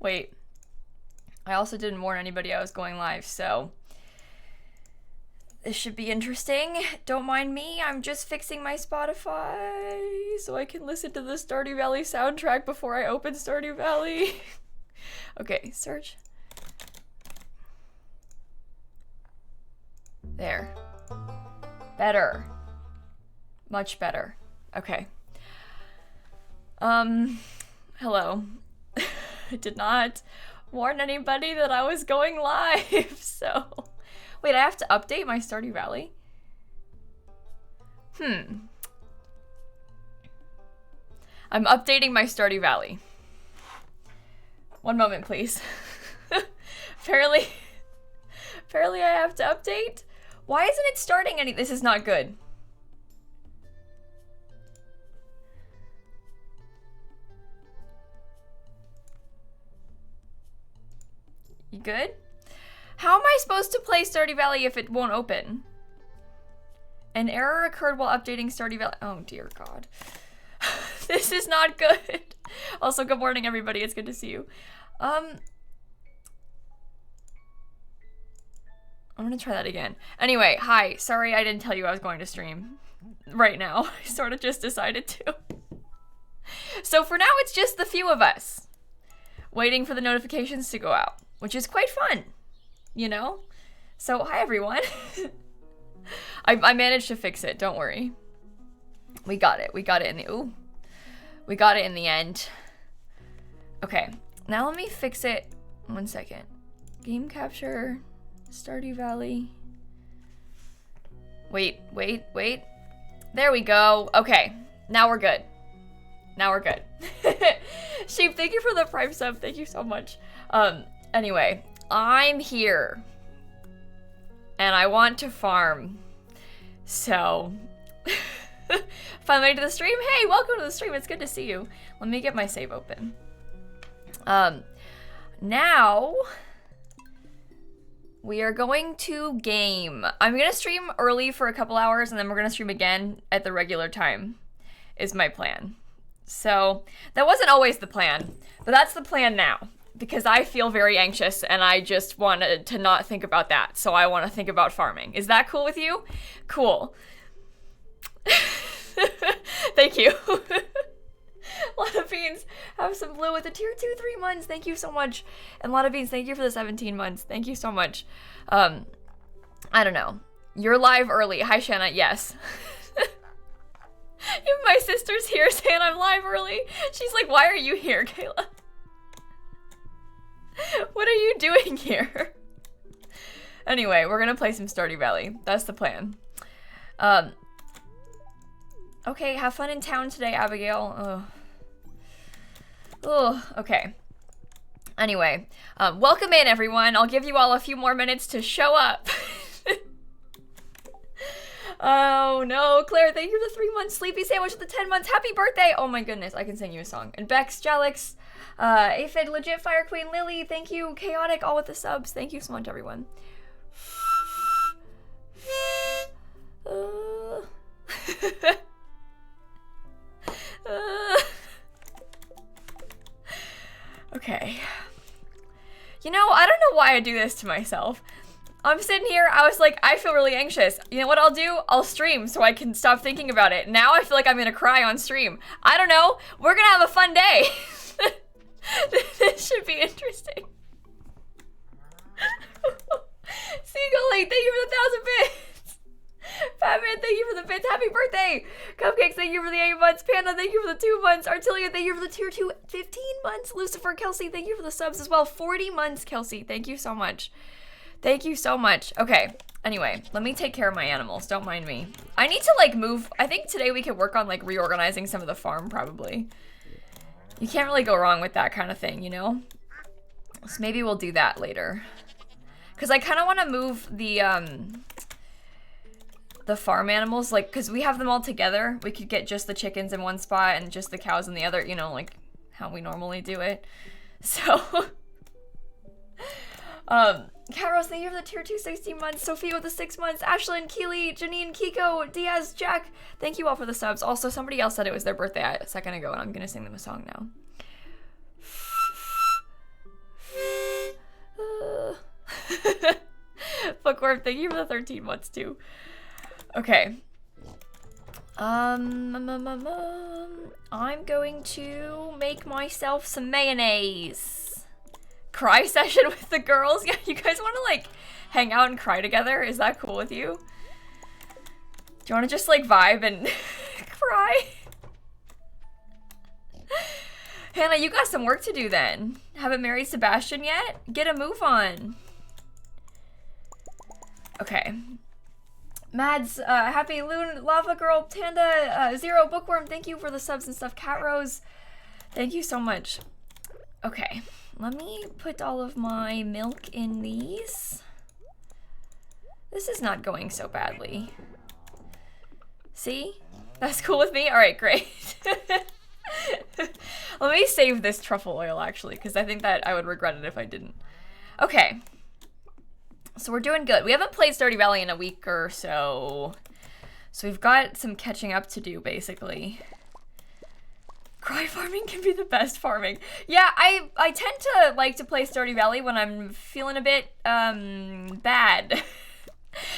Wait. I also didn't warn anybody I was going live, so this should be interesting. Don't mind me, I'm just fixing my Spotify so I can listen to the Stardew Valley soundtrack before I open Stardew Valley. Okay, search. There. Better. Much better. Okay. Hello. I did not warn anybody that I was going live, so... Wait, I have to update my Stardew Valley? I'm updating my Stardew Valley. One moment, please. Apparently I have to update? Why isn't it starting any- This is not good. You good? How am I supposed to play Stardew Valley if it won't open? An error occurred while updating Stardew Valley. Oh dear God. This is not good. Also, good morning everybody, it's good to see you. I'm gonna try that again. Anyway, hi, sorry I didn't tell you I was going to stream right now. I sort of just decided to. So for now, it's just the few of us waiting for the notifications to go out, which is quite fun, you know? So hi everyone. I managed to fix it, don't worry. We got it in the, ooh. We got it in the end. Okay, now let me fix it. 1 second. Game capture, Stardew Valley. Wait. There we go. Okay, now we're good. Sheep, thank you for the Prime sub. Thank you so much. Anyway, I'm here. And I want to farm. So, finally to the stream. Hey, welcome to the stream. It's good to see you. Let me get my save open. Now we are going to game. I'm gonna stream early for a couple hours and then we're gonna stream again at the regular time is my plan. So that wasn't always the plan, but that's the plan now because I feel very anxious and I just wanted to not think about that. So I want to think about farming. Is that cool with you? Cool. Thank you. A lot of beans have some blue with the tier 2 3 months. Thank you so much. And a lot of beans, thank you for the 17 months. Thank you so much. I don't know. You're live early. Hi, Shanna. Yes. My sister's here saying I'm live early. She's like, why are you here, Kayla? What are you doing here? Anyway, we're gonna play some Stardew Valley. That's the plan. Okay, have fun in town today, Abigail. Ugh, okay. Anyway, welcome in, everyone. I'll give you all a few more minutes to show up. Oh no, Claire, thank you for the 3 months. Sleepy Sandwich for the 10 months. Happy birthday! Oh my goodness, I can sing you a song. And Bex, Jalix, Aphid, Legit Fire Queen, Lily, thank you. Chaotic, all with the subs. Thank you so much, everyone. Okay. You know, I don't know why I do this to myself. I'm sitting here, I was like, I feel really anxious. You know what I'll do? I'll stream so I can stop thinking about it. Now I feel like I'm gonna cry on stream. I don't know. We're gonna have a fun day. This should be interesting. Seagull, thank you for the 1,000 bits. Batman, thank you for the bits. Happy birthday. Cupcakes, thank you for the 8 months. Panda, thank you for the 2 months. Artilia, thank you for the tier 2 15 months. Lucifer, Kelsey, thank you for the subs as well. 40 months, Kelsey. Thank you so much. Thank you so much. Okay, anyway, let me take care of my animals. Don't mind me. I need to like move. I think today we could work on like reorganizing some of the farm probably. You can't really go wrong with that kind of thing, you know? So maybe we'll do that later. Cause I kind of want to move the farm animals, like, cause we have them all together. We could get just the chickens in one spot and just the cows in the other, you know, like how we normally do it. So, Cat Rose, thank you for the tier 2 16 months. Sophia with the 6 months. Ashlyn, Keely, Janine, Kiko, Diaz, Jack. Thank you all for the subs. Also, somebody else said it was their birthday a second ago, and I'm gonna sing them a song now. Bookworm, thank you for the 13 months too. Okay. I'm going to make myself some mayonnaise. Cry session with the girls? Yeah, you guys want to like hang out and cry together? Is that cool with you? Do you want to just like vibe and cry? Hannah, you got some work to do then. Haven't married Sebastian yet? Get a move on. Okay. Mads, Happy Loon, Lava Girl, Tanda, Zero, Bookworm, thank you for the subs and stuff. Cat Rose, thank you so much. Okay, let me put all of my milk in these. This is not going so badly. See? That's cool with me? Alright, great. Let me save this truffle oil, actually, because I think that I would regret it if I didn't. Okay. So we're doing good. We haven't played Stardew Valley in a week or so. So we've got some catching up to do, basically. Cry farming can be the best farming. Yeah, I tend to like to play Stardew Valley when I'm feeling a bit, bad.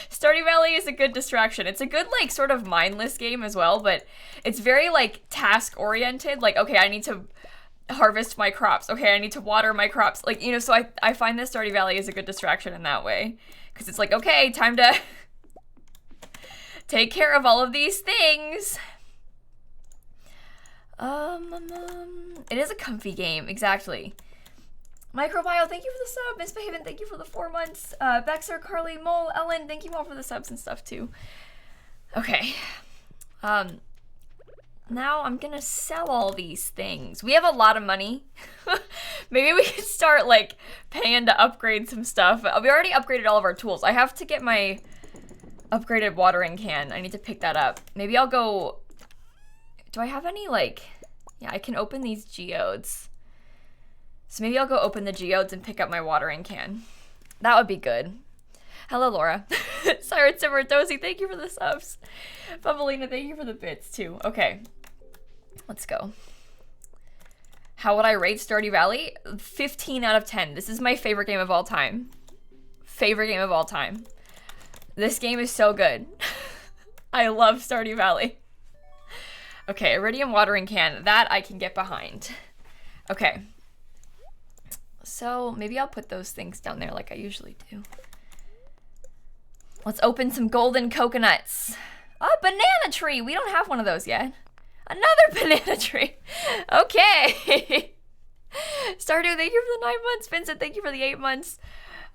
Stardew Valley is a good distraction. It's a good, like, sort of mindless game as well, but it's very, like, task-oriented. Like, okay, I need to harvest my crops. Okay, I need to water my crops. Like, you know, so I find that Stardew Valley is a good distraction in that way. Because it's like, okay, time to take care of all of these things. It is a comfy game, exactly. Microbio, thank you for the sub. Misbehaving, thank you for the 4 months. Bexer, Carly, Mole, Ellen, thank you all for the subs and stuff too. Okay. Now I'm gonna sell all these things. We have a lot of money. Maybe we can start like paying to upgrade some stuff. We already upgraded all of our tools. I have to get my upgraded watering can. I need to pick that up. Maybe I'll go... Do I have any like... Yeah, I can open these geodes. So maybe I'll go open the geodes and pick up my watering can. That would be good. Hello, Laura. Siren Simmer Dozy, thank you for the subs. Bumbleina, thank you for the bits too. Okay, let's go. How would I rate Stardew Valley? 15 out of 10. This is my favorite game of all time. Favorite game of all time. This game is so good. I love Stardew Valley. Okay, Iridium watering can. That I can get behind. Okay. So maybe I'll put those things down there like I usually do. Let's open some golden coconuts. Oh, banana tree. We don't have one of those yet. Another banana tree. Okay. Stardew, thank you for the 9 months. Vincent, thank you for the 8 months.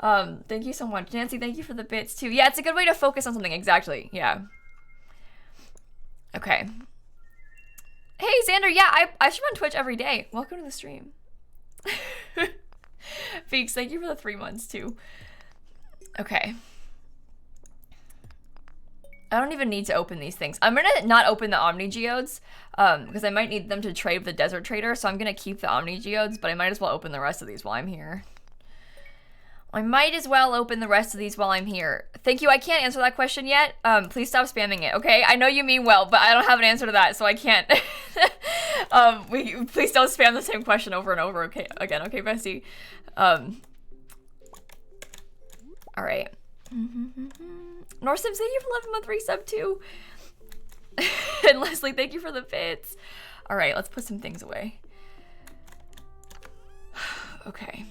Thank you so much. Nancy, thank you for the bits too. Yeah, it's a good way to focus on something. Exactly. Yeah. Okay. Hey, Xander. Yeah, I stream on Twitch every day. Welcome to the stream. Feeks, thank you for the 3 months too. Okay. I don't even need to open these things. I'm gonna not open the Omni Geodes, because I might need them to trade with the Desert Trader, so I'm gonna keep the Omni Geodes, but I might as well open the rest of these while I'm here. I might as well open the rest of these while I'm here. Thank you, I can't answer that question yet. Please stop spamming it, okay? I know you mean well, but I don't have an answer to that, so I can't. Please don't spam the same question over and over, okay? Again, okay, bestie? Alright. Norsim, thank you for 11-month resub too. And Leslie, thank you for the bits. Alright, let's put some things away. Okay.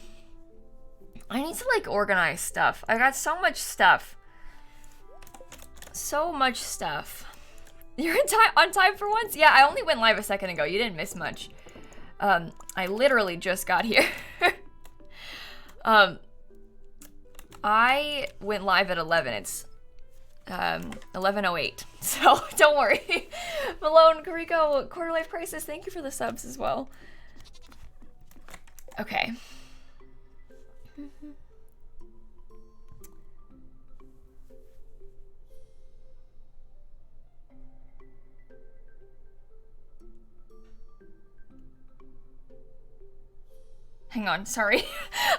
I need to like organize stuff. I got so much stuff. So much stuff. You're on time for once? Yeah, I only went live a second ago. You didn't miss much. I literally just got here. I went live at 11. It's 11:08. So don't worry. Malone, Carico, Quarter Life Crisis, thank you for the subs as well. Okay. Hang on, sorry.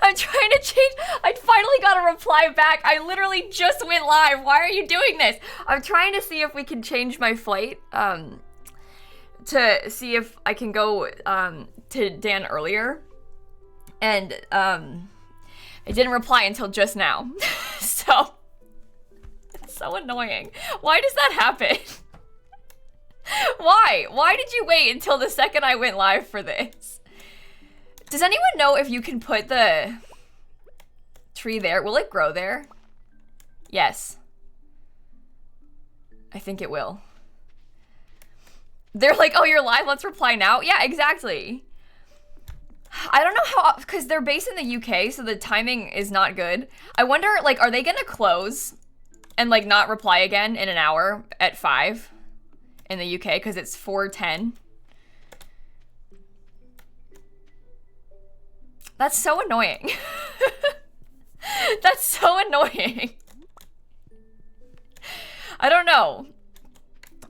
I'm trying to change. I finally got a reply back. I literally just went live. Why are you doing this? I'm trying to see if we can change my flight, to see if I can go, to Dan earlier. And, it didn't reply until just now. So, so annoying. Why does that happen? Why? Why did you wait until the second I went live for this? Does anyone know if you can put the tree there? Will it grow there? Yes. I think it will. They're like, oh, you're live, let's reply now. Yeah, exactly. I don't know how, because they're based in the UK, so the timing is not good. I wonder, like, are they gonna close and like not reply again in an hour at 5 in the UK because it's 4:10? That's so annoying. That's so annoying. I don't know.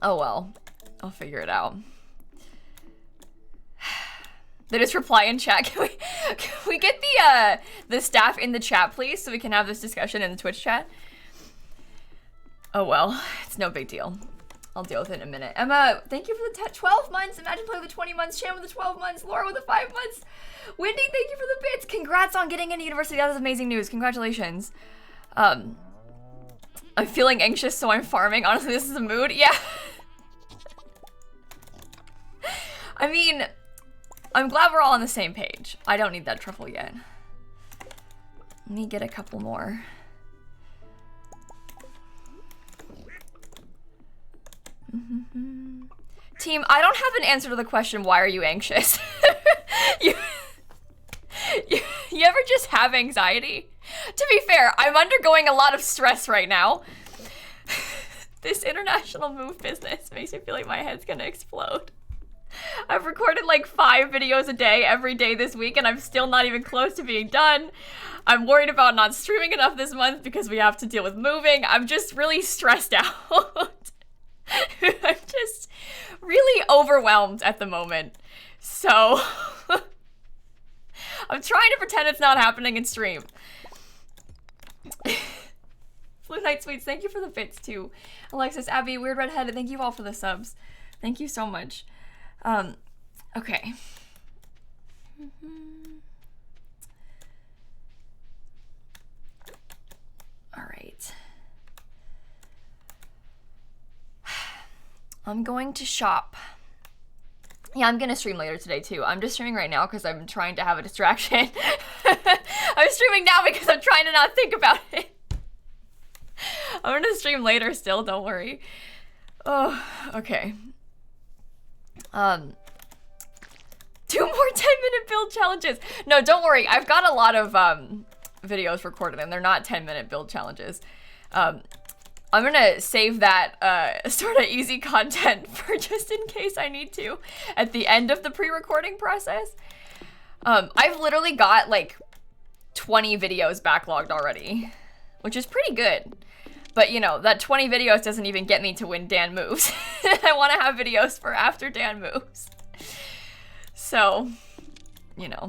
Oh well, I'll figure it out. They just reply in chat. Can we get the staff in the chat, please, so we can have this discussion in the Twitch chat? Oh well, it's no big deal. I'll deal with it in a minute. Emma, thank you for the 12 months. Imagine playing with the 20 months. Shan with the 12 months. Laura with the 5 months. Wendy, thank you for the bits. Congrats on getting into university. That is amazing news. Congratulations. I'm feeling anxious, so I'm farming. Honestly, this is a mood. Yeah. I mean, I'm glad we're all on the same page. I don't need that truffle yet. Let me get a couple more. Team, I don't have an answer to the question, why are you anxious? you ever just have anxiety? To be fair, I'm undergoing a lot of stress right now. This international move business makes me feel like my head's gonna explode. I've recorded like 5 videos a day every day this week and I'm still not even close to being done. I'm worried about not streaming enough this month because we have to deal with moving. I'm just really stressed out. I'm just really overwhelmed at the moment. So I'm trying to pretend it's not happening in stream. Blue Night Sweets, thank you for the bits too. Alexis, Abby, Weird Redhead, thank you all for the subs. Thank you so much. Okay. All right. I'm going to shop. Yeah, I'm gonna stream later today too. I'm just streaming right now because I'm trying to have a distraction. I'm streaming now because I'm trying to not think about it. I'm gonna stream later still, don't worry. Oh, okay. 2 more 10-minute build challenges. No, don't worry. I've got a lot of videos recorded and they're not 10-minute build challenges. I'm gonna save that sort of easy content for just in case I need to at the end of the pre-recording process. I've literally got like 20 videos backlogged already, which is pretty good. But you know, that 20 videos doesn't even get me to when Dan moves. I want to have videos for after Dan moves. So, you know,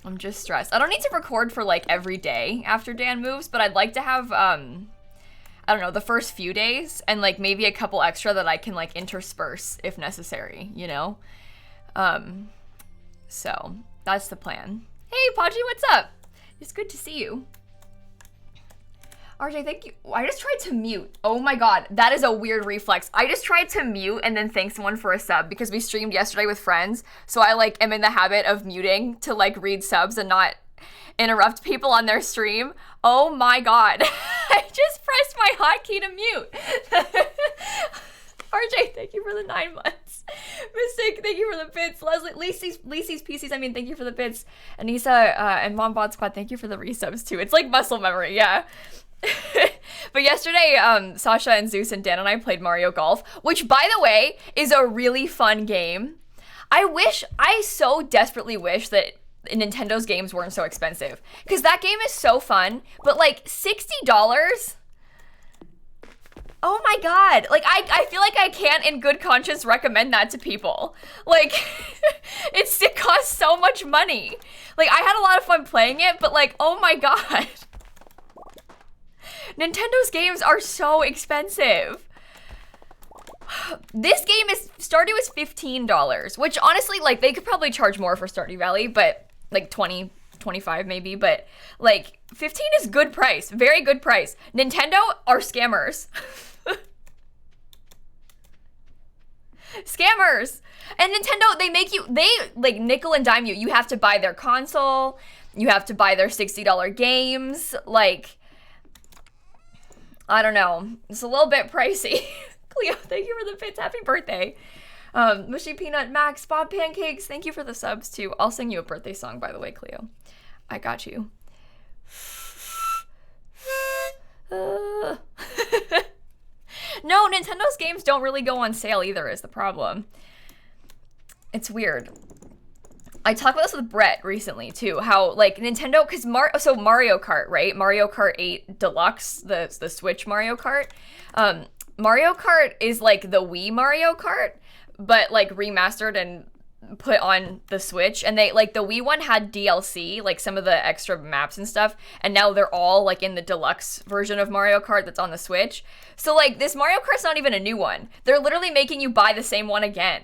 I'm just stressed. I don't need to record for like every day after Dan moves, but I'd like to have, I don't know, the first few days and like maybe a couple extra that I can like intersperse if necessary, you know? So that's the plan. Hey, Podgy, what's up? It's good to see you. RJ, thank you. I just tried to mute. Oh my God, that is a weird reflex. I just tried to mute and then thank someone for a sub because we streamed yesterday with friends. So I like am in the habit of muting to like read subs and not interrupt people on their stream. Oh my God. I just pressed my hotkey to mute. RJ, thank you for the 9 months. Mystic, thank you for the bits. Leslie, Lisi's PCs, I mean, thank you for the bits. Anissa and Mom Bod Squad, thank you for the resubs too. It's like muscle memory, yeah. But yesterday, Sasha and Zeus and Dan and I played Mario Golf, which by the way, is a really fun game. I so desperately wish that Nintendo's games weren't so expensive. Because that game is so fun, but like $60? Oh my God. Like, I feel like I can't in good conscience recommend that to people. Like, it costs so much money. Like, I had a lot of fun playing it, but like, oh my God. Nintendo's games are so expensive. This game Stardew is $15, which honestly, like, they could probably charge more for Stardew Valley, but like 20, 25 maybe, but like 15 is good price, very good price. Nintendo are scammers. Scammers. And Nintendo, they like nickel and dime you. You have to buy their console, you have to buy their $60 games, like, I don't know. It's a little bit pricey. Cleo, thank you for the bits. Happy birthday. Mushy Peanut, Max, Bob Pancakes, thank you for the subs too. I'll sing you a birthday song, by the way, Cleo. I got you. No, Nintendo's games don't really go on sale either is the problem. It's weird. I talked about this with Brett recently too, how like Nintendo, cause Mario Kart, right? Mario Kart 8 Deluxe, the Switch Mario Kart. Mario Kart is like the Wii Mario Kart, but like remastered and put on the Switch. And they like the Wii one had DLC, like some of the extra maps and stuff, and now they're all like in the deluxe version of Mario Kart that's on the Switch. So like this Mario Kart's not even a new one. They're literally making you buy the same one again.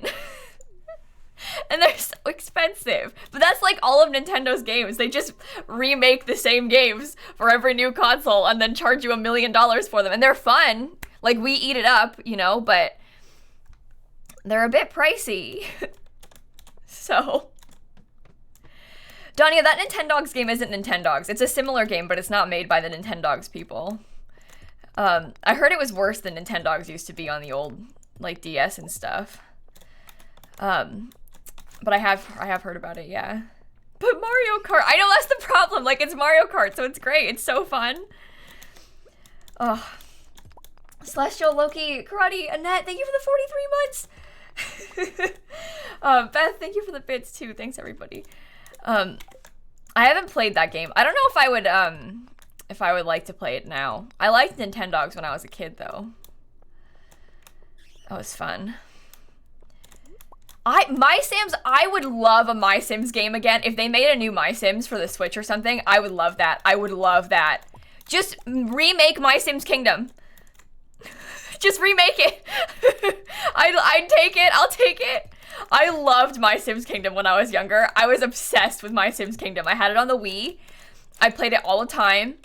And they're so expensive. But that's like all of Nintendo's games. They just remake the same games for every new console and then charge you $1 million for them. And they're fun. Like, we eat it up, you know, but they're a bit pricey. So, Donia, that Nintendogs game isn't Nintendogs. It's a similar game, but it's not made by the Nintendogs people. I heard it was worse than Nintendogs used to be on the old, like, DS and stuff. But I have heard about it, yeah. But Mario Kart, I know that's the problem. Like, it's Mario Kart, so it's great. It's so fun. Oh. Celestial, Loki, Karate, Annette, thank you for the 43 months. Beth, thank you for the bits too. Thanks everybody. I haven't played that game. I don't know if I would like to play it now. I liked Nintendogs when I was a kid though. That was fun. My Sims, I would love a My Sims game again. If they made a new My Sims for the Switch or something, I would love that. I would love that. Just remake My Sims Kingdom. Just remake it. I'd take it. I'll take it. I loved My Sims Kingdom when I was younger. I was obsessed with My Sims Kingdom. I had it on the Wii. I played it all the time.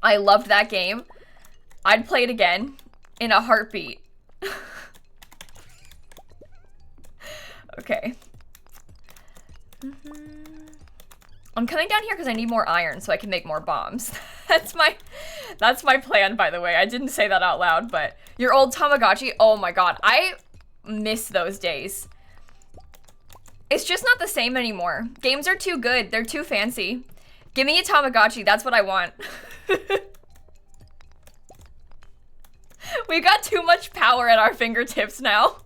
I loved that game. I'd play it again in a heartbeat. Okay. I'm coming down here because I need more iron so I can make more bombs. That's my plan, by the way. I didn't say that out loud, but your old Tamagotchi, oh my god, I miss those days. It's just not the same anymore. Games are too good. They're too fancy. Give me a Tamagotchi. That's what I want. We got too much power at our fingertips now.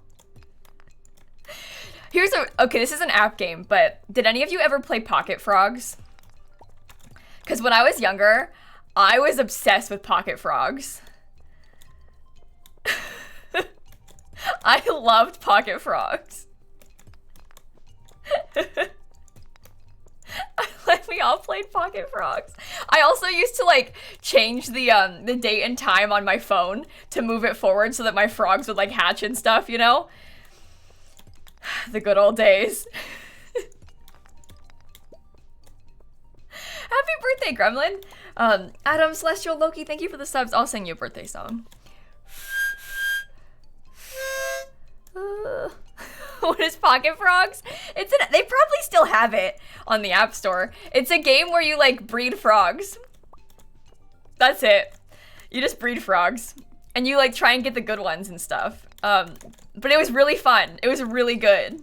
Okay, this is an app game, but did any of you ever play Pocket Frogs? Because when I was younger, I was obsessed with Pocket Frogs. I loved Pocket Frogs. We all played Pocket Frogs. I also used to like change the date and time on my phone to move it forward so that my frogs would like hatch and stuff, you know? The good old days. Happy birthday, Gremlin. Adam, Celestial, Loki, thank you for the subs. I'll sing you a birthday song. What is Pocket Frogs? They probably still have it on the App Store. It's a game where you like breed frogs. That's it. You just breed frogs. And you like try and get the good ones and stuff. But it was really fun. It was really good.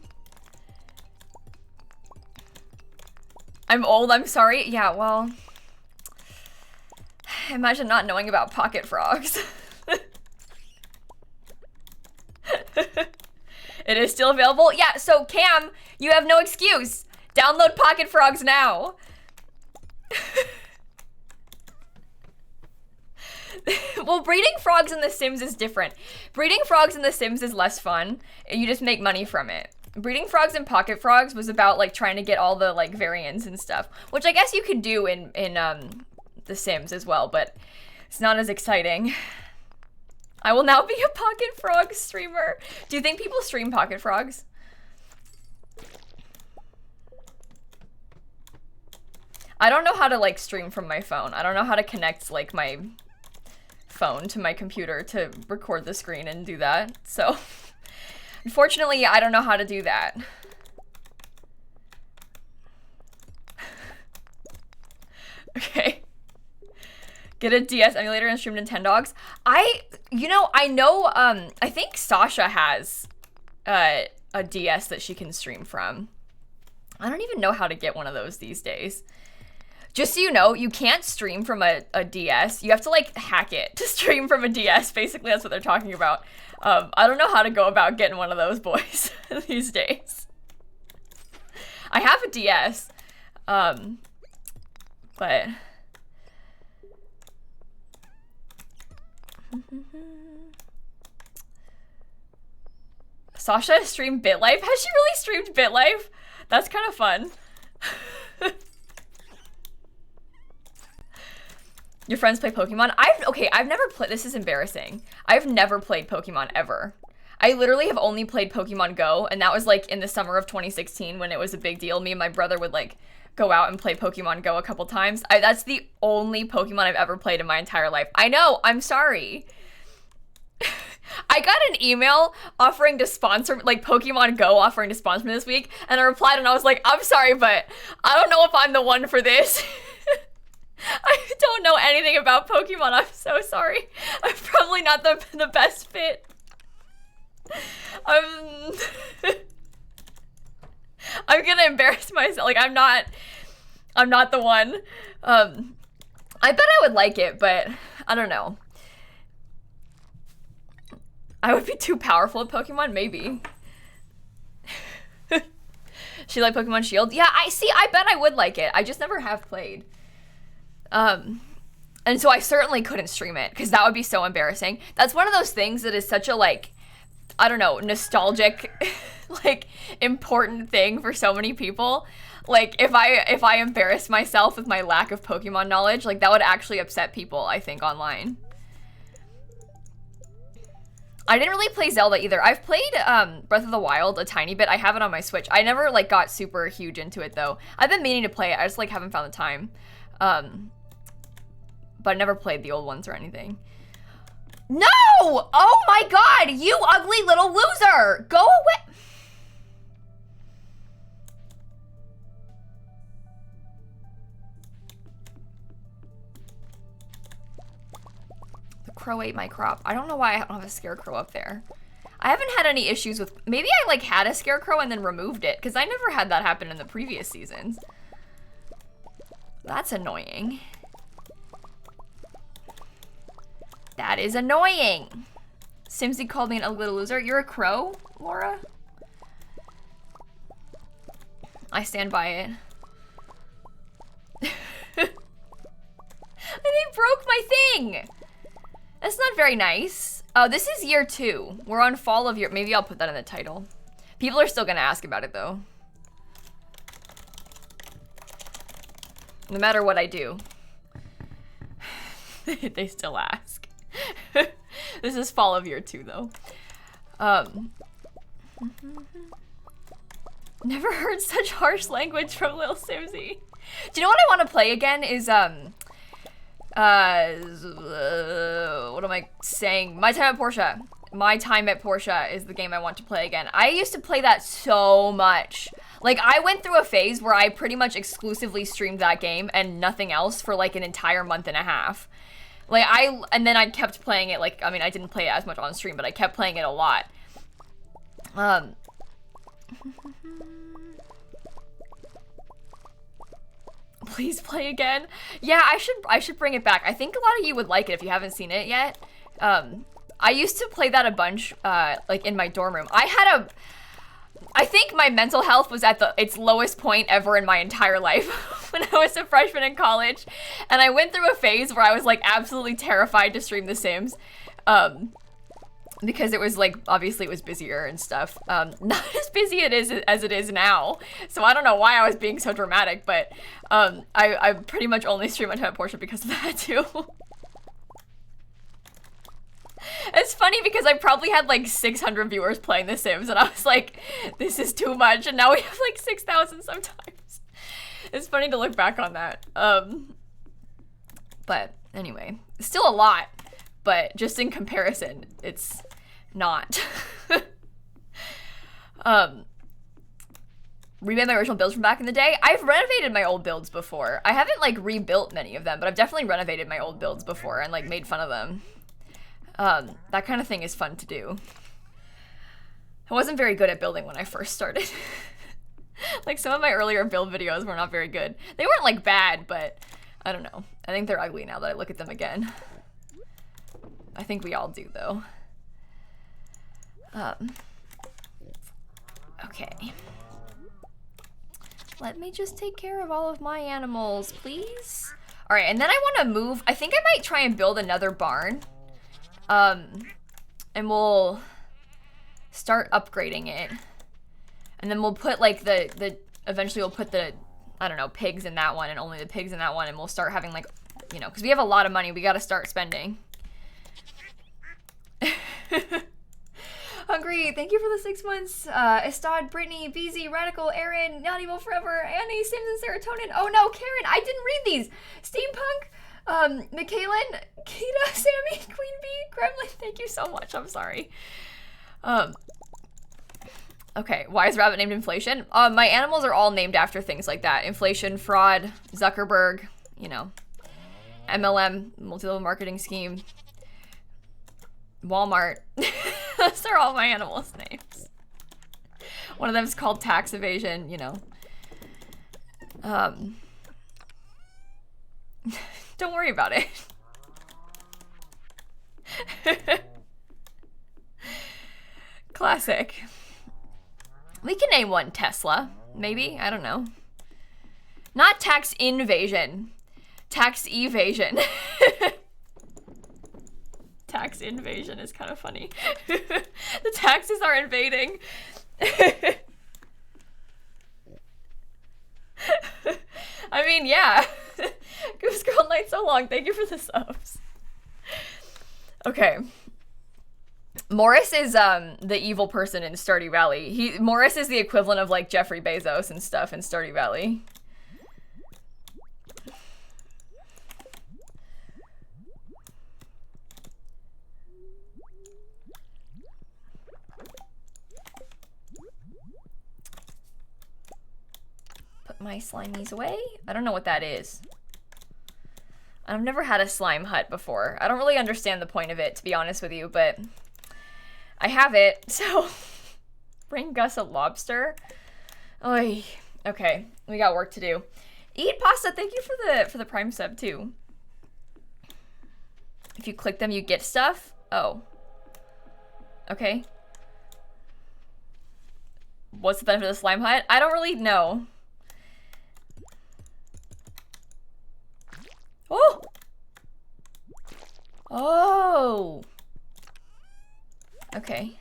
I'm old, I'm sorry. Yeah, well, imagine not knowing about Pocket Frogs. It is still available? Yeah, so Cam, you have no excuse. Download Pocket Frogs now. Well, breeding frogs in The Sims is different. Breeding frogs in The Sims is less fun. You just make money from it. Breeding frogs and Pocket Frogs was about like trying to get all the like variants and stuff, which I guess you could do in The Sims as well, but it's not as exciting. I will now be a Pocket Frog streamer. Do you think people stream Pocket Frogs? I don't know how to like stream from my phone. I don't know how to connect like my phone to my computer to record the screen and do that. So unfortunately, I don't know how to do that. Okay. Get a DS emulator and stream Nintendogs. I know, I think Sasha has a DS that she can stream from. I don't even know how to get one of those these days. Just so you know, you can't stream from a DS. You have to like hack it to stream from a DS. Basically, that's what they're talking about. I don't know how to go about getting one of those boys these days. I have a DS, but Sasha streamed BitLife? Has she really streamed BitLife? That's kind of fun. Your friends play Pokemon? I've never played, this is embarrassing. I've never played Pokemon ever. I literally have only played Pokemon Go, and that was like in the summer of 2016 when it was a big deal. Me and my brother would like go out and play Pokemon Go a couple times. That's the only Pokemon I've ever played in my entire life. I know, I'm sorry. I got an email offering to sponsor, like Pokemon Go offering to sponsor me this week, and I replied and I was like, I'm sorry, but I don't know if I'm the one for this. I don't know anything about Pokemon, I'm so sorry. I'm probably not the best fit. I'm gonna embarrass myself, like I'm not the one. I bet I would like it, but I don't know. I would be too powerful at Pokemon, maybe. She like Pokemon Shield? Yeah, I bet I would like it. I just never have played. And so I certainly couldn't stream it, because that would be so embarrassing. That's one of those things that is such a, like, I don't know, nostalgic, like, important thing for so many people. Like, if I embarrassed myself with my lack of Pokemon knowledge, like, that would actually upset people, I think, online. I didn't really play Zelda either. I've played Breath of the Wild a tiny bit. I have it on my Switch. I never like got super huge into it though. I've been meaning to play it. I just like haven't found the time. But I never played the old ones or anything. No! Oh my god! You ugly little loser! Go away! Crow ate my crop. I don't know why I don't have a scarecrow up there. I haven't had any issues with, maybe I like had a scarecrow and then removed it, because I never had that happen in the previous seasons. That's annoying. That is annoying. Simsy called me an ugly little loser. You're a crow, Laura? I stand by it. And they broke my thing! That's not very nice. Oh, this is year 2. We're on fall of year. Maybe I'll put that in the title. People are still gonna ask about it though. No matter what I do. They still ask. This is fall of year 2 though. Never heard such harsh language from lilsimsie. Do you know what I want to play again is what am I saying? My Time at Portia. My Time at Portia is the game I want to play again. I used to play that so much. Like, I went through a phase where I pretty much exclusively streamed that game and nothing else for like an entire month and a half. Like, and then I kept playing it, like, I mean, I didn't play it as much on stream, but I kept playing it a lot. Please play again. Yeah, I should bring it back. I think a lot of you would like it if you haven't seen it yet. I used to play that a bunch, like in my dorm room. I think my mental health was at its lowest point ever in my entire life when I was a freshman in college. And I went through a phase where I was like absolutely terrified to stream The Sims. Because it was like, obviously it was busier and stuff. Not as busy as it is now. So I don't know why I was being so dramatic, but I pretty much only stream on Time at Portia because of that too. It's funny because I probably had like 600 viewers playing The Sims and I was like, this is too much, and now we have like 6,000 sometimes. It's funny to look back on that. But anyway, still a lot, but just in comparison, it's not. Remade my original builds from back in the day. I've renovated my old builds before. I haven't like rebuilt many of them, but I've definitely renovated my old builds before and like made fun of them. That kind of thing is fun to do. I wasn't very good at building when I first started. Like some of my earlier build videos were not very good. They weren't like bad, but I don't know. I think they're ugly now that I look at them again. I think we all do though. Okay. Let me just take care of all of my animals, please. All right, and then I want to move. I think I might try and build another barn. And we'll start upgrading it. And then we'll put like eventually we'll put the, I don't know, pigs in that one and only the pigs in that one. And we'll start having like, you know, because we have a lot of money. We got to start spending. Hungry, thank you for the 6 months. Estad, Brittany, BZ, Radical, Aaron, Not Evil Forever, Annie, Sims, and Serotonin. Oh no, Karen, I didn't read these. Steampunk, Michaelin, Kita, Sammy, Queen Bee, Gremlin, thank you so much. I'm sorry. Okay, why is Rabbit named Inflation? My animals are all named after things like that. Inflation, fraud, Zuckerberg, you know, MLM, multi-level marketing scheme, Walmart. Those are all my animals' names. One of them is called tax evasion, you know. Don't worry about it. Classic. We can name one Tesla, maybe, I don't know. Not tax invasion, tax evasion. Tax invasion is kind of funny. The taxes are invading. I mean, yeah. Goose Girl Night so long. Thank you for the subs. Okay. Morris is the evil person in Stardew Valley. Morris is the equivalent of like Jeffrey Bezos and stuff in Stardew Valley. Put my slimies away. I don't know what that is. I've never had a slime hut before. I don't really understand the point of it, to be honest with you, but I have it, so bring Gus a lobster. Oy. Okay, we got work to do. Eat pasta. Thank you for the Prime sub too. If you click them, you get stuff. Oh. Okay. What's the benefit of the slime hut? I don't really know. Oh. Oh. Okay.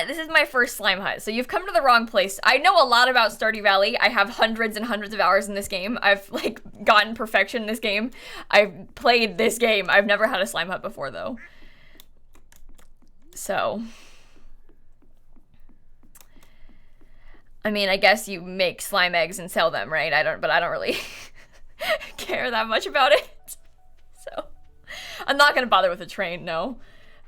This is my first slime hut, so you've come to the wrong place. I know a lot about Stardew Valley. I have hundreds and hundreds of hours in this game. I've, like, gotten perfection in this game. I've played this game. I've never had a slime hut before, though. So. I mean, I guess you make slime eggs and sell them, right? But I don't really care that much about it. So, I'm not gonna bother with a train, no.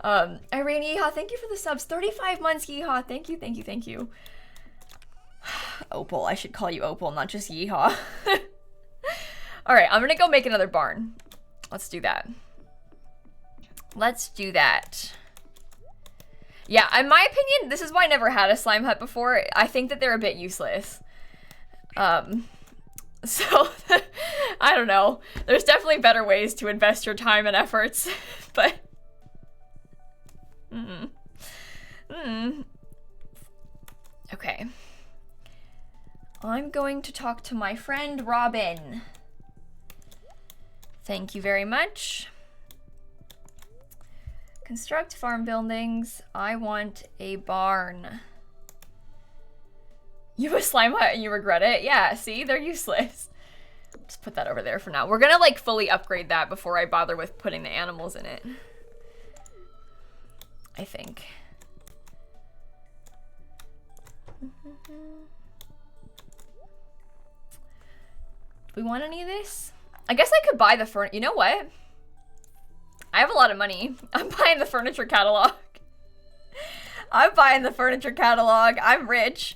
Irene, yeehaw, thank you for the subs. 35 months, yeehaw. Thank you, thank you, thank you. Opal, I should call you Opal, not just yeehaw. Alright, I'm gonna go make another barn. Let's do that. Let's do that. Yeah, in my opinion, this is why I never had a slime hut before. I think that they're a bit useless. So, I don't know. There's definitely better ways to invest your time and efforts, but... Okay. I'm going to talk to my friend Robin. Thank you very much. Construct farm buildings. I want a barn. You have a slime hut and you regret it? Yeah, see? They're useless. Just put that over there for now. We're gonna like fully upgrade that before I bother with putting the animals in it. I think. we want any of this? I guess I could buy the furniture. You know what? I have a lot of money. I'm buying the furniture catalog. I'm buying the furniture catalog. I'm rich.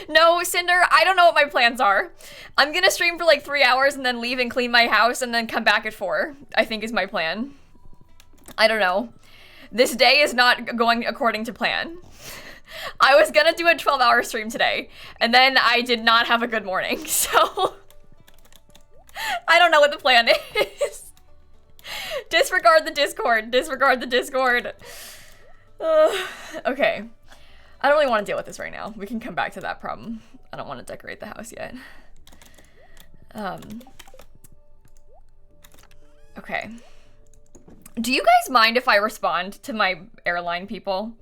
No, Cinder, I don't know what my plans are. I'm gonna stream for like 3 hours and then leave and clean my house and then come back at 4, I think is my plan. I don't know. This day is not going according to plan. I was gonna do a 12-hour stream today, and then I did not have a good morning, so I don't know what the plan is. Disregard the Discord. Disregard the Discord. Okay. I don't really want to deal with this right now. We can come back to that problem. I don't want to decorate the house yet. Okay. Do you guys mind if I respond to my airline people?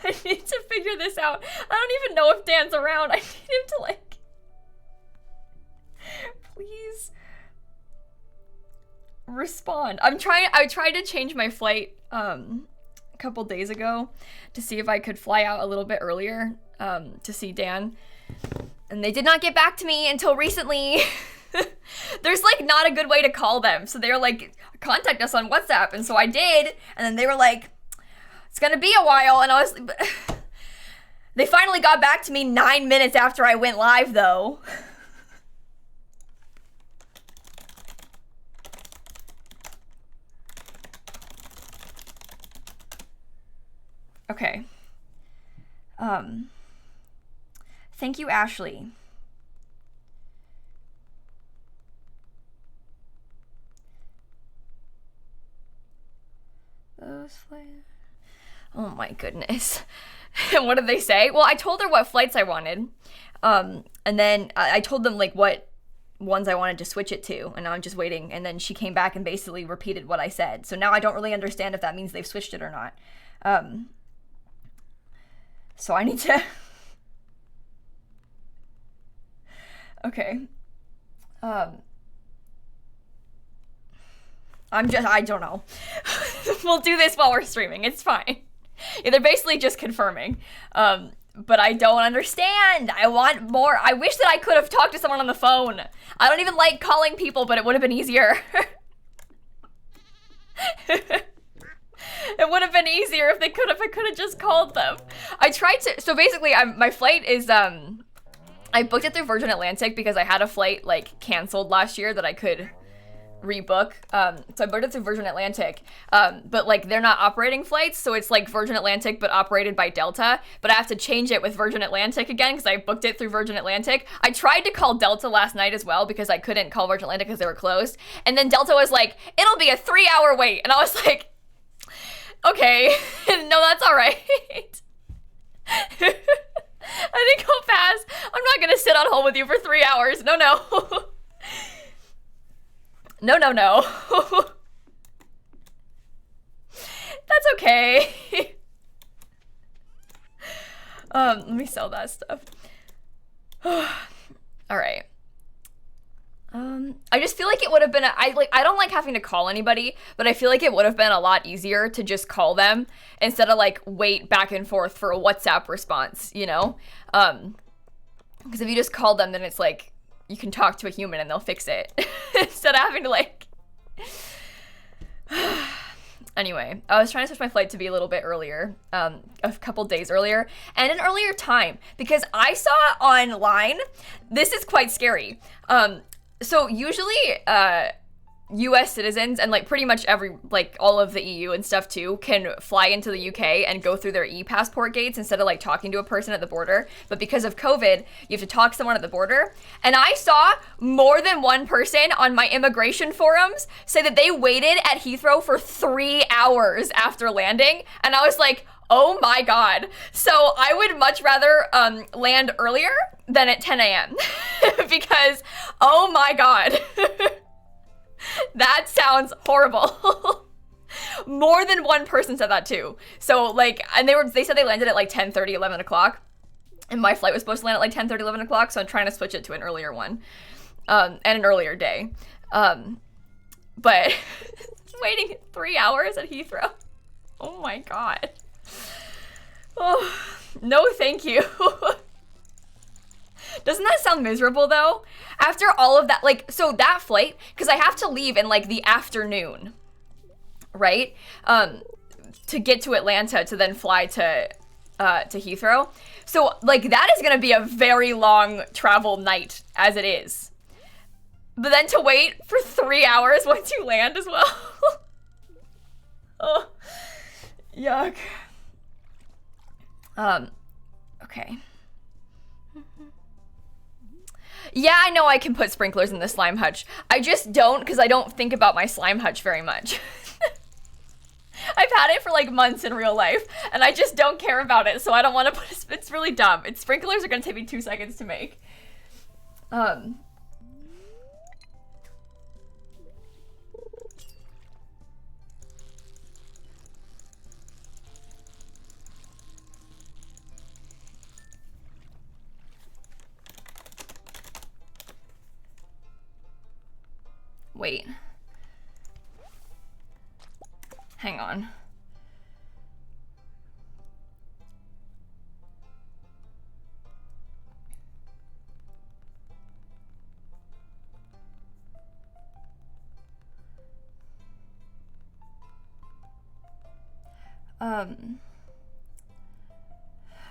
I need to figure this out. I don't even know if Dan's around. I need him to like... Please. Respond. I tried to change my flight a couple days ago to see if I could fly out a little bit earlier to see Dan, and they did not get back to me until recently. There's like not a good way to call them, so they were like, contact us on WhatsApp, and so I did, and then they were like, it's gonna be a while, and I was they finally got back to me 9 minutes after I went live though. Okay. Thank you, Ashley. Those flights. Oh my goodness. What did they say? Well, I told her what flights I wanted. And then I told them like what ones I wanted to switch it to, and now I'm just waiting. And then she came back and basically repeated what I said. So now I don't really understand if that means they've switched it or not. So I need to... Okay. I don't know. We'll do this while we're streaming. It's fine. Yeah, they're basically just confirming. But I don't understand. I want more. I wish that I could have talked to someone on the phone. I don't even like calling people, but it would have been easier. It would have been easier if I could have just called them. I tried to, so basically my flight is, I booked it through Virgin Atlantic because I had a flight like canceled last year that I could rebook. So I booked it through Virgin Atlantic, but like they're not operating flights. So it's like Virgin Atlantic, but operated by Delta, but I have to change it with Virgin Atlantic again because I booked it through Virgin Atlantic. I tried to call Delta last night as well because I couldn't call Virgin Atlantic because they were closed. And then Delta was like, it'll be a 3-hour wait. And I was like, okay, no, that's all right. I think I'll pass. I'm not gonna sit on hold with you for 3 hours. No, no. No, no, no. That's okay. Let me sell that stuff. All right. I just feel like it would have been, I don't like having to call anybody, but I feel like it would have been a lot easier to just call them instead of like wait back and forth for a WhatsApp response, you know? Because if you just call them, then it's like, you can talk to a human and they'll fix it instead of having to like, anyway, I was trying to switch my flight to be a little bit earlier, a couple days earlier, and an earlier time, because I saw online, this is quite scary. So usually, US citizens and like pretty much all of the EU and stuff too can fly into the UK and go through their e-passport gates instead of like talking to a person at the border. But because of COVID, you have to talk to someone at the border. And I saw more than one person on my immigration forums say that they waited at Heathrow for 3 hours after landing. And I was like, oh my God. So I would much rather land earlier than at 10 a.m. because, oh my God. That sounds horrible. More than one person said that too. So like, and they said they landed at like 10:30, 11 o'clock. And my flight was supposed to land at like 10:30, 11 o'clock. So I'm trying to switch it to an earlier one, and an earlier day. But waiting 3 hours at Heathrow. Oh my God. Oh, no, thank you. Doesn't that sound miserable though? After all of that, like, so that flight, because I have to leave in like the afternoon, right? To get to Atlanta to then fly to Heathrow. So like that is gonna be a very long travel night as it is. But then to wait for 3 hours once you land as well. Oh, yuck. Okay. Yeah, I know I can put sprinklers in the slime hutch. I just don't because I don't think about my slime hutch very much. I've had it for like months in real life and I just don't care about it, so I don't want to put it's really dumb. Sprinklers are gonna take me 2 seconds to make. Wait. Hang on.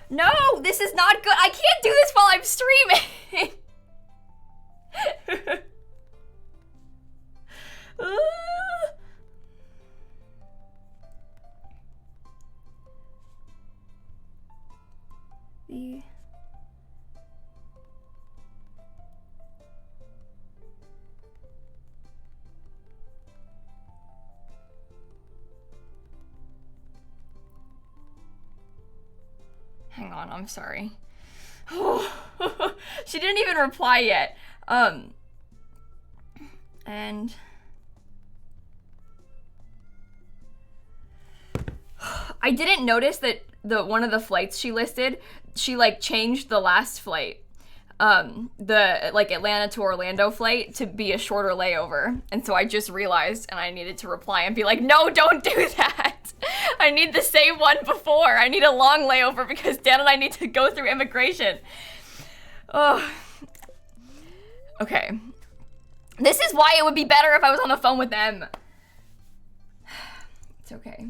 No, this is not good. I can't do this while I'm streaming. Hang on, I'm sorry. She didn't even reply yet. And I didn't notice that one of the flights she listed, she like changed the last flight. The like Atlanta to Orlando flight to be a shorter layover. And so I just realized and I needed to reply and be like, no, don't do that. I need the same one before. I need a long layover because Dan and I need to go through immigration. Oh. Okay. This is why it would be better if I was on the phone with them. It's okay.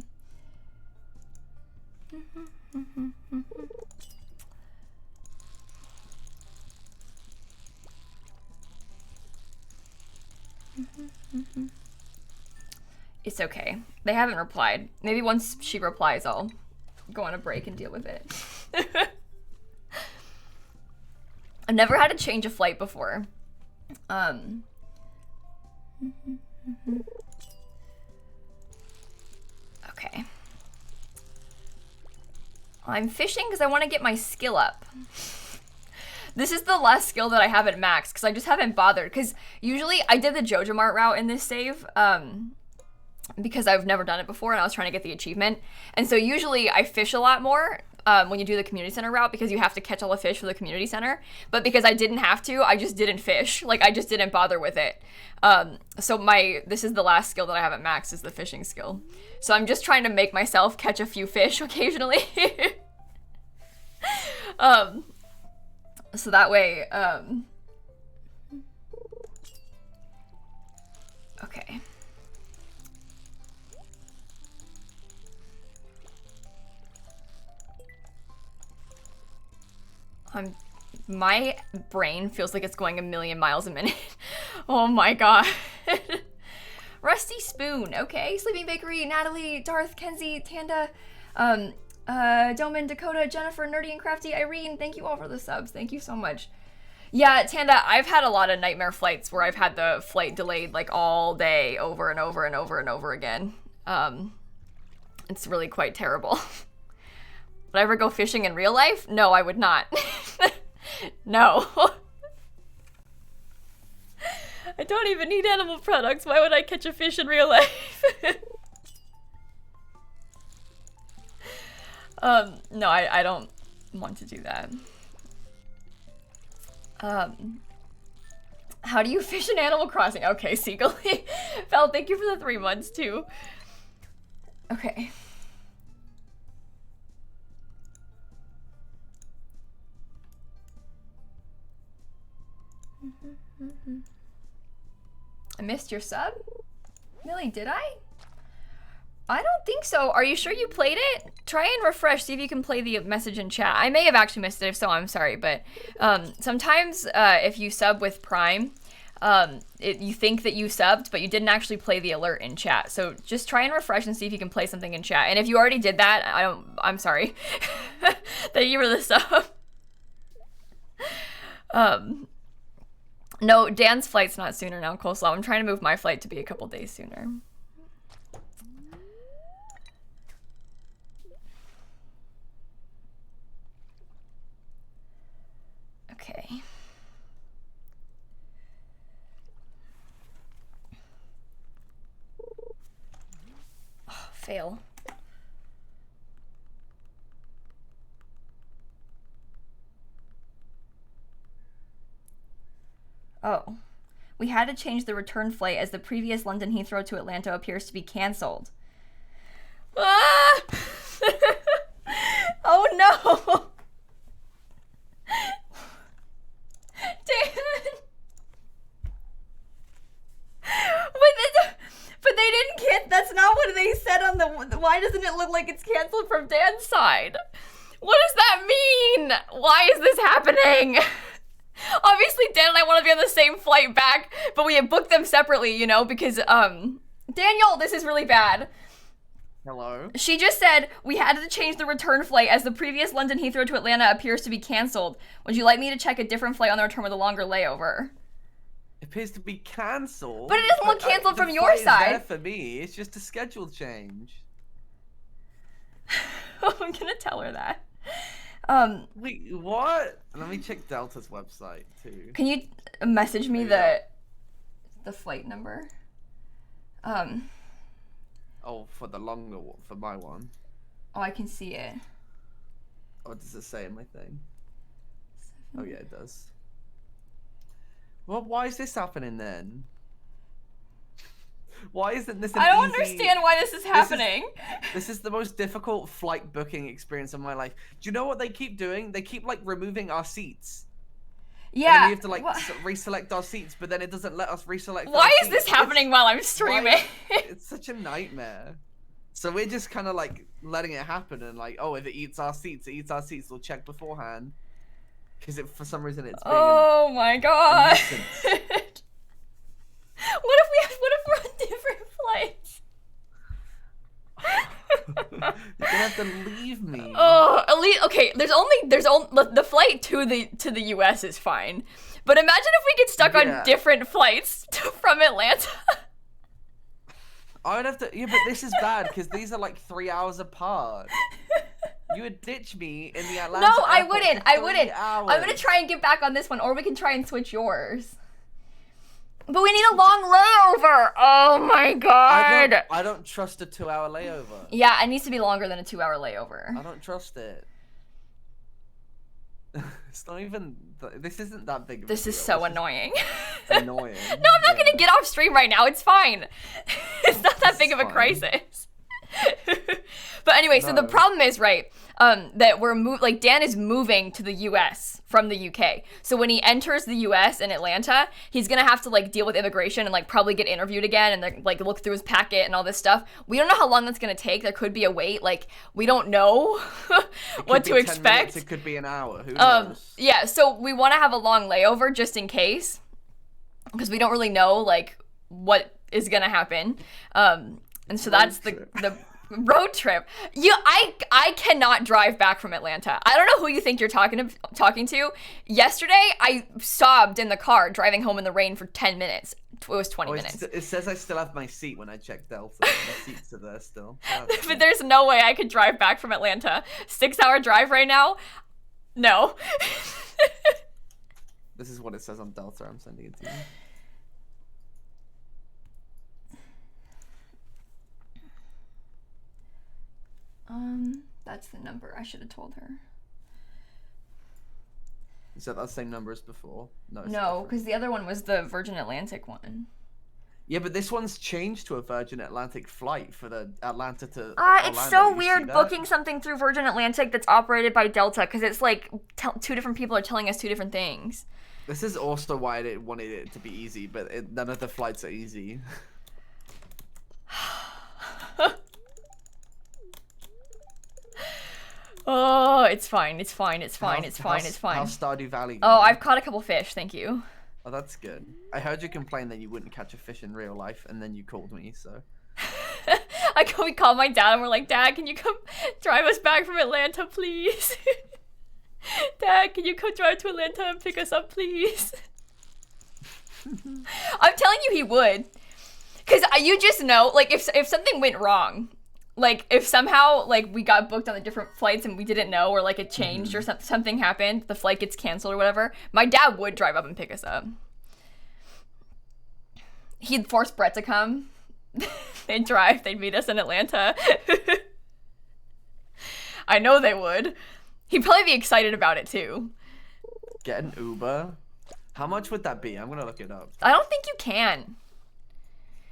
It's okay. They haven't replied. Maybe once she replies, I'll go on a break and deal with it. I've never had to change a flight before. Okay. I'm fishing because I want to get my skill up. This is the last skill that I haven't maxed because I just haven't bothered. Because usually I did the Jojo Mart route in this save because I've never done it before and I was trying to get the achievement. And so usually I fish a lot more when you do the community center route because you have to catch all the fish for the community center. But because I didn't have to, I just didn't fish. Like I just didn't bother with it. So this is the last skill that I haven't maxed is the fishing skill. So I'm just trying to make myself catch a few fish occasionally. So that way, okay. My brain feels like it's going a million miles a minute. Oh my god. Rusty Spoon, okay. Sleeping Bakery, Natalie, Darth, Kenzie, Tanda, Doman, Dakota, Jennifer, Nerdy and Crafty, Irene, thank you all for the subs. Thank you so much. Yeah, Tanda, I've had a lot of nightmare flights where I've had the flight delayed like all day over and over and over and over again. It's really quite terrible. Would I ever go fishing in real life? No, I would not. No. I don't even need animal products. Why would I catch a fish in real life? No, I don't want to do that. How do you fish in Animal Crossing? Okay, Seagull. Val, thank you for the 3 months too. Okay. I missed your sub? Millie, did I? I don't think so. Are you sure you played it? Try and refresh, see if you can play the message in chat. I may have actually missed it, if so, I'm sorry. But sometimes if you sub with Prime, you think that you subbed, but you didn't actually play the alert in chat. So just try and refresh and see if you can play something in chat. And if you already did that, I'm sorry. Thank you for the sub. No, Dan's flight's not sooner now, Coleslaw. I'm trying to move my flight to be a couple days sooner. Okay. Oh, fail. Oh. We had to change the return flight as the previous London Heathrow to Atlanta appears to be cancelled. Ah! Oh no! Dan! But they didn't cancel. That's not what they said on the. Why doesn't it look like it's canceled from Dan's side? What does that mean? Why is this happening? Obviously, Dan and I want to be on the same flight back, but we have booked them separately, you know, because, Daniel, this is really bad. Hello? She just said, we had to change the return flight as the previous London Heathrow to Atlanta appears to be cancelled. Would you like me to check a different flight on the return with a longer layover? It appears to be cancelled. But it doesn't look cancelled from your side. There for me, it's just a schedule change. I'm gonna tell her that. Wait, what? Let me check Delta's website too. Can you message me the flight number? Oh, for the longer one, for my one. Oh, I can see it. Oh, does it say in my thing? Oh yeah, it does. Well, why is this happening then? Why isn't this an I don't easy... understand why this is happening. This is the most difficult flight booking experience of my life. Do you know what they keep doing? They keep like removing our seats. Yeah. And then we have to like reselect our seats, but then it doesn't let us reselect Why is this happening while I'm streaming? It's such a nightmare. So we're just kind of like letting it happen and like, oh, if it eats our seats, it eats our seats. We'll check beforehand. Because for some reason it's being oh my god. What if we're on different flights? You're gonna have to leave me. Oh, at least okay. There's only the flight to the U.S. is fine, but imagine if we get stuck on different flights from Atlanta. I would have to. Yeah, but this is bad because these are like 3 hours apart. You would ditch me in the Atlanta. No, I wouldn't. I wouldn't. Hours. I'm gonna try and get back on this one, or we can try and switch yours. But we need a long layover. Oh my god. I don't trust a 2-hour layover. Yeah, it needs to be longer than a 2-hour layover. I don't trust it. It's not even. This isn't that big of a This deal. is so annoying. Annoying. No, I'm not gonna get off stream right now. It's fine. It's not that big of a crisis. But anyway, so the problem is, right, that like Dan is moving to the US from the UK. So when he enters the US in Atlanta, he's gonna have to like deal with immigration and like probably get interviewed again and like look through his packet and all this stuff. We don't know how long that's gonna take. There could be a wait. Like we don't know what to expect. Minutes, it could be an hour. Who knows? Yeah, so we want to have a long layover just in case, because we don't really know like what is gonna happen. And so that's the road trip. I cannot drive back from Atlanta. I don't know who you think you're talking to. Yesterday, I sobbed in the car driving home in the rain for 10 minutes. It was 20 minutes. It says I still have my seat when I checked Delta. My seats are there still. But there's no way I could drive back from Atlanta. 6-hour drive right now? No. This is what it says on Delta. I'm sending it to you. That's the number. I should have told her. Is that the same number as before? No, because the other one was the Virgin Atlantic one. Yeah, but this one's changed to a Virgin Atlantic flight for the Atlanta to it's so weird booking something through Virgin Atlantic that's operated by Delta, because it's like two different people are telling us two different things. This is also why I didn't wanted it to be easy, but none of the flights are easy. Oh, it's fine. It's fine. It's fine. It's fine. It's fine. How's Stardew Valley Oh, going? I've caught a couple fish. Thank you. Oh, that's good. I heard you complain that you wouldn't catch a fish in real life, and then you called me, so. We called my dad and we're like, Dad, can you come drive us back from Atlanta, please? Dad, can you come drive to Atlanta and pick us up, please? I'm telling you he would. Because you just know, like, if something went wrong, like, if somehow, like, we got booked on the different flights and we didn't know, or, like, it changed or something happened, the flight gets canceled or whatever, my dad would drive up and pick us up. He'd force Brett to come. They'd drive. They'd meet us in Atlanta. I know they would. He'd probably be excited about it, too. Get an Uber? How much would that be? I'm gonna look it up. I don't think you can.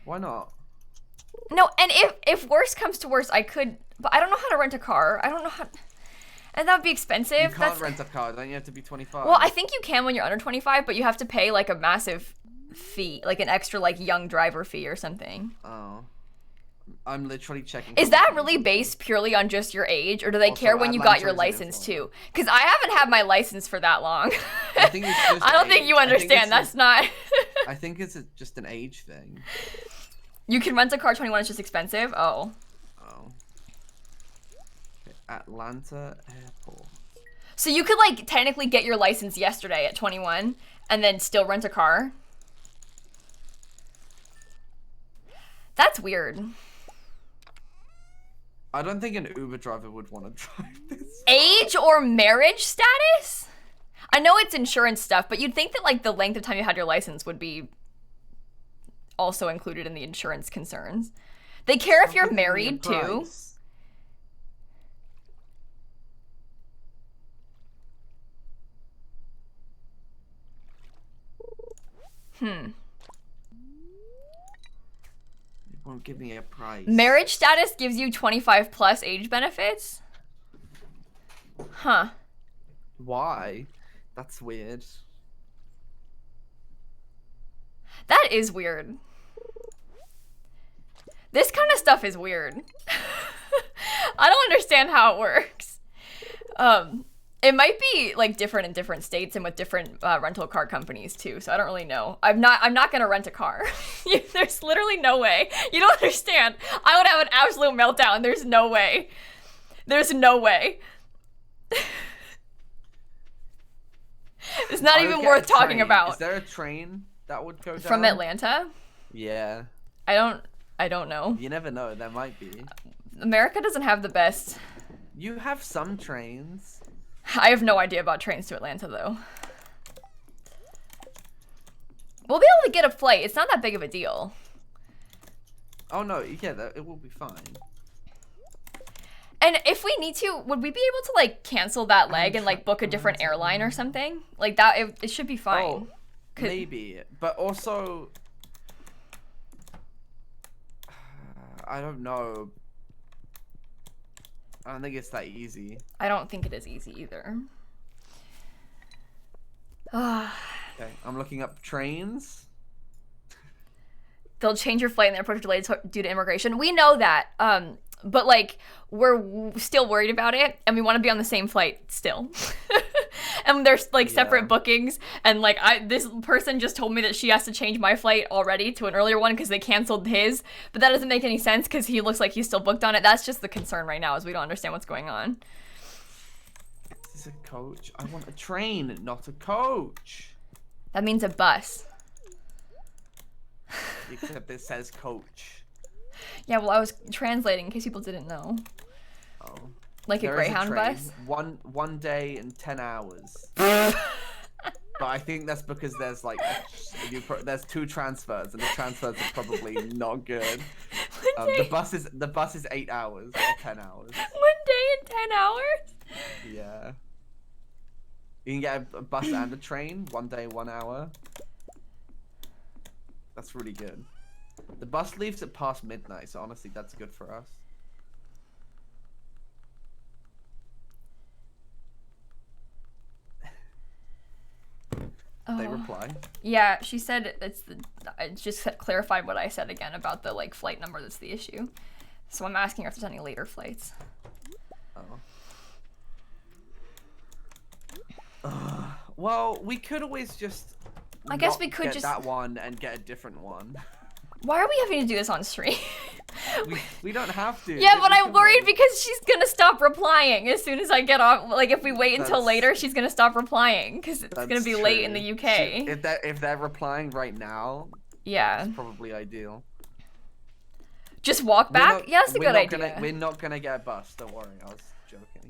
Why not? No, and if worse comes to worse, I could, but I don't know how to rent a car. I don't know how, and that would be expensive. You can't rent a car, don't you have to be 25? Well, I think you can when you're under 25, but you have to pay like a massive fee, like an extra like young driver fee or something. Oh. I'm literally checking. Is that really based purely on just your age, or do they care when you got your license too? Because I haven't had my license for that long. I think it's just I don't think you understand. That's not. I think it's just an age thing. You can rent a car 21. It's just expensive. Oh. Oh. Okay. Atlanta Airport. So you could like technically get your license yesterday at 21, and then still rent a car. That's weird. I don't think an Uber driver would want to drive this. Age or marriage status? I know it's insurance stuff, but you'd think that like the length of time you had your license would be also included in the insurance concerns. They care if you're married too. Won't give me a price. Marriage status gives you 25 plus age benefits? Huh. Why? That's weird. That is weird. This kind of stuff is weird. I don't understand how it works. It might be like different in different states and with different rental car companies too. So I don't really know. I'm not gonna rent a car. There's literally no way. You don't understand. I would have an absolute meltdown. There's no way. There's no way. It's not even worth talking about. Is there a train that would go down? From Atlanta? Yeah. I don't know. You never know. There might be. America doesn't have the best. You have some trains. I have no idea about trains to Atlanta, though. We'll be able to get a flight. It's not that big of a deal. Oh, no. Yeah, it will be fine. And if we need to, would we be able to, like, cancel that leg and, like, book a different airline or something? Like, that, it should be fine. Oh, maybe. But also, I don't know. I don't think it's that easy. I don't think it is easy either. Okay, I'm looking up trains. They'll change your flight and the airport delayed due to immigration. We know that. But like, we're still worried about it, and we want to be on the same flight still. And there's like separate bookings, and like this person just told me that she has to change my flight already to an earlier one because they canceled his, but that doesn't make any sense because he looks like he's still booked on it. That's just the concern right now, is we don't understand what's going on. Is this a coach? I want a train, not a coach. That means a bus. Except it says coach. Yeah, well, I was translating in case people didn't know. Oh. Like a Greyhound bus? One day and 10 hours. But I think that's because there's like there's 2 transfers, and the transfers are probably not good. The bus is 8 hours or 10 hours. 1 day and 10 hours? Yeah. You can get a bus and a train, 1 day, 1 hour. That's really good. The bus leaves at past midnight, so honestly, that's good for us. Did they reply? Yeah, she said I just clarified what I said again about the like flight number that's the issue. So I'm asking her if there's any later flights. Well, we could always just. I guess we could get just that one and get a different one. Why are we having to do this on stream? we don't have to. Yeah, but I'm worried because she's gonna stop replying as soon as I get off. Like, if we wait until later, she's gonna stop replying because it's gonna be late in the UK. If they're replying right now, yeah, it's probably ideal. Just walk back? Yeah, that's a good idea. We're not gonna get a bus, don't worry, I was joking.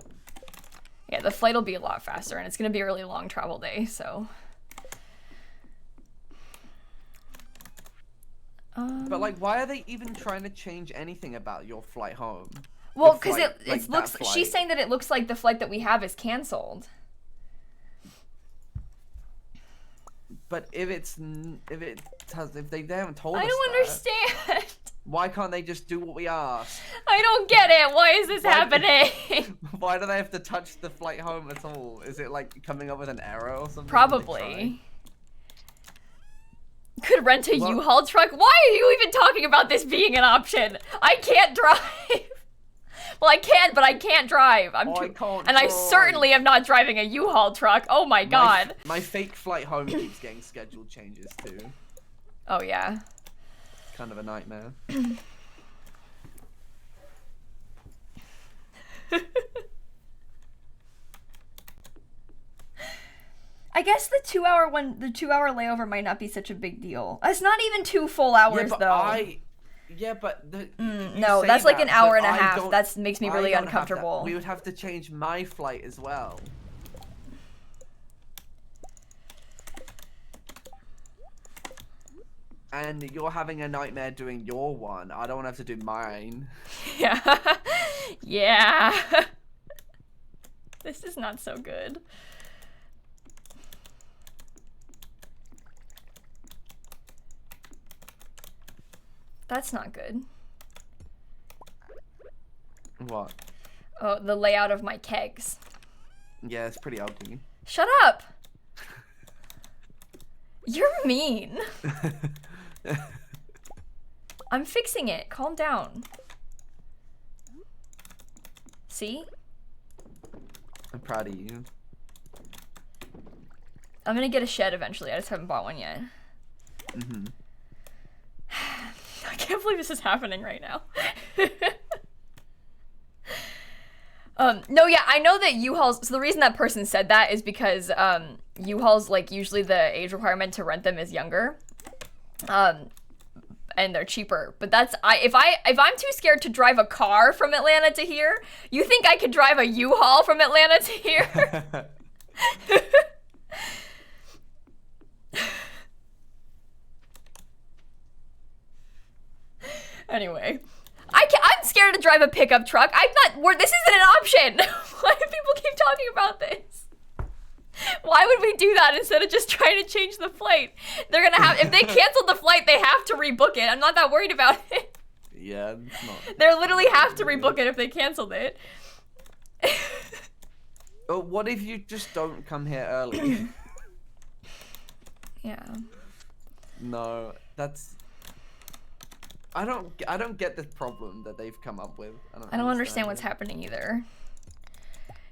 Yeah, the flight will be a lot faster, and it's gonna be a really long travel day, so. But like, why are they even trying to change anything about your flight home? Well, because it looks. She's saying that it looks like the flight that we have is canceled. But if they haven't told us I don't understand. Why can't they just do what we ask? I don't get it. Why is this happening? Why do they have to touch the flight home at all? Is it like coming up with an error or something? Probably. Could rent a U-Haul truck? Why are you even talking about this being an option? I can't drive. Well, I can, but I can't drive. I certainly am not driving a U-Haul truck. Oh my god. My fake flight home keeps getting scheduled changes too. Oh yeah. Kind of a nightmare. I guess the 2-hour layover might not be such a big deal. It's not even 2 full hours though. No, that's like an hour and a half. That makes me really uncomfortable. We would have to change my flight as well. And you're having a nightmare doing your one. I don't want to have to do mine. Yeah. Yeah. This is not so good. That's not good. What? Oh, the layout of my kegs. Yeah, it's pretty ugly. Shut up! You're mean. I'm fixing it. Calm down. See? I'm proud of you. I'm gonna get a shed eventually. I just haven't bought one yet. Mm-hmm. I can't believe this is happening right now. No, yeah, I know that U-Hauls, so the reason that person said that is because U-Hauls, like, usually the age requirement to rent them is younger. And they're cheaper. But that's, if I'm too scared to drive a car from Atlanta to here, you think I could drive a U-Haul from Atlanta to here? Anyway, I'm scared to drive a pickup truck. This isn't an option. Why do people keep talking about this? Why would we do that instead of just trying to change the flight? They're gonna have, if they canceled the flight, they have to rebook it. I'm not that worried about it. Yeah, it's not. They literally have to rebook it if they canceled it. But what if you just don't come here early? Yeah. No, that's. I don't get this problem that they've come up with. I don't understand what's happening either.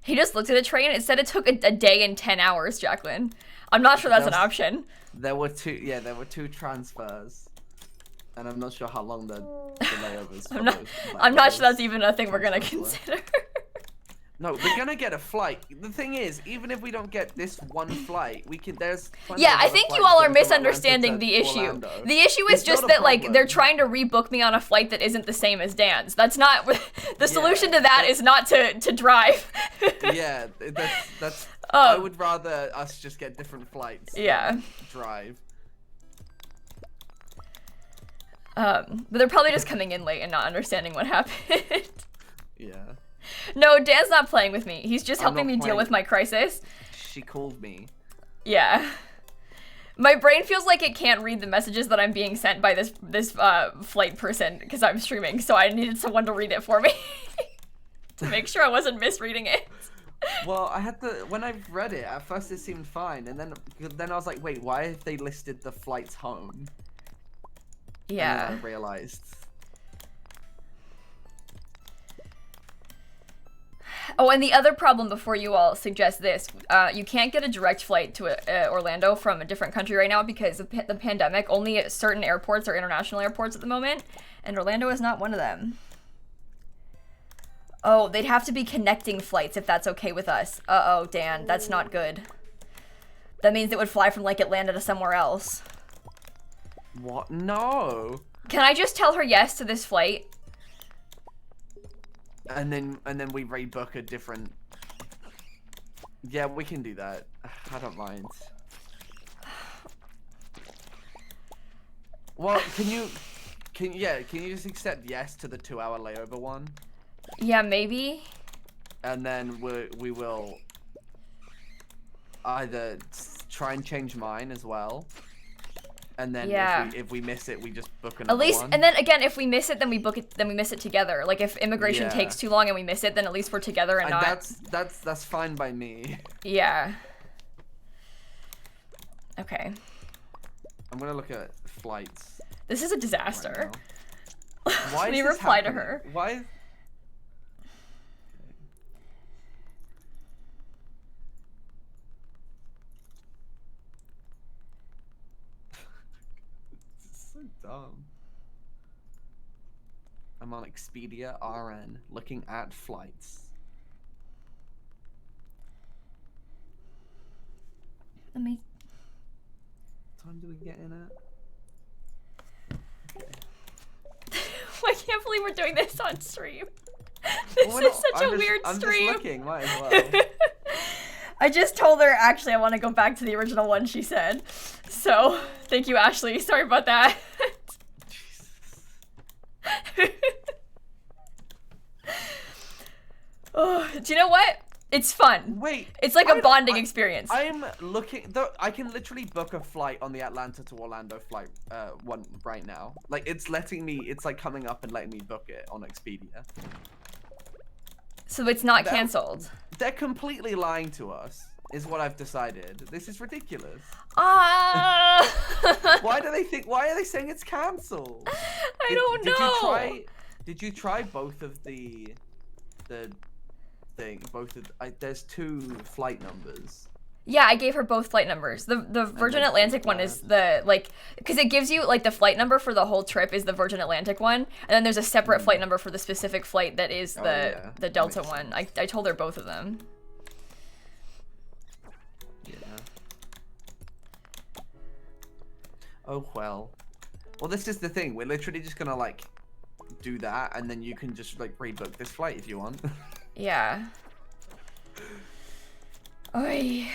He just looked at a train. It said it took a day and 10 hours, Jacqueline. I'm not sure that's an option. There were two transfers. And I'm not sure how long the layovers. I'm not sure that's even a thing we're gonna consider. No, we're gonna get a flight. The thing is, even if we don't get this one flight, we can. Yeah, I think you all are misunderstanding the issue. Orlando. The issue is just that, like, they're trying to rebook me on a flight that isn't the same as Dan's. That's not the solution to that. Is not to drive. Yeah, that's. I would rather us just get different flights. Yeah. Drive. But they're probably just coming in late and not understanding what happened. Yeah. No, Dan's not playing with me. He's just helping me deal with my crisis. She called me. Yeah. My brain feels like it can't read the messages that I'm being sent by this flight person because I'm streaming, so I needed someone to read it for me to make sure I wasn't misreading it. Well, I had to, when I read it, at first it seemed fine, and then I was like, wait, why have they listed the flights home? Yeah. And then I realized. Oh, and the other problem before you all suggest this, you can't get a direct flight to Orlando from a different country right now because of the pandemic. Only certain airports are international airports at the moment, and Orlando is not one of them. Oh, they'd have to be connecting flights if that's okay with us. Uh-oh, Dan, that's not good. That means it would fly from, like, Atlanta to somewhere else. What? No. Can I just tell her yes to this flight? And then we rebook a different. Yeah, we can do that. I don't mind. Well, can you just accept yes to the 2-hour layover one? Yeah, maybe. And then we will either try and change mine as well. And then if we miss it, we just book another one. At least, and then again, if we miss it, then we book it. Then we miss it together. Like if immigration takes too long and we miss it, then at least we're together and not. That's fine by me. Yeah. Okay. I'm gonna look at flights. This is a disaster. Right. Why? Let me reply to her. Why? Dumb. I'm on Expedia RN looking at flights. Let me. What time do we get in at? Okay. I can't believe we're doing this on stream. This is such a weird stream. I'm just looking, might as well. I just told her, actually, I want to go back to the original one she said. So, thank you, Ashley. Sorry about that. Oh, do you know what? It's fun. Wait. It's like a bonding experience. I'm looking, I can literally book a flight on the Atlanta to Orlando flight one right now. Like, it's letting me, it's like coming up and letting me book it on Expedia. So it's not canceled. They're completely lying to us, is what I've decided. This is ridiculous. Why are they saying it's canceled? I don't know. Did you try both of the thing? There's 2 flight numbers. Yeah, I gave her both flight numbers. The Virgin Atlantic one is because it gives you like the flight number for the whole trip is the Virgin Atlantic one, and then there's a separate flight number for the specific flight that is the Delta one. I told her both of them. Yeah. Oh well. Well, this is the thing. We're literally just gonna like do that, and then you can just like rebook this flight if you want. Yeah. Oy.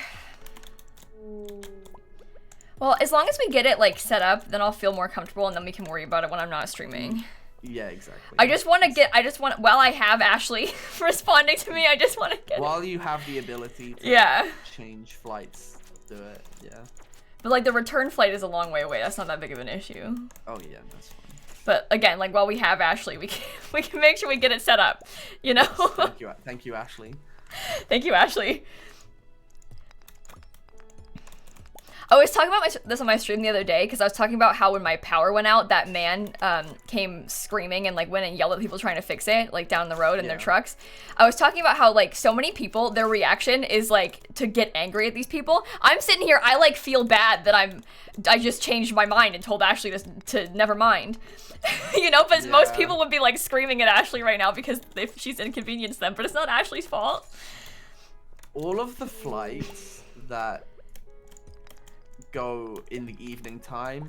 Well, as long as we get it like set up, then I'll feel more comfortable, and then we can worry about it when I'm not streaming. Yeah, exactly. While I have Ashley responding to me, I just want to get. While you have the ability to change flights, do it. Yeah. But like the return flight is a long way away. That's not that big of an issue. Oh yeah, that's fine. But again, like while we have Ashley, we can make sure we get it set up. You know. Yes, thank you, Ashley. Thank you, Ashley. I was talking about this on my stream the other day because I was talking about how when my power went out, that man came screaming and like went and yelled at people trying to fix it, like down the road in their trucks. I was talking about how like so many people, their reaction is like to get angry at these people. I'm sitting here, I like feel bad that I just changed my mind and told Ashley to never mind. You know, but most people would be like screaming at Ashley right now because she's inconvenienced them, but it's not Ashley's fault. All of the flights that go in the evening time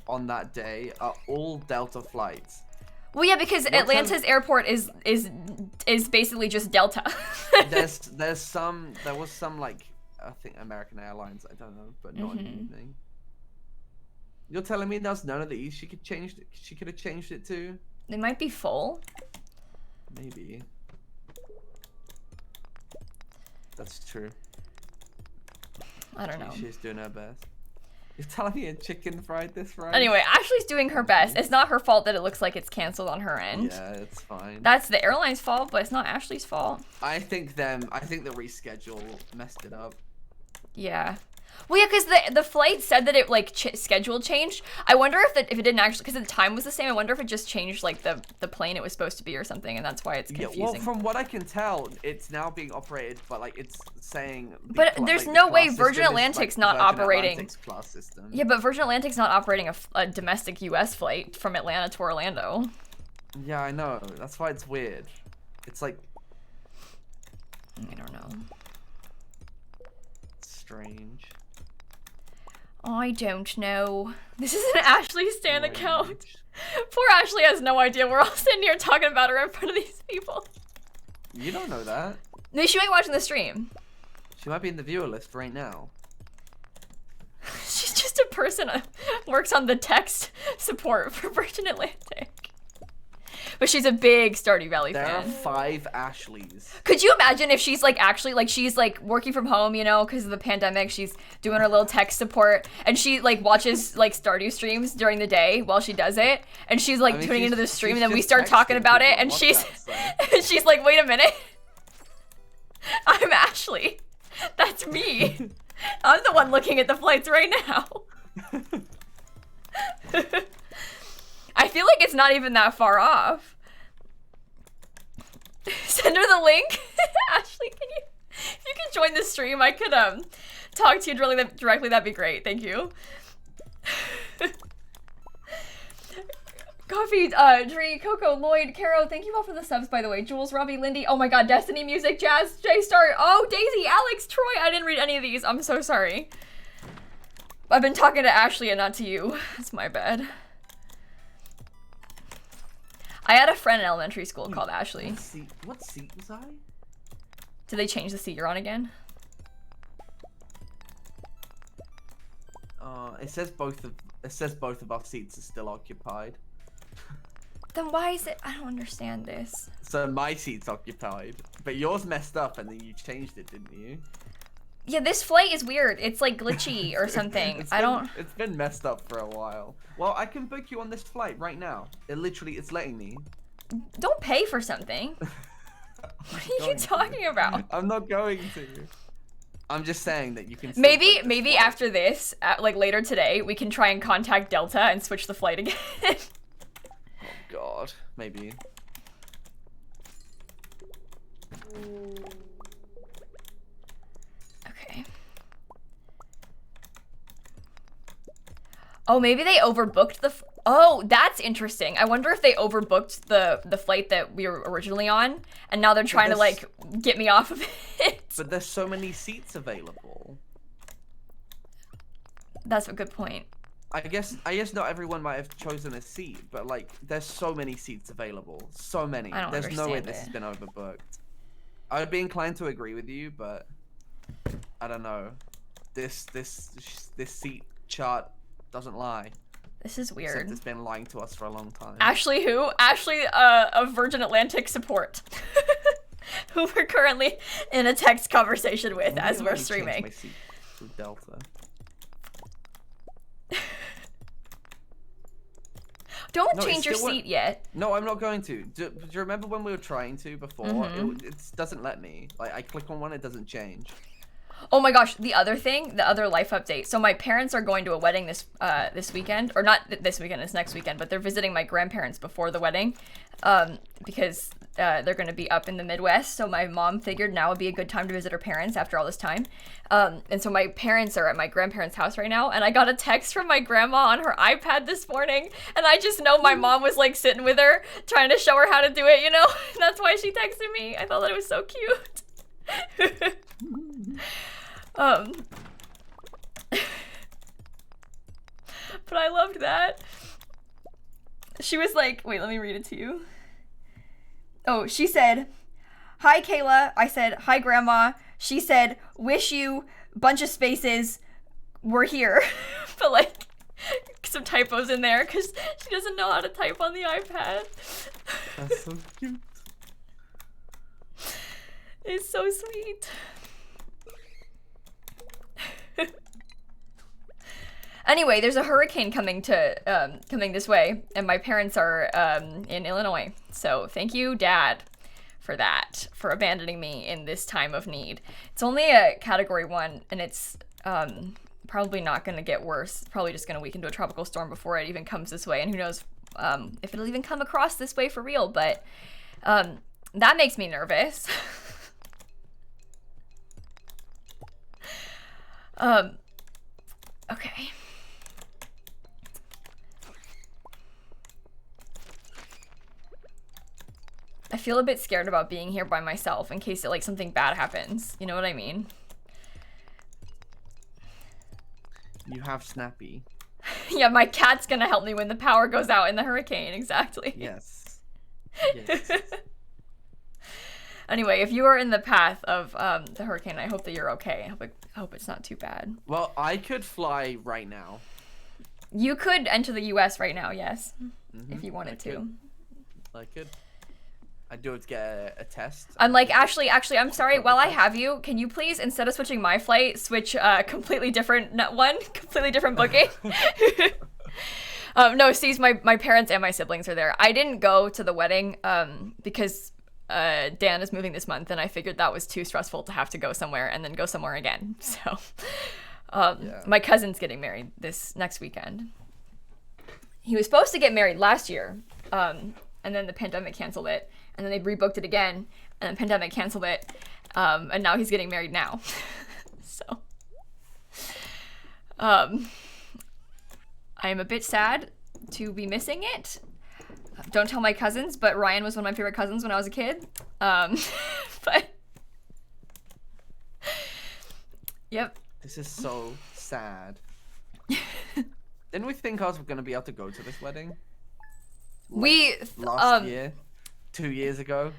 on that day are all Delta flights. Well, yeah, because Atlanta's airport is basically just Delta. there was some like I think American Airlines, I don't know, but not in the evening. You're telling me there's none of these she could have changed it to? They might be full. Maybe. That's true. I don't know. She's doing her best. You're telling me a chicken fried this right? Anyway, Ashley's doing her best. It's not her fault that it looks like it's canceled on her end. Yeah, it's fine. That's the airline's fault, but it's not Ashley's fault. I think the reschedule messed it up. Yeah. Well, yeah, because the flight said that it, like, schedule changed. I wonder if it didn't actually, because the time was the same, I wonder if it just changed, like, the plane it was supposed to be or something, and that's why it's confusing. Yeah, well, from what I can tell, it's now being operated, but, like, it's saying... But there's no way Virgin Atlantic's not operating... Atlantic's class system. Yeah, but Virgin Atlantic's not operating a domestic US flight from Atlanta to Orlando. Yeah, I know. That's why it's weird. It's, like... I don't know. Strange. I don't know. This is an Ashley Stan account. Poor Ashley has no idea. We're all sitting here talking about her in front of these people. You don't know that. No, she might be watching the stream. She might be in the viewer list right now. She's just a person who works on the text support for Virgin Atlantic. But she's a big Stardew Valley fan. There are 5 Ashleys. Could you imagine if she's like actually like she's like working from home, you know, because of the pandemic, she's doing her little tech support and she like watches like Stardew streams during the day while she does it, and she's like tuning into the stream and then we start talking about it and she's she's like, wait a minute. I'm Ashley. That's me. I'm the one looking at the flights right now. I feel like it's not even that far off. Send her the link. Ashley, if you can join the stream, I could talk to you directly, that'd be great. Thank you. Coffee, Dree, Coco, Lloyd, Caro, thank you all for the subs, by the way. Jules, Robbie, Lindy, oh my god, Destiny Music, Jazz, J-Star, oh, Daisy, Alex, Troy, I didn't read any of these, I'm so sorry. I've been talking to Ashley and not to you. That's my bad. I had a friend in elementary school called Ashley. What seat was I? Did they change the seat you're on again? It says both of our seats are still occupied. Then why is it? I don't understand this. So my seat's occupied, but yours messed up and then you changed it, didn't you? Yeah, this flight is weird. It's like glitchy or something. It's been messed up for a while. Well, I can book you on this flight right now. It's letting me. Don't pay for something. What are you talking about? I'm not going to. I'm just saying that you can. Maybe after this, like later today, we can try and contact Delta and switch the flight again. Oh God, maybe. Okay. Oh, maybe they overbooked the. Oh, that's interesting. I wonder if they overbooked the flight that we were originally on, and now they're trying to like get me off of it. But there's so many seats available. That's a good point. I guess not everyone might have chosen a seat, but like there's so many seats available. So many. There's no way this has been overbooked. I would be inclined to agree with you, but I don't know. This seat chart doesn't lie. This is weird. Except it's been lying to us for a long time. Ashley who? Ashley of Virgin Atlantic support. Who we're currently in a text conversation with as we're streaming. My seat to Delta. Don't change your seat yet. No, I'm not going to. Do you remember when we were trying to before? Mm-hmm. It doesn't let me. Like, I click on one, it doesn't change. Oh my gosh, the other life update. So my parents are going to a wedding this weekend, or not this weekend, it's next weekend, but they're visiting my grandparents before the wedding, because they're going to be up in the Midwest. So my mom figured now would be a good time to visit her parents after all this time. And so my parents are at my grandparents' house right now, and I got a text from my grandma on her iPad this morning, and I just know my mom was like sitting with her, trying to show her how to do it, you know? And that's why she texted me. I thought that it was so cute. But I loved that. She was like, wait, let me read it to you. Oh, she said, "Hi, Kayla." I said, "Hi, Grandma." She said, "Wish you," bunch of spaces, "were here." But like, some typos in there because she doesn't know how to type on the iPad. That's so cute. It's so sweet. Anyway, there's a hurricane coming this way, and my parents are in Illinois. So thank you, Dad, for that, for abandoning me in this time of need. It's only a Category 1, and it's probably not going to get worse. It's probably just going to weaken to a tropical storm before it even comes this way, and who knows if it'll even come across this way for real, but that makes me nervous. Okay. I feel a bit scared about being here by myself in case like something bad happens. You know what I mean? You have Snappy. Yeah, my cat's gonna help me when the power goes out in the hurricane. Exactly. Yes. Yes. Anyway, if you are in the path of the hurricane, I hope that you're okay. I hope it's not too bad. Well, I could fly right now. You could enter the U.S. right now, yes, if you wanted to. I could. I do have to get a test. I'm like, Ashley, I'm sorry. While I have you, can you please, instead of switching my flight, switch completely different completely different booking? No, Steve's my parents and my siblings are there. I didn't go to the wedding because Dan is moving this month, and I figured that was too stressful to have to go somewhere and then go somewhere again. So my cousin's getting married this next weekend. He was supposed to get married last year, and then the pandemic canceled it. And then they rebooked it again, and the pandemic canceled it, and now he's getting married now. So, I am a bit sad to be missing it. Don't tell my cousins, but Ryan was one of my favorite cousins when I was a kid. But, yep. This is so sad. Didn't we think I was going to be able to go to this wedding? Last year? 2 years ago?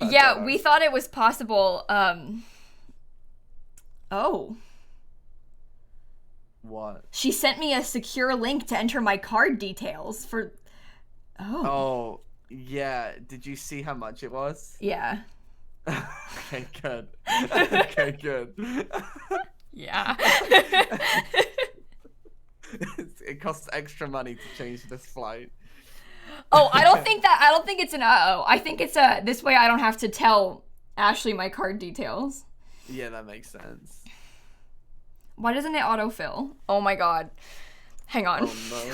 Yeah, we thought it was possible. Oh. What? She sent me a secure link to enter my card details for... Oh, yeah. Did you see how much it was? Yeah. Okay, good. Okay, good. Yeah. It costs extra money to change this flight. Oh, I don't think it's an uh-oh. I think it's this way I don't have to tell Ashley my card details. Yeah, that makes sense. Why doesn't it autofill? Oh my god. Hang on. Oh no.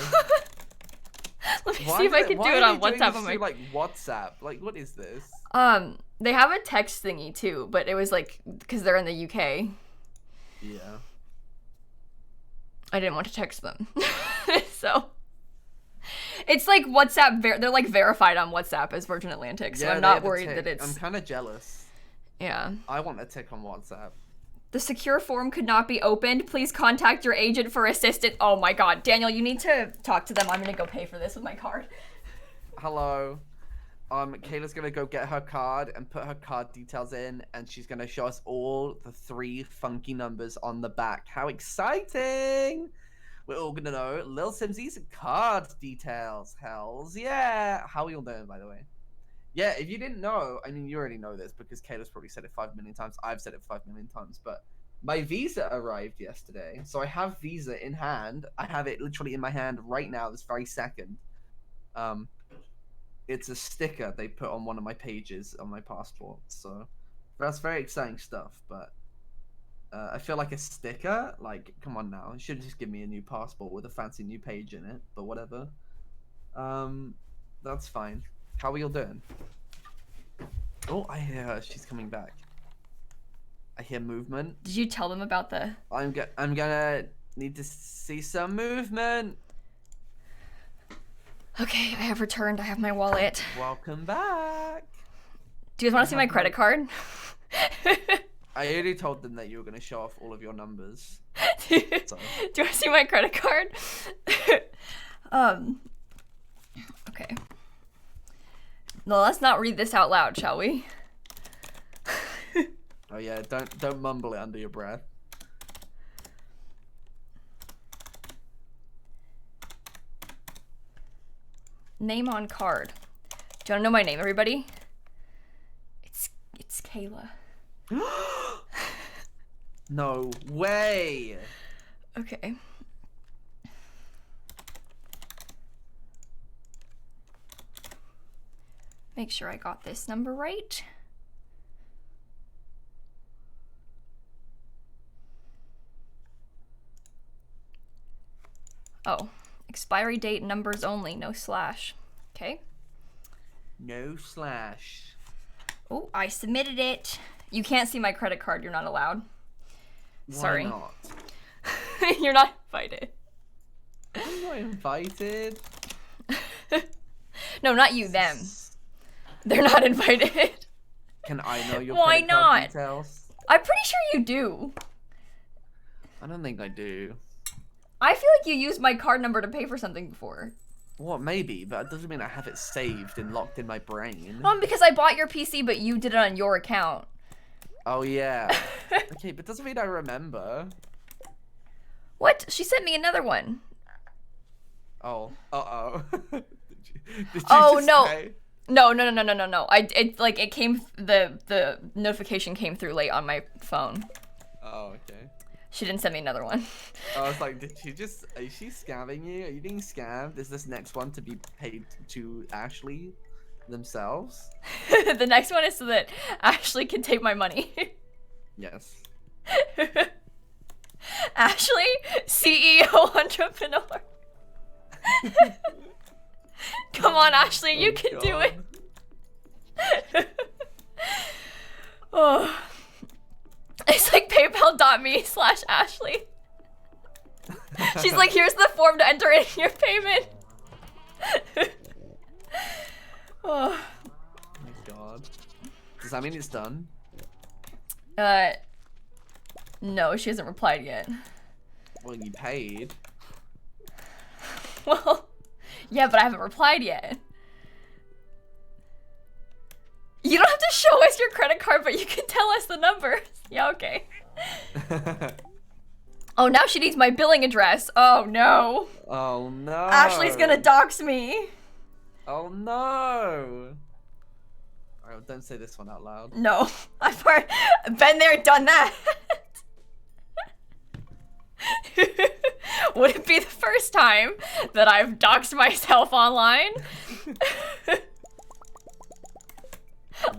Let me see if I can do it on WhatsApp on my like WhatsApp. Like, what is this? They have a text thingy too, but it was like because they're in the UK. Yeah. I didn't want to text them. So it's like WhatsApp, they're like verified on WhatsApp as Virgin Atlantic, so I'm not worried that it's... I'm kind of jealous. Yeah. I want a tick on WhatsApp. The secure form could not be opened. Please contact your agent for assistance. Oh my god. Daniel, you need to talk to them. I'm gonna go pay for this with my card. Hello. Kayla's gonna go get her card and put her card details in, and she's gonna show us all the 3 funky numbers on the back. How exciting! We're all gonna know Lil Simsie's card details. Hells yeah! How are you all doing, by the way? Yeah, if you didn't know, I mean, you already know this because Kayla's probably said it 5 million times. I've said it 5 million times, but my visa arrived yesterday. So I have visa in hand. I have it literally in my hand right now, this very second. It's a sticker they put on one of my pages on my passport. So that's very exciting stuff, but I feel like a sticker, like, come on now. You should just give me a new passport with a fancy new page in it, but whatever. That's fine. How are you all doing? Oh, I hear her. She's coming back. I hear movement. Did you tell them about the... I'm gonna need to see some movement. Okay, I have returned. I have my wallet. Welcome back. Do you guys want to see my credit card? I already told them that you were going to show off all of your numbers. Do you want to see my credit card? Okay. No, let's not read this out loud, shall we? Oh yeah, don't mumble it under your breath. Name on card. Do you want to know my name, everybody? It's Kayla. No way. Okay. Make sure I got this number right. Oh, expiry date numbers only, no slash. Okay. No slash. Oh, I submitted it. You can't see my credit card, you're not allowed. Sorry. Why not? You're not invited. I'm not invited. No, not you, them. They're not invited. Can I know your Why credit card not? details? I'm pretty sure you do. I don't think I do. I feel like you used my card number to pay for something before. Well, maybe, but it doesn't mean I have it saved and locked in my brain. Because I bought your PC, but you did it on your account. Oh, yeah. Okay, but doesn't mean I remember. What? She sent me another one. Oh. Uh-oh. did you Oh, just no. say? No. It came, the notification came through late on my phone. Oh, okay. She didn't send me another one. I was like, is she scamming you? Are you being scammed? Is this next one to be paid to Ashley themselves? The next one is so that Ashley can take my money. Yes. Ashley, CEO entrepreneur. Come on, Ashley, you can do it. Oh. It's like paypal.me/Ashley. She's like, here's the form to enter in your payment. Oh. Oh my god. Does that mean it's done? No, she hasn't replied yet. Well, you paid. Well, yeah, but I haven't replied yet. You don't have to show us your credit card, but you can tell us the numbers. Yeah, okay. Oh, now she needs my billing address. Oh, no. Oh, no. Ashley's gonna dox me. Oh, no. Alright, don't say this one out loud. No. I've been there, done that. Would it be the first time that I've doxed myself online?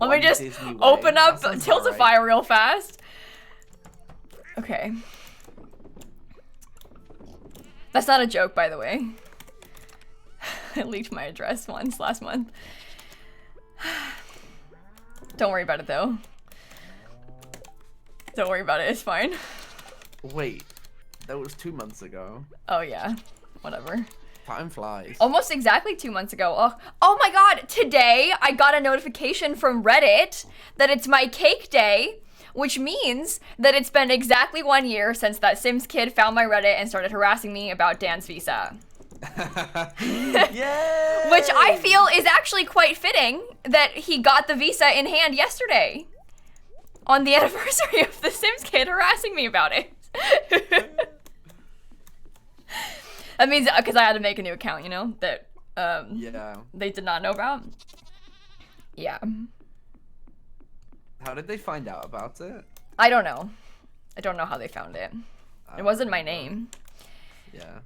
Let me just open up Tiltify real fast. Okay. That's not a joke, by the way. I leaked my address once last month. Don't worry about it, though. Don't worry about it, it's fine. Wait, that was 2 months ago. Oh, yeah. Whatever. Time flies. Almost exactly 2 months ago. Oh my god, today I got a notification from Reddit that it's my cake day, which means that it's been exactly 1 year since that Sims kid found my Reddit and started harassing me about Dan's visa. Yay! Which I feel is actually quite fitting that he got the visa in hand yesterday on the anniversary of the Sims kid harassing me about it. That means, because I had to make a new account, you know, that yeah. they did not know about. Yeah. How did they find out about it? I don't know. I don't know how they found it. It wasn't my name. Yeah.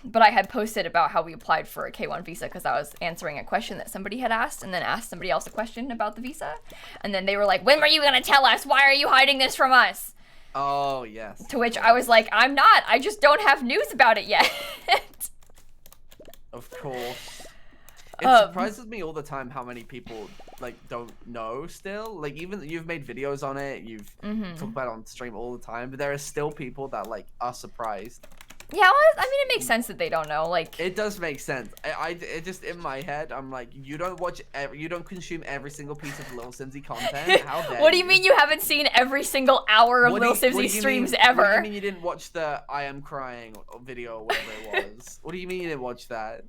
But I had posted about how we applied for a K1 visa because I was answering a question that somebody had asked and then asked somebody else a question about the visa. And then they were like, when were you going to tell us? Why are you hiding this from us? Oh, yes. To which I was like, I'm not. I just don't have news about it yet. Of course. It surprises me all the time how many people, like, don't know still. Like, even you've made videos on it, you've talked about it on stream all the time, but there are still people that, like, are surprised. Yeah, well, I mean, it makes sense that they don't know. Like, it does make sense. It just in my head, I'm like, you don't consume every single piece of lilsimsie content. How dare what do you mean you haven't seen every single hour of lilsimsie streams ever? What do you mean you didn't watch the I am crying video or whatever it was? What do you mean you didn't watch that?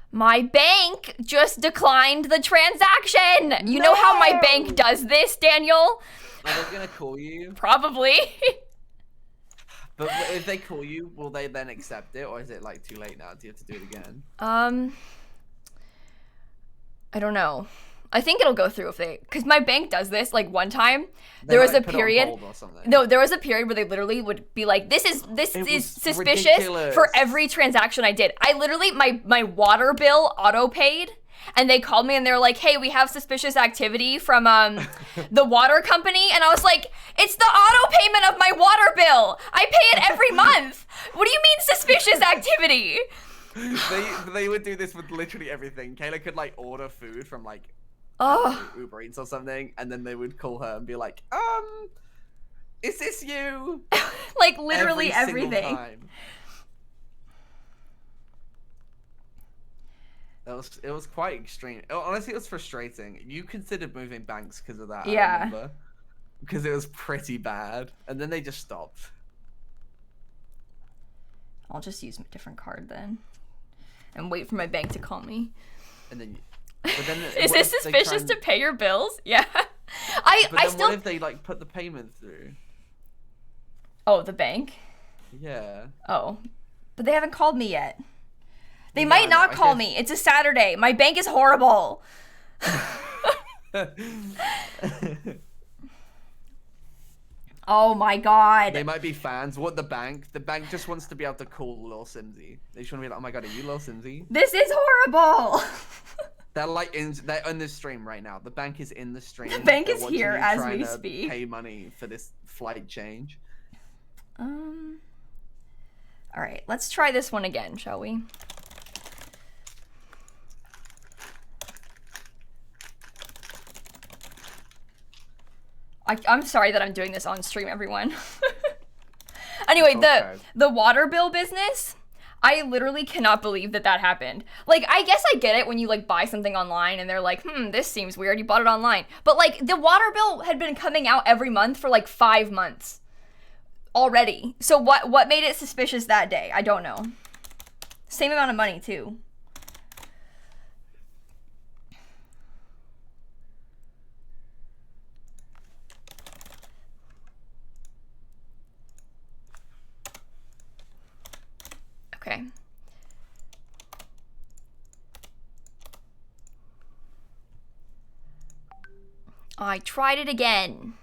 My bank just declined the transaction. You know how my bank does this, Daniel? Are they gonna call you? Probably. But if they call you, will they then accept it, or is it like too late now? Do you have to do it again? I don't know. I think it'll go through if they, because my bank does this. Like one time, They there was might a put it on period. hold or something. No, there was a period where they literally would be like, "This is was suspicious" ridiculous. for every transaction I did. I literally my water bill auto paid, and they called me and they were like, "Hey, we have suspicious activity from the water company," and I was like, "It's the auto payment of my water bill. I pay it every month. What do you mean suspicious activity?" They would do this with literally everything. Kayla could like order food from like Uber Eats or something, and then they would call her and be like, is this you? Like literally Every single everything. time. It was quite extreme. Honestly, it was frustrating. You considered moving banks because of that. Yeah. I remember. Because it was pretty bad, and then they just stopped. I'll just use a different card then, and wait for my bank to call me. And then, but then Is this suspicious to pay your bills? Yeah. I still. What if they like put the payment through? Oh, the bank. Yeah. Oh, but they haven't called me yet. They might not call me. It's a Saturday. My bank is horrible. Oh my god. They might be fans. What the bank? The bank just wants to be able to call lilsimsie. They just want to be like, "Oh my god, are you lilsimsie?" This is horrible. They're in the stream right now. The bank is in the stream. The bank is watching here you as trying we to speak. Pay money for this flight change. All right, let's try this one again, shall we? I'm sorry that I'm doing this on stream, everyone. Anyway, the water bill business, I literally cannot believe that happened. Like, I guess I get it when you like buy something online and they're like, this seems weird, you bought it online. But like, the water bill had been coming out every month for like 5 months already. So what made it suspicious that day? I don't know. Same amount of money too. Okay. I tried it again.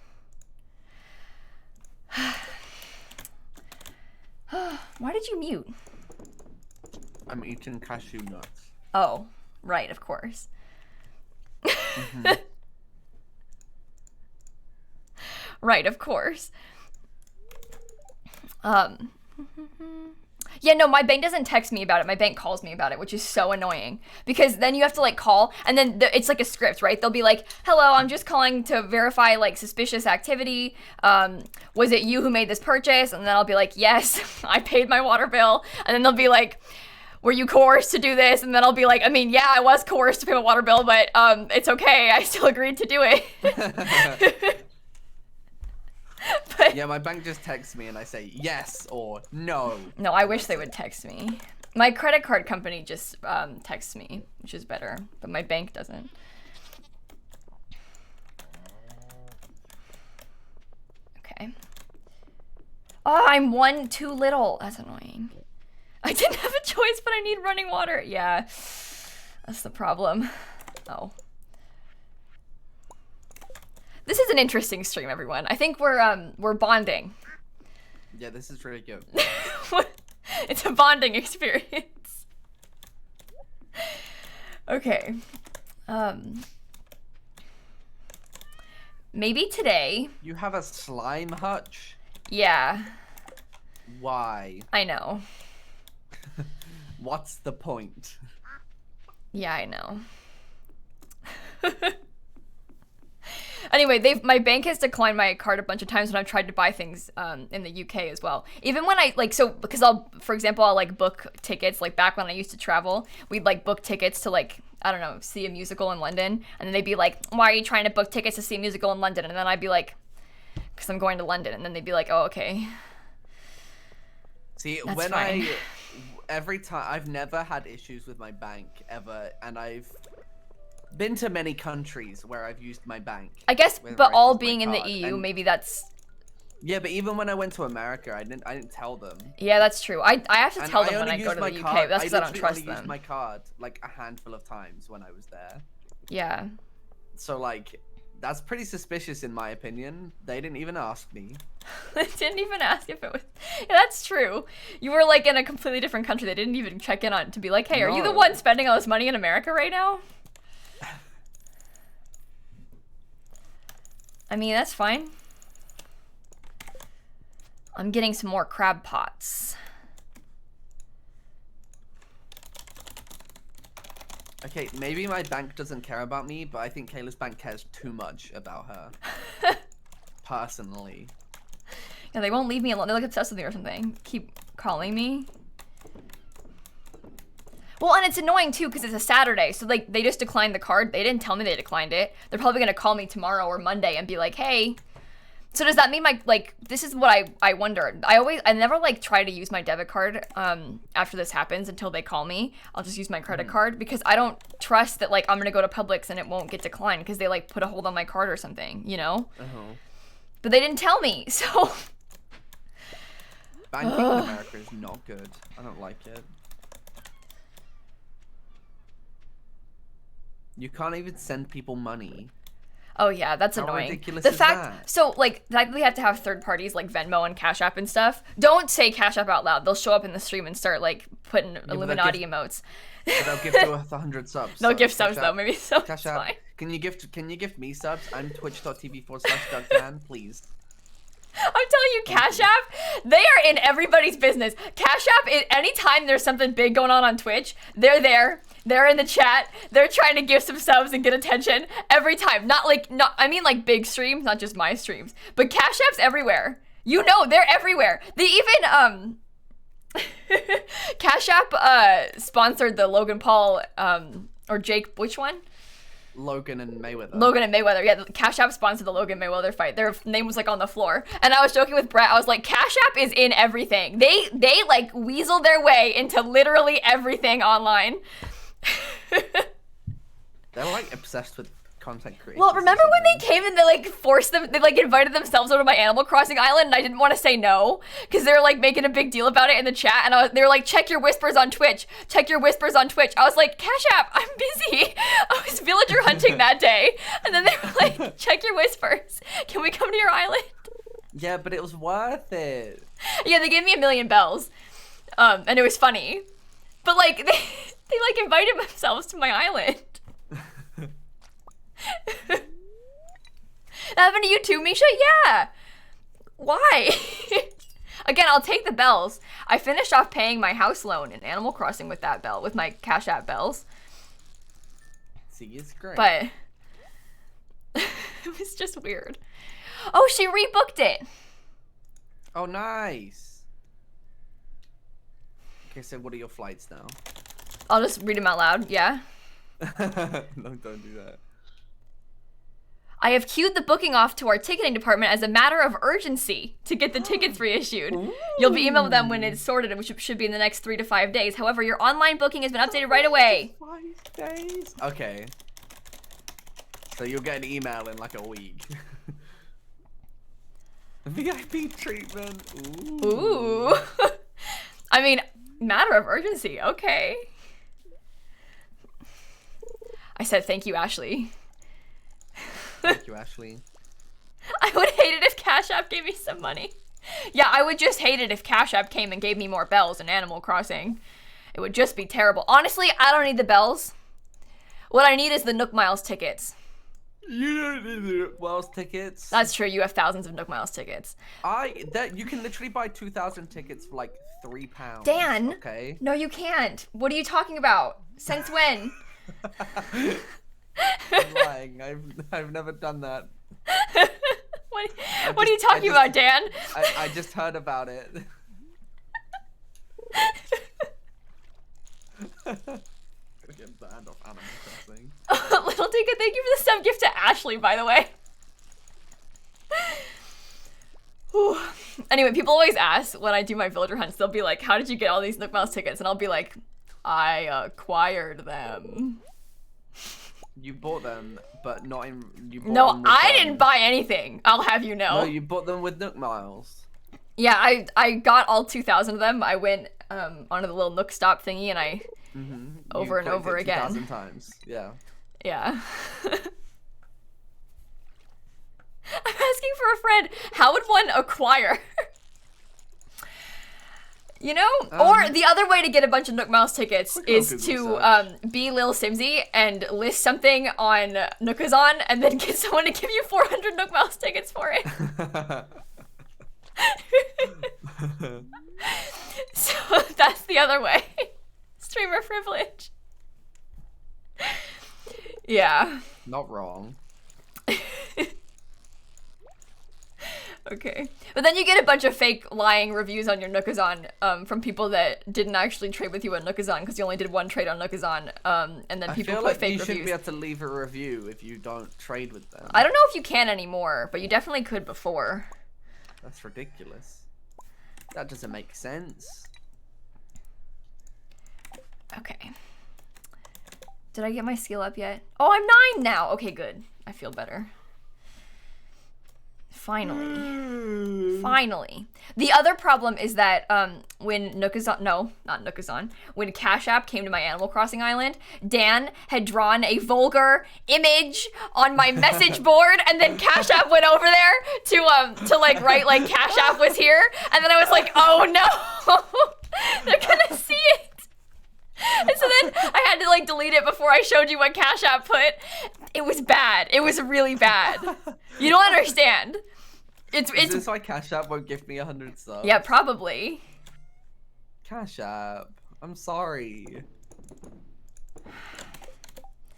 Why did you mute? I'm eating cashew nuts. Oh, right, of course. Right, of course. Yeah, no, my bank doesn't text me about it. My bank calls me about it, which is so annoying. Because then you have to, like, call, and then it's like a script, right? They'll be like, "Hello, I'm just calling to verify, like, suspicious activity. Was it you who made this purchase?" And then I'll be like, "Yes, I paid my water bill." And then they'll be like, "Were you coerced to do this?" And then I'll be like, "I mean, yeah, I was coerced to pay my water bill, but it's okay. I still agreed to do it." But, yeah, my bank just texts me and I say yes or no. No, I wish they would text me. My credit card company just texts me, which is better, but my bank doesn't. Okay. Oh, I'm one too little. That's annoying. I didn't have a choice, but I need running water. Yeah, that's the problem. Oh. This is an interesting stream, everyone. I think we're bonding. Yeah, this is really good. It's a bonding experience. Okay. Maybe today. You have a slime hutch? Yeah. Why? I know. What's the point? Yeah, I know. Anyway, my bank has declined my card a bunch of times when I've tried to buy things in the UK as well. Even when because for example, I'll like book tickets, like back when I used to travel, we'd like book tickets to like, I don't know, see a musical in London. And then they'd be like, "Why are you trying to book tickets to see a musical in London?" And then I'd be like, "Because I'm going to London." And then they'd be like, "Oh, okay." See, That's fine. Every time, I've never had issues with my bank ever, and I've been to many countries where I've used my bank. I guess, but all being in the EU, maybe that's... Yeah, but even when I went to America, I didn't tell them. Yeah, that's true. I have to And tell them when I go to the UK, but that's because I don't trust I only used them. my card like a handful of times when I was there. Yeah. So like, that's pretty suspicious in my opinion. They didn't even ask me. They didn't even ask if it was. Yeah, that's true. You were like in a completely different country. They didn't even check in on to be like, hey, are you the No. one spending all this money in America right now? I mean, that's fine. I'm getting some more crab pots. Okay, maybe my bank doesn't care about me, but I think Kayla's bank cares too much about her. Personally. Yeah, they won't leave me alone. They're like obsessed with me or something. Keep calling me. Well, and it's annoying too because it's a Saturday, so like they just declined the card. They didn't tell me they declined it. They're probably gonna call me tomorrow or Monday and be like, hey. So does that mean this is what I wondered. I never like try to use my debit card after this happens until they call me. I'll just use my credit card because I don't trust that like I'm gonna go to Publix and it won't get declined because they like put a hold on my card or something, you know? But they didn't tell me, so. Banking in America is not good. I don't like it. You can't even send people money. Oh yeah, that's How annoying. ridiculous The is fact, that? so like the fact that we have to have third parties like Venmo and Cash App and stuff. Don't say Cash App out loud. They'll show up in the stream and start like putting Illuminati emotes. But they'll give to us 100 subs. They'll so give subs Cash though, App- maybe so. Cash It's App. fine. Can you gift me subs? I'm twitch.tv/DougDan, please. I'm telling you, Cash App, they are in everybody's business. Cash App, anytime there's something big going on Twitch, they're there. They're in the chat. They're trying to give some subs and get attention every time. I mean like big streams, not just my streams, but Cash App's everywhere. You know, they're everywhere. They even, Cash App, sponsored the Logan Paul, or Jake, which one? Logan and Mayweather. Logan and Mayweather, yeah, the Cash App sponsored the Logan Mayweather fight. Their name was like on the floor. And I was joking with Brett, I was like, Cash App is in everything. They like weasel their way into literally everything online. They're like obsessed with content creators. Well, remember when they came and they like forced them, they like invited themselves over to my Animal Crossing island and I didn't want to say no because they were like making a big deal about it in the chat and they were like, check your whispers on Twitch. Check your whispers on Twitch. I was like, Cash App, I'm busy. I was villager hunting that day. And then they were like, check your whispers. Can we come to your island? Yeah, but it was worth it. Yeah, they gave me 1,000,000 bells. And it was funny. But like, they like invited themselves to my island. That happened to you too, Misha? Yeah. Why? Again, I'll take the bells. I finished off paying my house loan in Animal Crossing with that bell, with my Cash App bells. See, it's great. But it was just weird. Oh, she rebooked it. Oh, nice. Okay, so what are your flights now? I'll just read them out loud, yeah? No, don't do that. I have queued the booking off to our ticketing department as a matter of urgency to get the tickets reissued. You'll be emailed them when it's sorted, which should be in the next 3 to 5 days. However, your online booking has been updated right away. 5 days? Okay. So you'll get an email in like a week. VIP treatment. Ooh. Ooh. I mean, matter of urgency, okay. I said thank you, Ashley. Thank you, Ashley. I would hate it if Cash App gave me some money. Yeah, I would just hate it if Cash App came and gave me more bells in Animal Crossing. It would just be terrible. Honestly, I don't need the bells. What I need is the Nook Miles tickets. You don't need the Wells tickets. That's true, you have thousands of Nook Miles tickets. You can literally buy 2,000 tickets for like £3. Dan, okay. No, you can't. What are you talking about? Since when? I'm lying. I've never done that. What are you talking about, Dan? I just heard about it. Gonna get banned off Animal Crossing. Little Tika, thank you for the sub gift to Ashley, by the way. Whew. Anyway, people always ask when I do my villager hunts, they'll be like, how did you get all these Nook Miles tickets? And I'll be like, I acquired them. You bought them, but not in. You bought No, them with, I didn't buy anything. I'll have you know. No, you bought them with Nook Miles. Yeah, I got all 2,000 of them. I went onto the little Nook stop thingy and I over and over again. 2,000 times. Yeah. Yeah. I'm asking for a friend. How would one acquire? You know, or the other way to get a bunch of Nook Mouse tickets is to be lilsimsie and list something on Nookazon and then get someone to give you 400 Nook Mouse tickets for it. So that's the other way. Streamer privilege. Yeah. Not wrong. Okay. But then you get a bunch of fake lying reviews on your Nookazon from people that didn't actually trade with you on Nookazon because you only did one trade on Nookazon, and then people put fake reviews. You shouldn't be able to leave a review if you don't trade with them. I don't know if you can anymore, but you definitely could before. That's ridiculous. That doesn't make sense. Okay. Did I get my skill up yet? Oh, I'm 9 now. Okay, good. I feel better. Finally. Finally. The other problem is that when Nookazon, no, not Nookazon, when Cash App came to my Animal Crossing island, Dan had drawn a vulgar image on my message board, and then Cash App went over there to like write like Cash App was here, and then I was like, oh no, they're gonna see it. And so then I had to like delete it before I showed you what Cash App put. It was bad. It was really bad. You don't understand. Is this why Cash App won't give me 100 subs? Yeah, probably. Cash App, I'm sorry.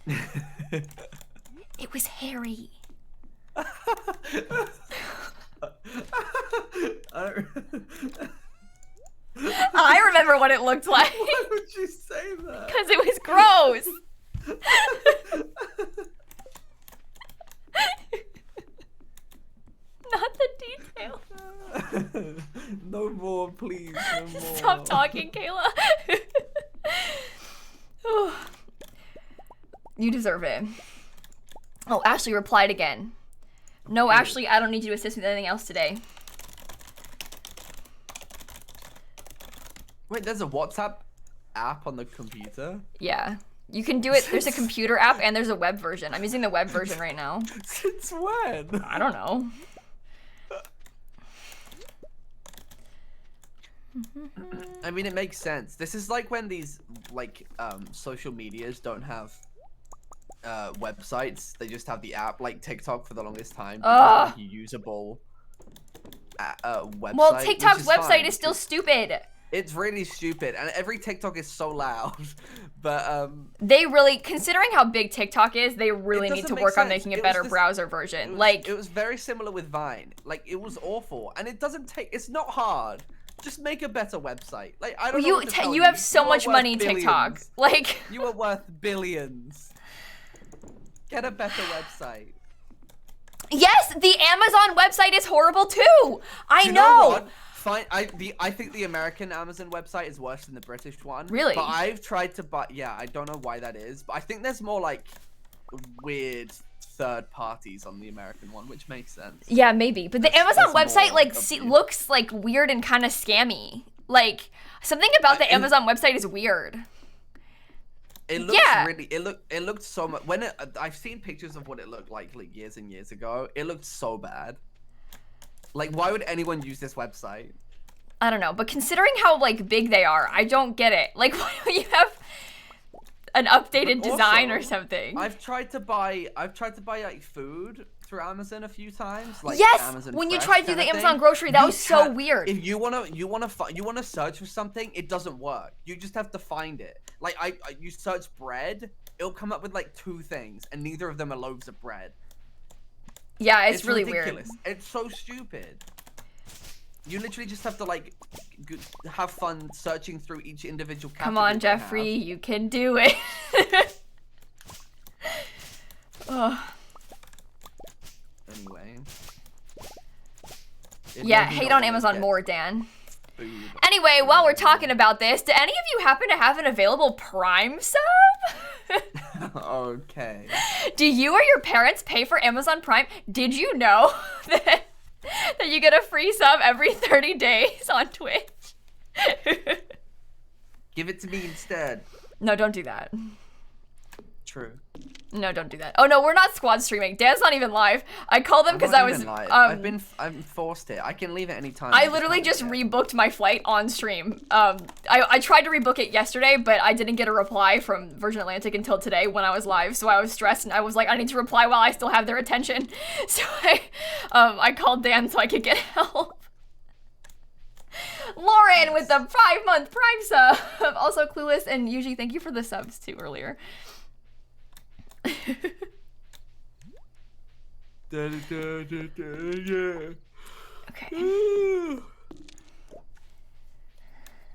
It was hairy. I remember what it looked like. Why would you say that? Because it was gross. Not the detail. No more, please. No more. Stop talking, Kayla. You deserve it. Oh, Ashley replied again. No, Ashley, I don't need you to assist with anything else today. Wait, there's a WhatsApp app on the computer? Yeah. You can do it. There's a computer app and there's a web version. I'm using the web version right now. Since when? I don't know. I mean, it makes sense. This is like when these like social medias don't have websites. They just have the app, like TikTok for the longest time. Like a usable website. Well, TikTok's website is still stupid. It's really stupid, and every TikTok is so loud. But they really, considering how big TikTok is, they really need to work on making a better browser version. It was very similar with Vine. Like, it was awful, and it doesn't take. It's not hard. Just make a better website. Like, I don't know what to tell you. You have so much money, TikTok. Like, you are worth billions. Get a better website. Yes, the Amazon website is horrible too. I know. What? Fine. I think the American Amazon website is worse than the British one. Really? But I've tried to buy. Yeah, I don't know why that is, but I think there's more like weird third parties on the American one, which makes sense. Yeah, maybe. But the Amazon website like looks like weird and kind of scammy. Like something about the Amazon website is weird. It looks really. It looked so much. When I've seen pictures of what it looked like years and years ago. It looked so bad. Like, why would anyone use this website? I don't know, but considering how like big they are, I don't get it. Like, why don't you have an updated design or something? I've tried to buy like food through Amazon a few times. Like yes, Amazon when Fresh you tried to do the Amazon grocery, that was so weird. If you wanna search for something, it doesn't work. You just have to find it. Like you search bread, it'll come up with like 2 things, and neither of them are loaves of bread. Yeah, it's really ridiculous. Weird. It's so stupid. You literally just have to like have fun searching through each individual category. Come on, Jeffrey, you can do it. Anyway. Yeah, hate on Amazon more, Dan. Anyway, while we're talking about this, do any of you happen to have an available Prime sub? Okay. Do you or your parents pay for Amazon Prime? Did you know that you get a free sub every 30 days on Twitch? Give it to me instead. No, don't do that. True. No, don't do that. Oh no, we're not squad streaming. Dan's not even live. I called him because I was. I'm forced here. I can leave at any time. I literally just rebooked my flight on stream. I tried to rebook it yesterday, but I didn't get a reply from Virgin Atlantic until today when I was live. So I was stressed and I was like, I need to reply while I still have their attention. So I called Dan so I could get help. Lauren with the 5-month Prime sub. Also Clueless and Yuji, thank you for the subs too earlier. Okay.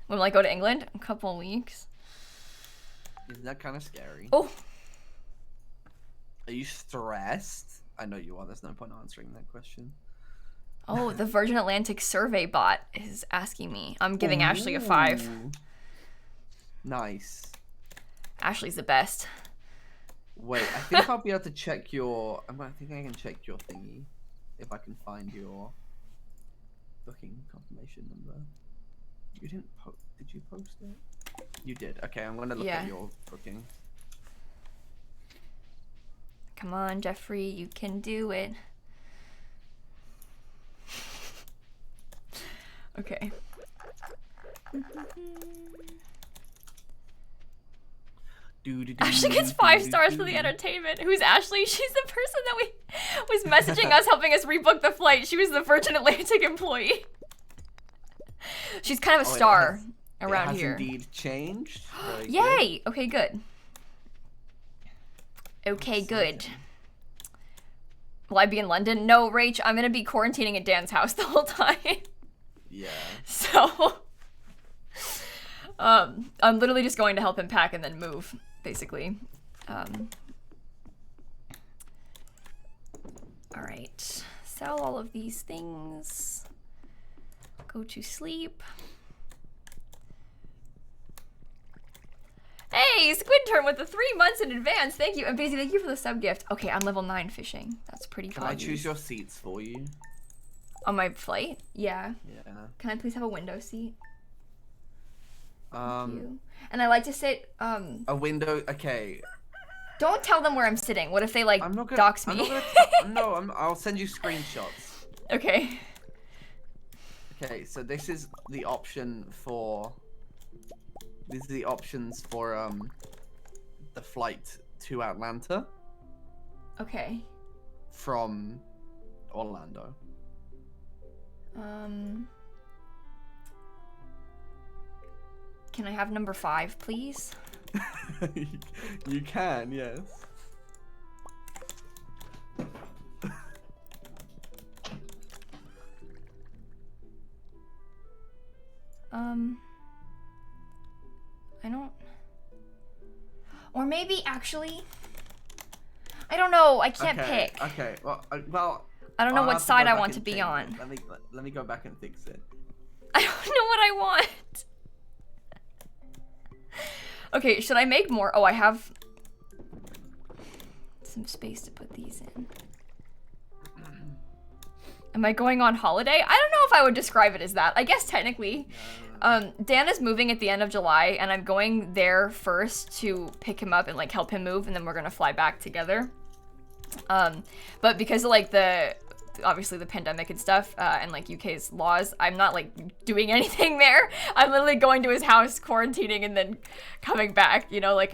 When will I go to England? A couple weeks. Isn't that kind of scary? Oh. Are you stressed? I know you are. There's no point answering that question. Oh, the Virgin Atlantic survey bot is asking me. I'm giving Ashley a 5. Nice. Ashley's the best. Wait, I think I'll be able to check your... I think I can check your thingy. If I can find your booking confirmation number. You didn't post... Did you post it? You did. Okay, I'm gonna look at your booking. Come on, Jeffrey, you can do it. Okay. Ashley gets 5 stars for the entertainment. Who's Ashley? She's the person that was messaging us, helping us rebook the flight. She was the Virgin Atlantic employee. She's kind of a star around here. It has indeed changed. Yay! Okay, good. Okay, good. Will I be in London? No, Rach, I'm gonna be quarantining at Dan's house the whole time. Yeah. So, I'm literally just going to help him pack and then move, basically. All right, sell all of these things. Go to sleep. Hey, Squid Turn with the 3 months in advance. Thank you. And Basie, thank you for the sub gift. Okay, I'm level 9 fishing. That's pretty fun. Can I choose your seats for you? On my flight? Yeah. Yeah. Can I please have a window seat? Thank you. And I like to sit, a window, okay. Don't tell them where I'm sitting. What if they, like, I'm not gonna, dox me? I'll send you screenshots. Okay. Okay, so this is the option for... These are the options for, the flight to Atlanta. Okay. From Orlando. Can I have number 5, please? You can, yes. I don't... Or maybe, actually... I don't know, I can't pick. Okay, well, I don't know what side I want to be on. Let me go back and fix it. I don't know what I want. Okay, should I make more? Oh, I have some space to put these in. Am I going on holiday? I don't know if I would describe it as that. I guess technically. Dan is moving at the end of July, and I'm going there first to pick him up and like help him move, and then we're gonna fly back together. But because of like obviously the pandemic and stuff, and like UK's laws, I'm not like doing anything there. I'm literally going to his house, quarantining, and then coming back, you know, like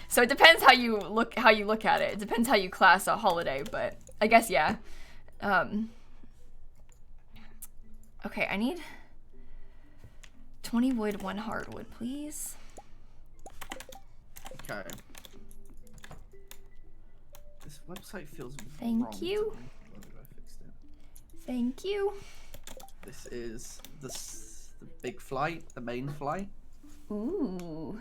so it depends how you look at it. It depends how you class a holiday, but I guess, yeah. Okay, I need 20 wood, 1 hardwood, please. Okay. This website feels Thank wrong you. to me. I fixed it. Thank you. This is the big flight, the main flight. Ooh.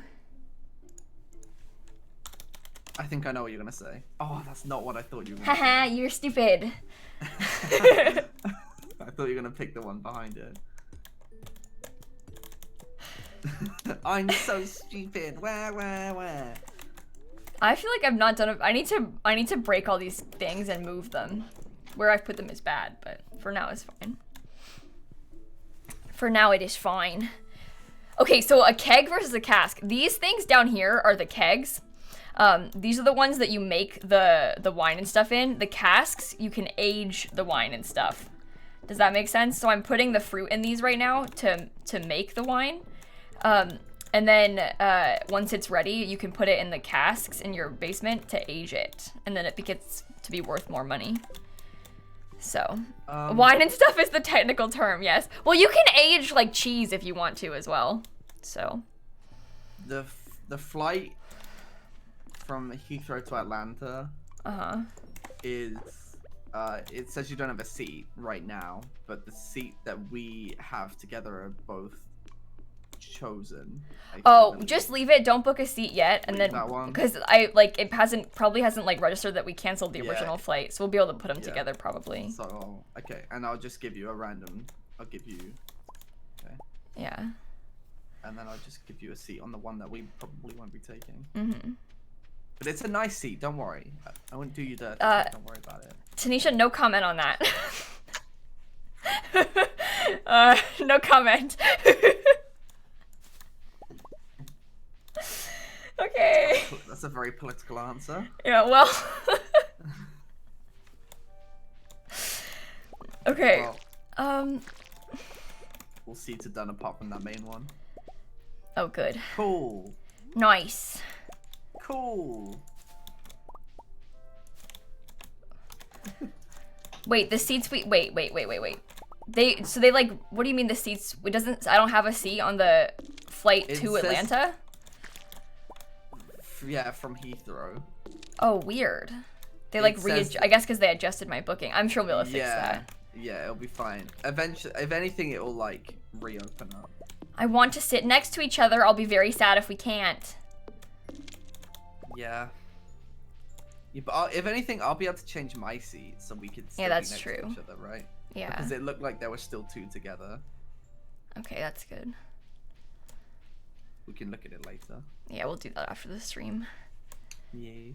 I think I know what you're gonna say. Oh, that's not what I thought you were gonna say. Haha, you're stupid. I thought you were gonna pick the one behind it. I'm so stupid. Where? I feel like I've not done it. I need to break all these things and move them. Where I've put them is bad, but for now it's fine. For now it is fine. Okay, so a keg versus a cask. These things down here are the kegs. These are the ones that you make the wine and stuff in. The casks, you can age the wine and stuff. Does that make sense? So I'm putting the fruit in these right now to make the wine. And then once it's ready, you can put it in the casks in your basement to age it. And then it gets to be worth more money. So, wine and stuff is the technical term, yes. Well, you can age like cheese if you want to as well. So. The flight from Heathrow to Atlanta is, it says you don't have a seat right now, but the seat that we have together are both chosen. Oh, just leave it. Don't book a seat yet, and then that one. because it probably hasn't like registered that we canceled the original flight, so we'll be able to put them together probably. So okay, and I'll just give you a random. I'll give you. Okay. Yeah. And then I'll just give you a seat on the one that we probably won't be taking. Mhm. But it's a nice seat. Don't worry. I won't do you dirty. Don't worry about it. Tanisha, no comment on that. No comment. Okay. That's a very political answer. Yeah, well. Okay. Well, all seats are done apart from that main one. Oh, good. Cool. Nice. Cool. Wait, the seats wait. So they like, what do you mean the seats? It doesn't, I don't have a seat on the flight to Atlanta? Yeah, from Heathrow. Oh, weird. They like I guess because they adjusted my booking. I'm sure we'll be able to fix that. Yeah, it'll be fine. Eventually, if anything, it will like reopen up. I want to sit next to each other. I'll be very sad if we can't. Yeah. Yeah, but if anything, I'll be able to change my seat so we could still be next to each other, right? Yeah. Because it looked like there were still two together. Okay, that's good. We can look at it later. Yeah, we'll do that after the stream. Yes.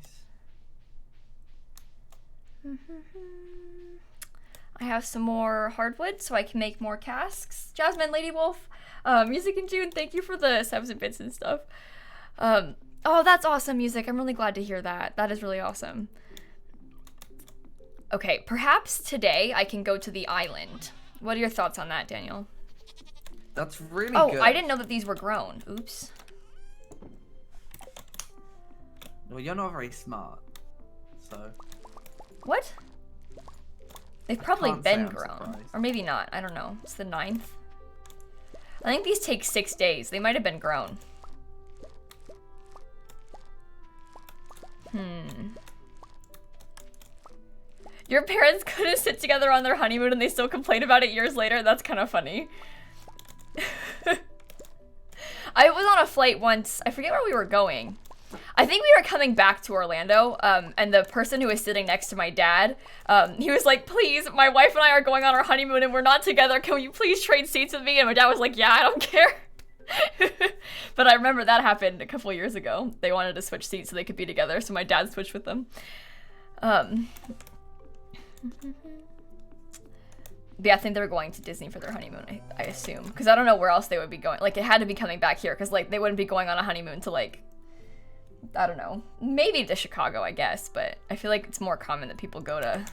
I have some more hardwood so I can make more casks. Jasmine, Lady Wolf, Music in June, thank you for the subs and bits and stuff. Oh, that's awesome, Music. I'm really glad to hear that. That is really awesome. Okay, perhaps today I can go to the island. What are your thoughts on that, Daniel? That's really good. Oh, I didn't know that these were grown. Oops. Well, you're not very smart, so. What? They've probably been grown. Surprised. Or maybe not. I don't know. It's the 9th. I think these take 6 days. They might have been grown. Your parents couldn't sit together on their honeymoon and they still complain about it years later? That's kind of funny. I was on a flight once. I forget where we were going. I think we were coming back to Orlando, and the person who was sitting next to my dad, he was like, please, my wife and I are going on our honeymoon and we're not together. Can you please trade seats with me? And my dad was like, yeah, I don't care. But I remember that happened a couple years ago. They wanted to switch seats so they could be together, so my dad switched with them. Yeah, I think they were going to Disney for their honeymoon, I assume. Because I don't know where else they would be going. Like, it had to be coming back here, because, like, they wouldn't be going on a honeymoon to, like, I don't know. Maybe to Chicago, I guess, but I feel like it's more common that people go to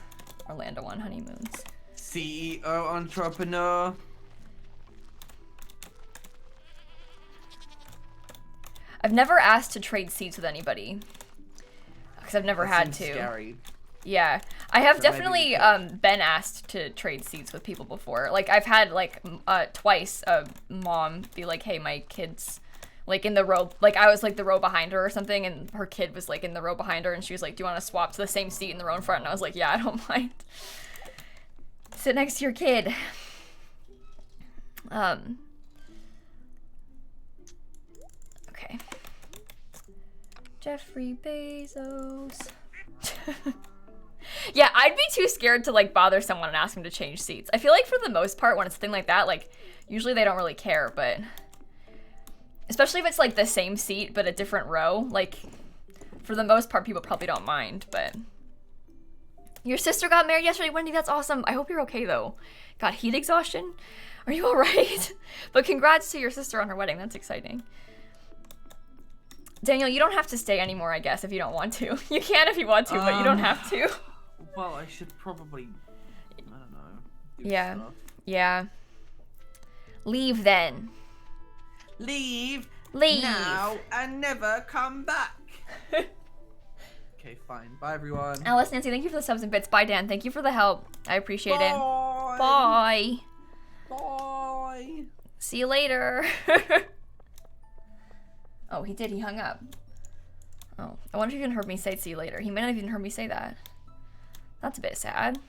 Orlando on honeymoons. CEO entrepreneur. I've never asked to trade seats with anybody. Because I've never had to. Scary. Yeah, I have definitely been asked to trade seats with people before. Like, I've had, like, twice a mom be like, hey, my kid's, like, in the row, like, I was, like, the row behind her or something, and her kid was, like, in the row behind her, and she was like, do you want to swap to the same seat in the row in front? And I was like, yeah, I don't mind. Sit next to your kid. Okay. Jeffrey Bezos. Yeah, I'd be too scared to, like, bother someone and ask them to change seats. I feel like for the most part, when it's a thing like that, like, usually they don't really care, but especially if it's, like, the same seat but a different row, like, for the most part, people probably don't mind, but your sister got married yesterday, Wendy. That's awesome. I hope you're okay, though. Got heat exhaustion? Are you all right? But congrats to your sister on her wedding. That's exciting. Daniel, you don't have to stay anymore, I guess, if you don't want to. You can if you want to, but you don't have to. Well, I should probably, I don't know. Yeah. Stuff. Yeah. Leave then. Leave. Leave. Now and never come back. Okay, fine. Bye, everyone. Alice, Nancy, thank you for the subs and bits. Bye, Dan. Thank you for the help. I appreciate it. Bye. Bye. Bye. See you later. Oh, he did. He hung up. Oh, I wonder if he even heard me say see you later. He might not have even heard me say that. That's a bit sad.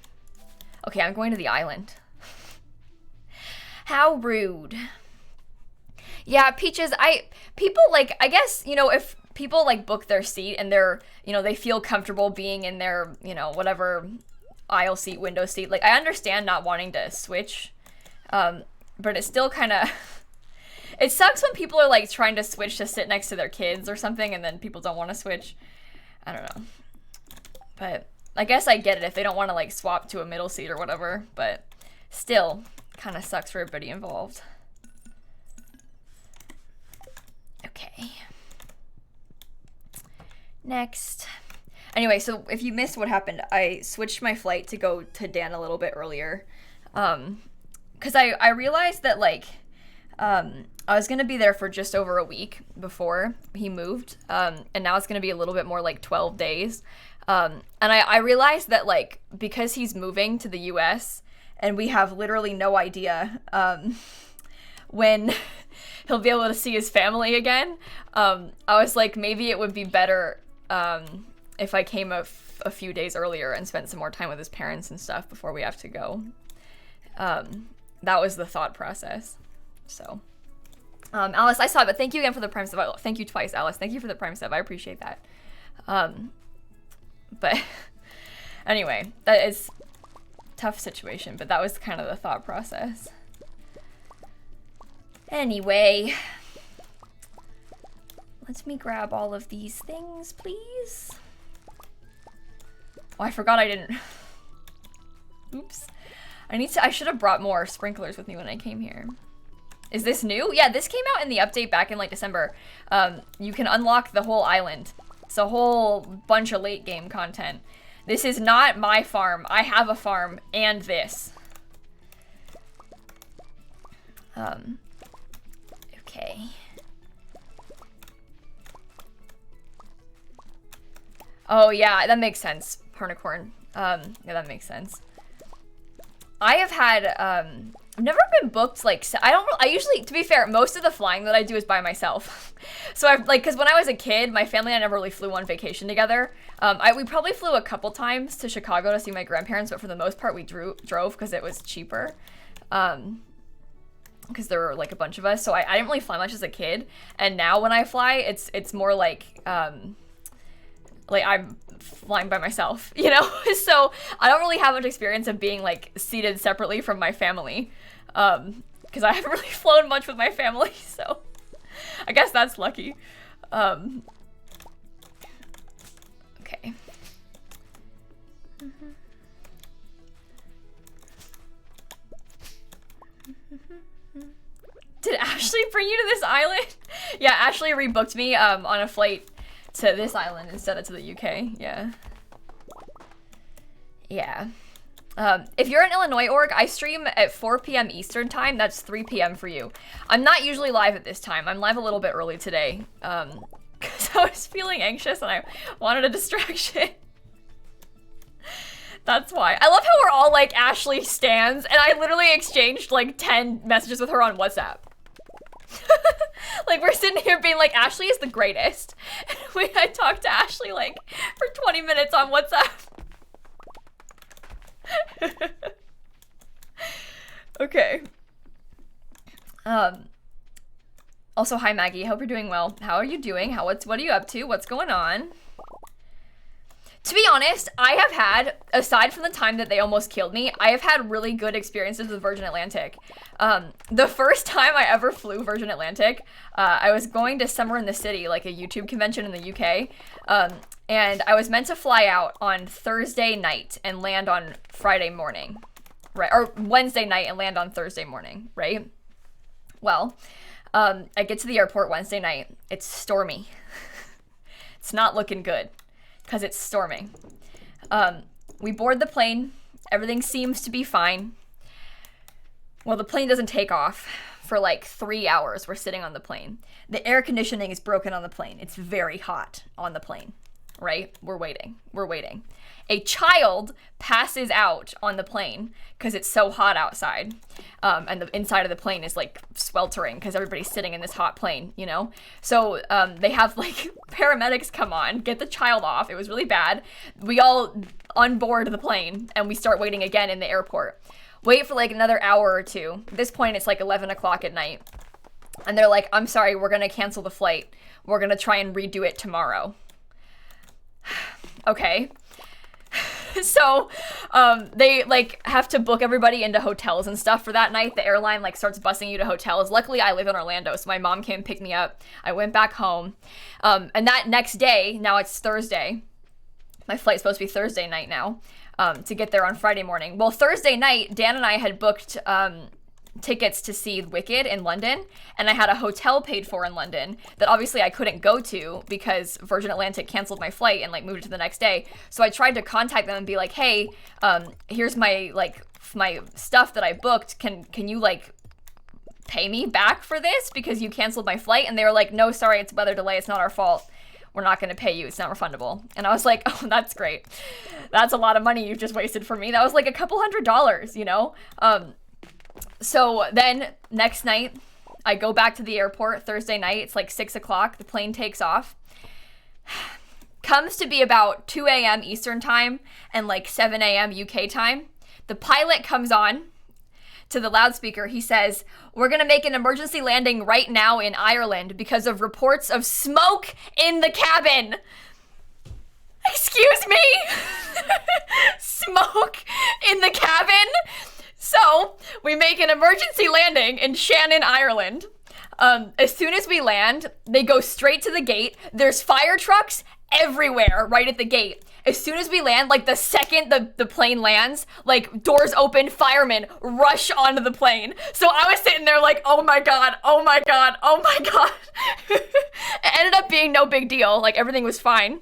Okay, I'm going to the island. How rude. Yeah, Peaches, people like, I guess, you know, if people like book their seat and they're, you know, they feel comfortable being in their, you know, whatever aisle seat, window seat, like I understand not wanting to switch, but it's still kind of, it sucks when people are like trying to switch to sit next to their kids or something and then people don't want to switch. I don't know. But I guess I get it if they don't want to like swap to a middle seat or whatever, but still kind of sucks for everybody involved. Okay. Next. Anyway, so if you missed what happened, I switched my flight to go to Dan a little bit earlier. Because I realized that like, I was going to be there for just over a week before he moved. And now it's going to be a little bit more like 12 days. And I realized that like, because he's moving to the US and we have literally no idea, when he'll be able to see his family again, I was like, maybe it would be better, if I came a few days earlier and spent some more time with his parents and stuff before we have to go. That was the thought process. So, Alice, I saw it, but thank you again for the Prime sub. Thank you twice, Alice. Thank you for the Prime sub. I appreciate that. But anyway, that is a tough situation, but that was kind of the thought process. Anyway, let me grab all of these things, please. Oh, I forgot I didn't. Oops. I should have brought more sprinklers with me when I came here. Is this new? Yeah, this came out in the update back in like December. You can unlock the whole island. It's a whole bunch of late game content. This is not my farm. I have a farm and this. Okay. Oh yeah, that makes sense. Pernicorn. Yeah, that makes sense. I have had, I've never been booked, like, I usually, to be fair, most of the flying that I do is by myself. So I've, like, because when I was a kid, my family and I never really flew on vacation together. We probably flew a couple times to Chicago to see my grandparents, but for the most part, we drove because it was cheaper. Because there were, like, a bunch of us, so I didn't really fly much as a kid. And now when I fly, it's more like I'm flying by myself, you know? So I don't really have much experience of being like seated separately from my family, because I haven't really flown much with my family, so I guess that's lucky. Okay. Did Ashley bring you to this island? Yeah, Ashley rebooked me on a flight to this island instead of to the UK. Yeah. Yeah. If you're in Illinois org, I stream at 4 p.m. Eastern time. That's 3 p.m. for you. I'm not usually live at this time. I'm live a little bit early today. Because I was feeling anxious and I wanted a distraction. That's why. I love how we're all like Ashley stans, and I literally exchanged like 10 messages with her on WhatsApp. Like we're sitting here being like, Ashley is the greatest. And I talked to Ashley like for 20 minutes on WhatsApp. Okay. Also, hi Maggie. Hope you're doing well. How are you doing? What are you up to? What's going on? To be honest, I have had, aside from the time that they almost killed me, I have had really good experiences with Virgin Atlantic. The first time I ever flew Virgin Atlantic, I was going to Summer in the City, like a YouTube convention in the UK, and I was meant to fly out on Thursday night and land on Friday morning, right? Or Wednesday night and land on Thursday morning, right? Well, I get to the airport Wednesday night. It's stormy. It's not looking good because it's storming. We board the plane. Everything seems to be fine. Well, the plane doesn't take off for like 3 hours. We're sitting on the plane. The air conditioning is broken on the plane. It's very hot on the plane, right? We're waiting. A child passes out on the plane because it's so hot outside. And the inside of the plane is like sweltering because everybody's sitting in this hot plane, you know? So they have like paramedics come on, get the child off. It was really bad. We all onboard the plane and we start waiting again in the airport. Wait for like another hour or two. At this point, it's like 11 o'clock at night. And they're like, I'm sorry, we're gonna cancel the flight. We're gonna try and redo it tomorrow. Okay. So they like have to book everybody into hotels and stuff for that night. The airline like starts busing you to hotels. Luckily I live in Orlando, so my mom came pick me up. I went back home. And that next day, now it's Thursday. My flight's supposed to be Thursday night now, to get there on Friday morning. Well, Thursday night, Dan and I had booked tickets to see Wicked in London, and I had a hotel paid for in London that obviously I couldn't go to because Virgin Atlantic canceled my flight and like moved it to the next day. So I tried to contact them and be like, hey, here's my my stuff that I booked. Can you like pay me back for this because you canceled my flight? And they were like, no, sorry, it's weather delay. It's not our fault. We're not going to pay you. It's not refundable. And I was like, oh, that's great. That's a lot of money you've just wasted for me. That was like a couple $100, you know? So then next night, I go back to the airport Thursday night. It's like 6 o'clock. The plane takes off. Comes to be about 2 a.m. Eastern time and like 7 a.m. UK time. The pilot comes on to the loudspeaker. He says, we're going to make an emergency landing right now in Ireland because of reports of smoke in the cabin. Excuse me? Smoke in the cabin? So we make an emergency landing in Shannon, Ireland. As soon as we land, they go straight to the gate. There's fire trucks everywhere right at the gate. As soon as we land, like the second the plane lands, like doors open, firemen rush onto the plane. So I was sitting there like, oh my God, oh my God, oh my God. It ended up being no big deal. Like everything was fine.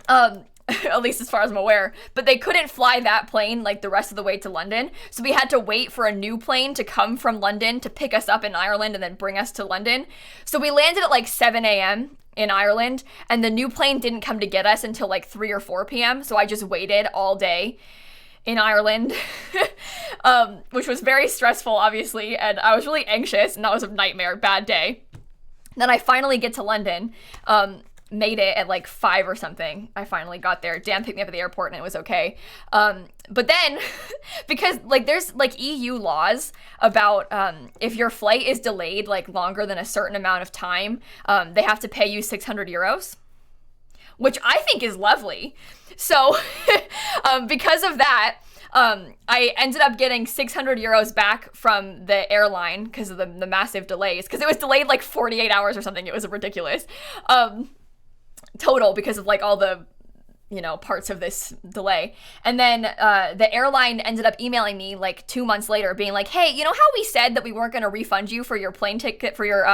At least as far as I'm aware, but they couldn't fly that plane like the rest of the way to London. So we had to wait for a new plane to come from London to pick us up in Ireland and then bring us to London. So we landed at like 7 a.m. in Ireland, and the new plane didn't come to get us until like 3 or 4 p.m. So I just waited all day in Ireland, which was very stressful, obviously. And I was really anxious, and that was a nightmare, bad day. Then I finally get to London, made it at like 5 or something. I finally got there. Dan picked me up at the airport and it was okay. But then, because like there's like EU laws about if your flight is delayed like longer than a certain amount of time, they have to pay you 600 euros, which I think is lovely. So because of that, I ended up getting 600 euros back from the airline because of the massive delays, because it was delayed like 48 hours or something. It was ridiculous. Total, because of like all the, you know, parts of this delay. And then the airline ended up emailing me like 2 months later being like, hey, you know how we said that we weren't going to refund you for your plane ticket, for your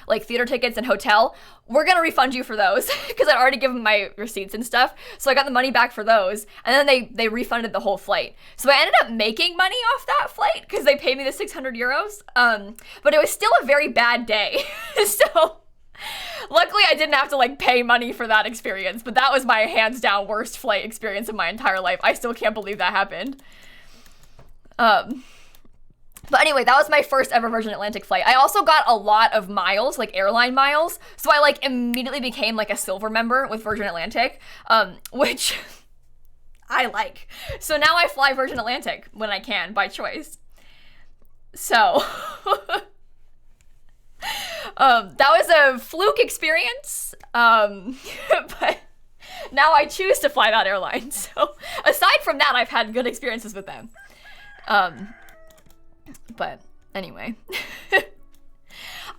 like theater tickets and hotel? We're going to refund you for those, because I'd already given my receipts and stuff. So I got the money back for those, and then they refunded the whole flight. So I ended up making money off that flight because they paid me the 600 euros. But it was still a very bad day. So luckily I didn't have to like pay money for that experience, but that was my hands down worst flight experience in my entire life. I still can't believe that happened. But anyway, that was my first ever Virgin Atlantic flight. I also got a lot of miles, like airline miles, so I like immediately became like a silver member with Virgin Atlantic, which I like. So now I fly Virgin Atlantic when I can by choice. So that was a fluke experience, but now I choose to fly that airline. So aside from that, I've had good experiences with them. But anyway,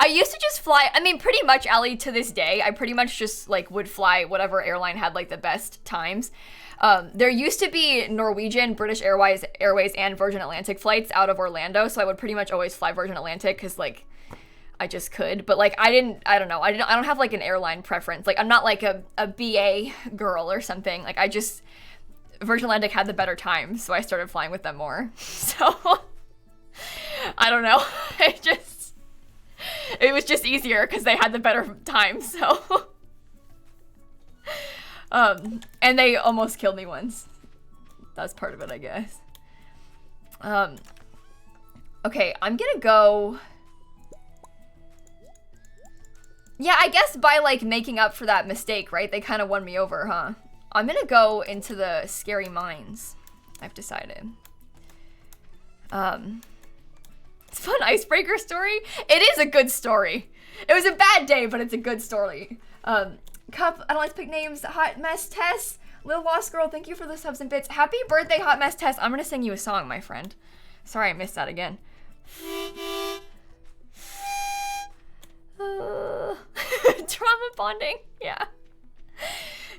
I used to just fly, I mean, pretty much, Allie, to this day, I pretty much just like would fly whatever airline had like the best times. There used to be Norwegian, British Airways, and Virgin Atlantic flights out of Orlando, so I would pretty much always fly Virgin Atlantic because like I just could. But like I don't know. I don't have like an airline preference. Like I'm not like a BA girl or something. Like I just, Virgin Atlantic had the better time, so I started flying with them more. So I don't know. It was just easier because they had the better time. So and they almost killed me once. That's part of it, I guess. Okay, I'm gonna go. Yeah, I guess by like making up for that mistake, right? They kind of won me over, huh? I'm gonna go into the scary mines. I've decided. It's a fun icebreaker story. It is a good story. It was a bad day, but it's a good story. Cup, I don't like to pick names. Hot Mess Tess, Lil Lost Girl, thank you for the subs and bits. Happy birthday, Hot Mess Tess. I'm gonna sing you a song, my friend. Sorry I missed that again. Trauma bonding, yeah.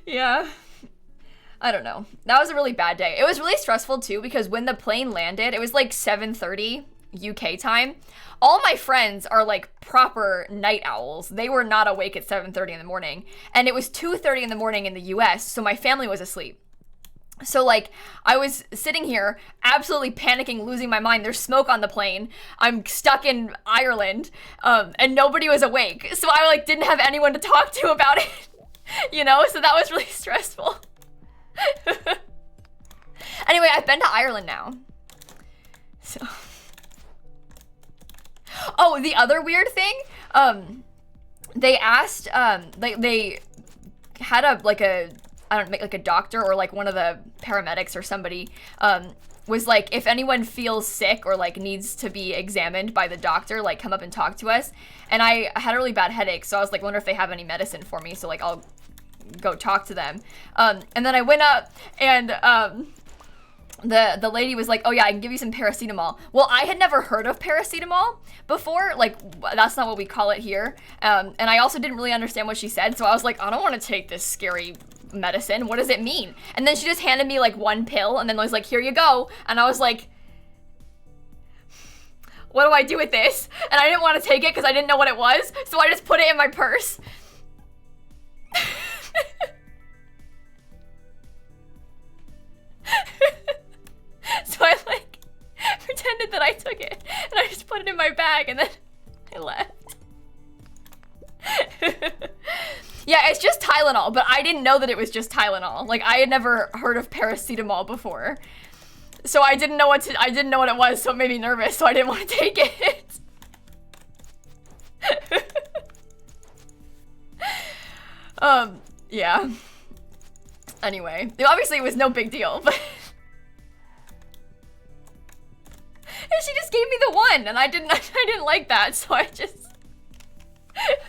Yeah. I don't know. That was a really bad day. It was really stressful too because when the plane landed, it was like 7:30 UK time. All my friends are like proper night owls. They were not awake at 7:30 in the morning. And it was 2:30 in the morning in the US, so my family was asleep. So like I was sitting here absolutely panicking, losing my mind. There's smoke on the plane. I'm stuck in Ireland, and nobody was awake. So I like didn't have anyone to talk to about it, you know? So that was really stressful. Anyway, I've been to Ireland now. So oh, the other weird thing, they asked, they had a doctor or like one of the paramedics or somebody, was like, if anyone feels sick or like needs to be examined by the doctor, like come up and talk to us. And I had a really bad headache, so I was like, wonder if they have any medicine for me. So like, I'll go talk to them. And then I went up and, the lady was like, oh yeah, I can give you some paracetamol. Well, I had never heard of paracetamol before. Like, that's not what we call it here. And I also didn't really understand what she said. So I was like, I don't want to take this scary medicine. What does it mean? And then she just handed me like one pill and then was like, here you go. And I was like, what do I do with this? And I didn't want to take it because I didn't know what it was. So I just put it in my purse. So I like pretended that I took it and I just put it in my bag and then I left. Yeah, it's just Tylenol, but I didn't know that it was just Tylenol. Like I had never heard of paracetamol before. So I didn't know what it was, so it made me nervous, so I didn't want to take it. Yeah. Anyway, obviously it was no big deal, but and she just gave me the one, and I didn't like that, so I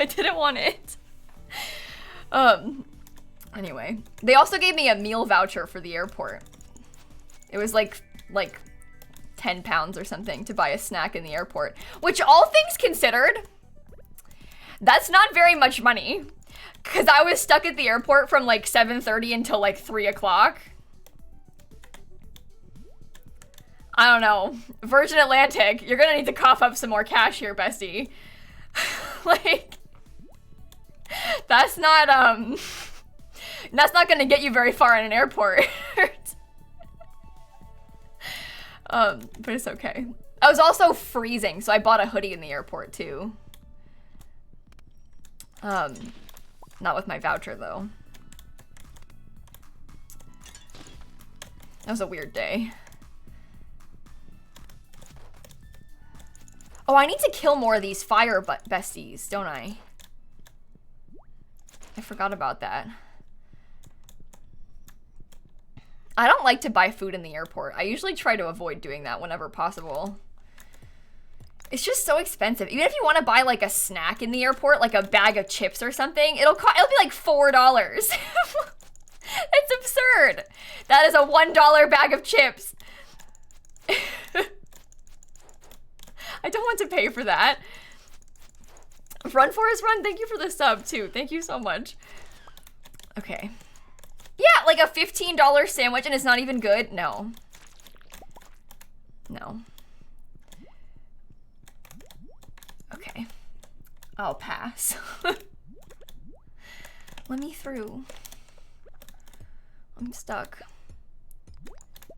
didn't want it. Anyway, they also gave me a meal voucher for the airport. It was like 10 pounds or something to buy a snack in the airport, which all things considered, that's not very much money. Cause I was stuck at the airport from like 7:30 until like 3 o'clock. I don't know. Virgin Atlantic, you're gonna need to cough up some more cash here, bestie. Like, that's not gonna get you very far in an airport. But it's okay. I was also freezing, so I bought a hoodie in the airport too. Not with my voucher though. That was a weird day. Oh, I need to kill more of these fire besties, don't I? I forgot about that. I don't like to buy food in the airport. I usually try to avoid doing that whenever possible. It's just so expensive. Even if you want to buy like a snack in the airport, like a bag of chips or something, it'll be like $4. It's absurd. That is a $1 bag of chips. I don't want to pay for that. Run Forest Run, thank you for the sub too. Thank you so much. Okay. Yeah, like a $15 sandwich and it's not even good? No. No. Okay. I'll pass. Let me through. I'm stuck.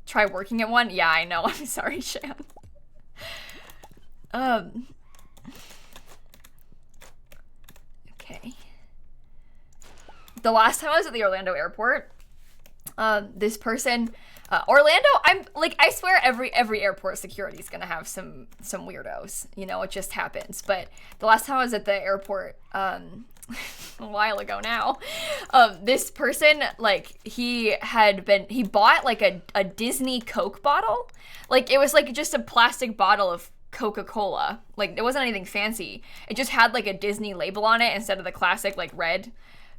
Try working at one? Yeah, I know. I'm sorry, Shan. Okay. The last time I was at the Orlando airport, this person, Orlando, I swear every airport security is gonna have some weirdos, you know, it just happens. But the last time I was at the airport, a while ago now, this person, like, he bought like a Disney Coke bottle. Like, it was like just a plastic bottle of Coca-Cola. Like, it wasn't anything fancy. It just had like a Disney label on it instead of the classic like red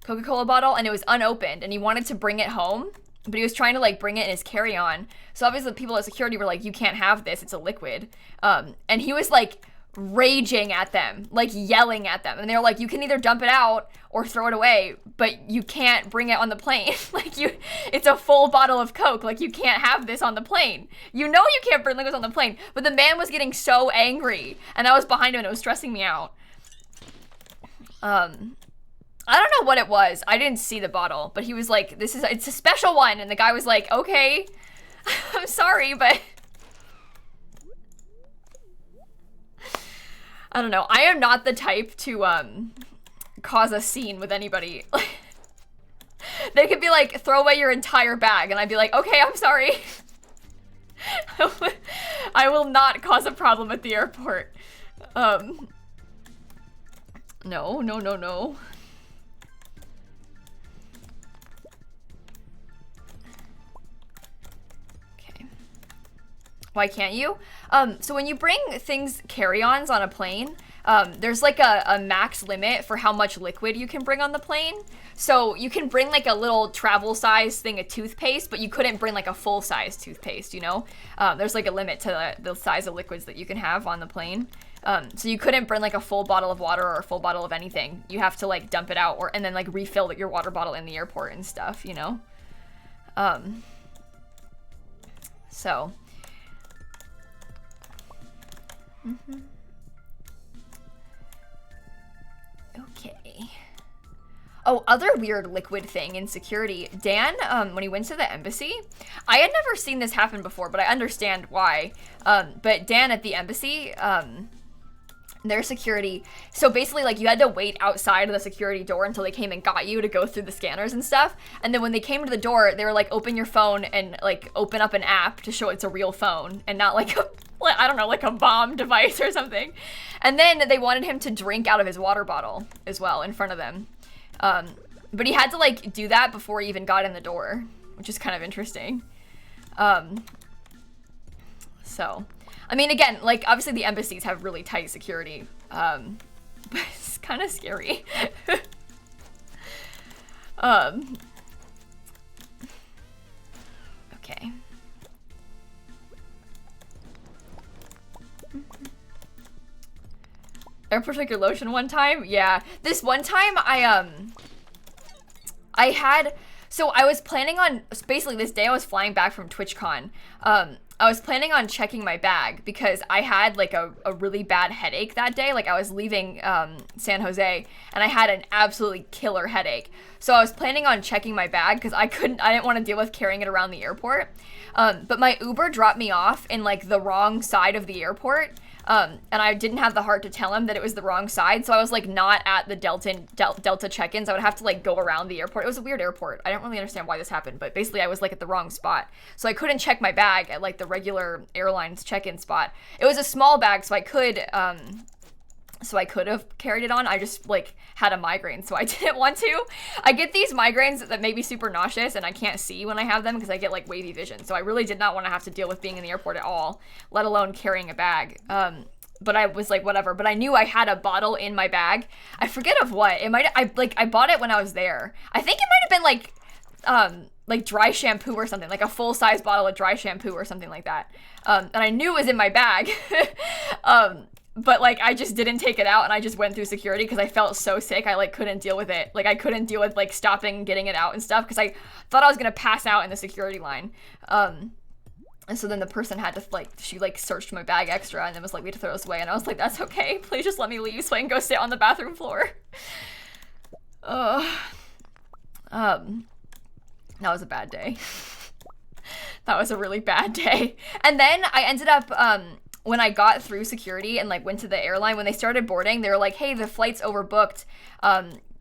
Coca-Cola bottle, and it was unopened, and he wanted to bring it home, but he was trying to like bring it in his carry-on. So obviously the people at security were like, you can't have this, it's a liquid. And he was like raging at them, like yelling at them, and they were like, you can either dump it out or throw it away, but you can't bring it on the plane. Like, it's a full bottle of Coke, like you can't have this on the plane. You know you can't bring liquids on the plane. But the man was getting so angry, and I was behind him and it was stressing me out. I don't know what it was. I didn't see the bottle, but he was like, it's a special one. And the guy was like, okay, I'm sorry, but I don't know. I am not the type to cause a scene with anybody. They could be like, throw away your entire bag, and I'd be like, okay, I'm sorry. I will not cause a problem at the airport. No. Okay. Why can't you? So when you bring carry-ons on a plane, there's like a max limit for how much liquid you can bring on the plane. So you can bring like a little travel size thing of toothpaste, but you couldn't bring like a full size toothpaste, you know? There's like a limit to the size of liquids that you can have on the plane. So you couldn't bring like a full bottle of water or a full bottle of anything. You have to like dump it out and then like refill your water bottle in the airport and stuff, you know? So. Okay. Oh, other weird liquid thing in security. Dan, when he went to the embassy, I had never seen this happen before, but I understand why. But Dan at the embassy, their security, so basically like you had to wait outside of the security door until they came and got you to go through the scanners and stuff. And then when they came to the door, they were like, open your phone and like open up an app to show it's a real phone and not like I don't know, like a bomb device or something. And then they wanted him to drink out of his water bottle as well in front of them. But he had to like do that before he even got in the door, which is kind of interesting. So, I mean, again, like obviously the embassies have really tight security, but it's kind of scary. Okay. Airport took your lotion one time? Yeah. This one time I was planning on, basically this day I was flying back from TwitchCon. I was planning on checking my bag because I had like a really bad headache that day. Like I was leaving San Jose and I had an absolutely killer headache. So I was planning on checking my bag because I didn't want to deal with carrying it around the airport. But my Uber dropped me off in like the wrong side of the airport. And I didn't have the heart to tell him that it was the wrong side, so I was like not at the Delta check-ins. I would have to like go around the airport. It was a weird airport. I don't really understand why this happened, but basically I was like at the wrong spot. So I couldn't check my bag at like the regular airlines check-in spot. It was a small bag, so I could have carried it on. I just like had a migraine, so I didn't want to. I get these migraines that make me super nauseous and I can't see when I have them because I get like wavy vision. So I really did not want to have to deal with being in the airport at all, let alone carrying a bag. But I was like, whatever. But I knew I had a bottle in my bag. I forget of what. I bought it when I was there. I think it might have been like dry shampoo or something, like a full-size bottle of dry shampoo or something like that. And I knew it was in my bag. But like I just didn't take it out and I just went through security because I felt so sick. I like couldn't deal with it. Like I couldn't deal with like stopping, getting it out and stuff because I thought I was gonna pass out in the security line. And so then the person had to, like, she, like, searched my bag extra and then was like, we had to throw this away. And I was like, that's okay. Please just let me leave so I can go sit on the bathroom floor. That was a bad day. That was a really bad day. And then I ended up, when I got through security and, like, went to the airline, when they started boarding, they were like, hey, the flight's overbooked.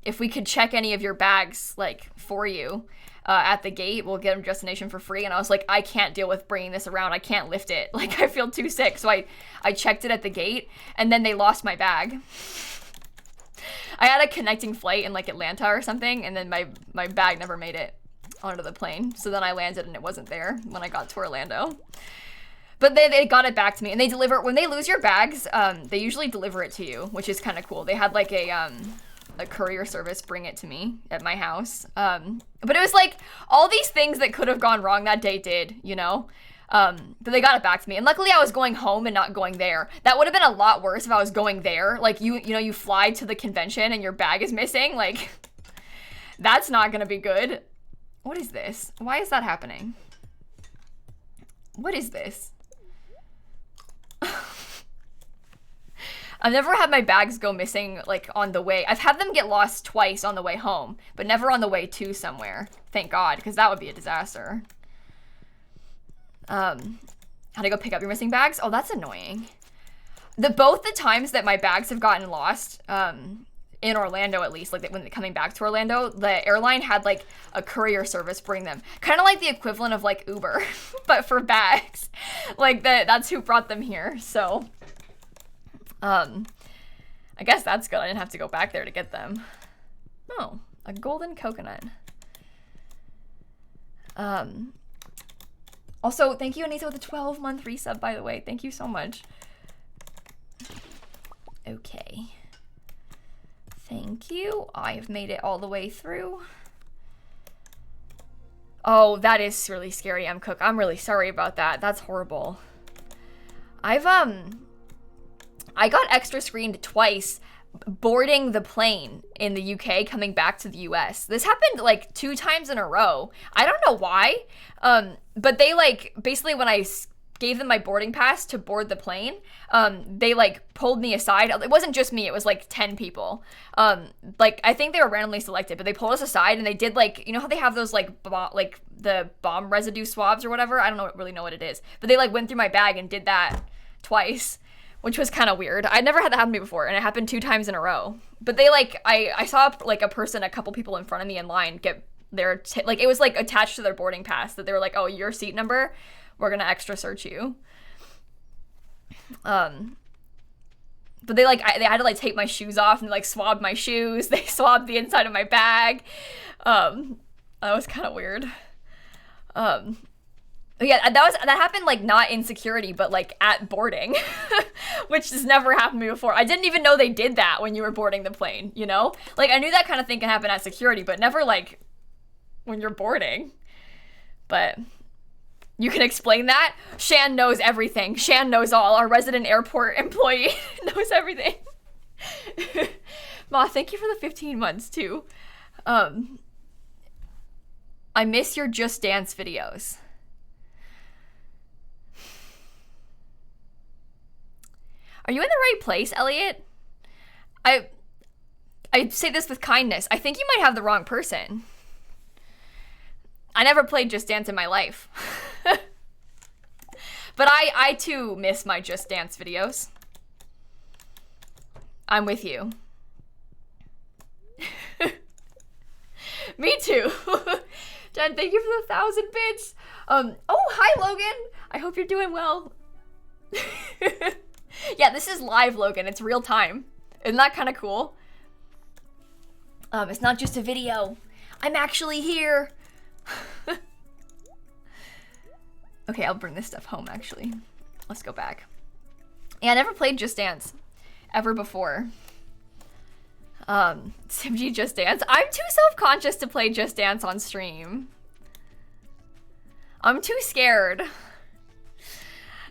If we could check any of your bags, like, for you. At the gate, we'll get them destination for free. And I was like, I can't deal with bringing this around. I can't lift it. Like, I feel too sick. So I checked it at the gate, and then they lost my bag. I had a connecting flight in, like, Atlanta or something, and then my bag never made it onto the plane. So then I landed, and it wasn't there when I got to Orlando. But they got it back to me, and they deliver, when they lose your bags, they usually deliver it to you, which is kind of cool. They had, like, a courier service bring it to me at my house. But it was like all these things that could have gone wrong that day did, you know? But they got it back to me. And luckily I was going home and not going there. That would have been a lot worse if I was going there. Like you know, you fly to the convention and your bag is missing. Like that's not gonna be good. What is this? Why is that happening? What is this? I've never had my bags go missing, like, on the way. I've had them get lost twice on the way home, but never on the way to somewhere. Thank God, because that would be a disaster. How to go pick up your missing bags? Oh, that's annoying. Both the times that my bags have gotten lost, in Orlando at least, like, when coming back to Orlando, the airline had, like, a courier service bring them. Kind of like the equivalent of, like, Uber, but for bags. Like, that's who brought them here, so... I guess that's good. I didn't have to go back there to get them. Oh, a golden coconut. Also, thank you, Anita, with a 12-month resub, by the way. Thank you so much. Okay. Thank you. I have made it all the way through. Oh, that is really scary, M. Cook. I'm really sorry about that. That's horrible. I got extra screened twice boarding the plane in the UK coming back to the US. This happened like 2 times in a row. I don't know why, but they like, basically when I gave them my boarding pass to board the plane, they like pulled me aside. It wasn't just me, it was like 10 people. Like I think they were randomly selected, but they pulled us aside and they did like, you know how they have those like, the bomb residue swabs or whatever? I don't really know what it is, but they like went through my bag and did that twice. Which was kind of weird. I'd never had that happen to me before, and it happened 2 times in a row. But they, like, I saw, like, a couple people in front of me in line get their, like, it was, like, attached to their boarding pass that they were like, oh, your seat number, we're gonna extra search you. But they, like, they had to, like, take my shoes off and, like, swab my shoes. They swabbed the inside of my bag. That was kind of weird. Yeah, that happened, like, not in security, but, like, at boarding, which has never happened to me before. I didn't even know they did that when you were boarding the plane, you know? Like, I knew that kind of thing can happen at security, but never, like, when you're boarding. But you can explain that? Shan knows everything. Shan knows all. Our resident airport employee knows everything. Ma, thank you for the 15 months, too. I miss your Just Dance videos. Are you in the right place, Elliot? I say this with kindness. I think you might have the wrong person. I never played Just Dance in my life. But I too miss my Just Dance videos. I'm with you. Me too. Jen, thank you for the 1,000 bits. Oh, hi, Logan. I hope you're doing well. Yeah, this is live, Logan. It's real time. Isn't that kind of cool? It's not just a video. I'm actually here. Okay, I'll bring this stuff home, actually. Let's go back. Yeah, I never played Just Dance ever before. Simgie Just Dance. I'm too self-conscious to play Just Dance on stream. I'm too scared.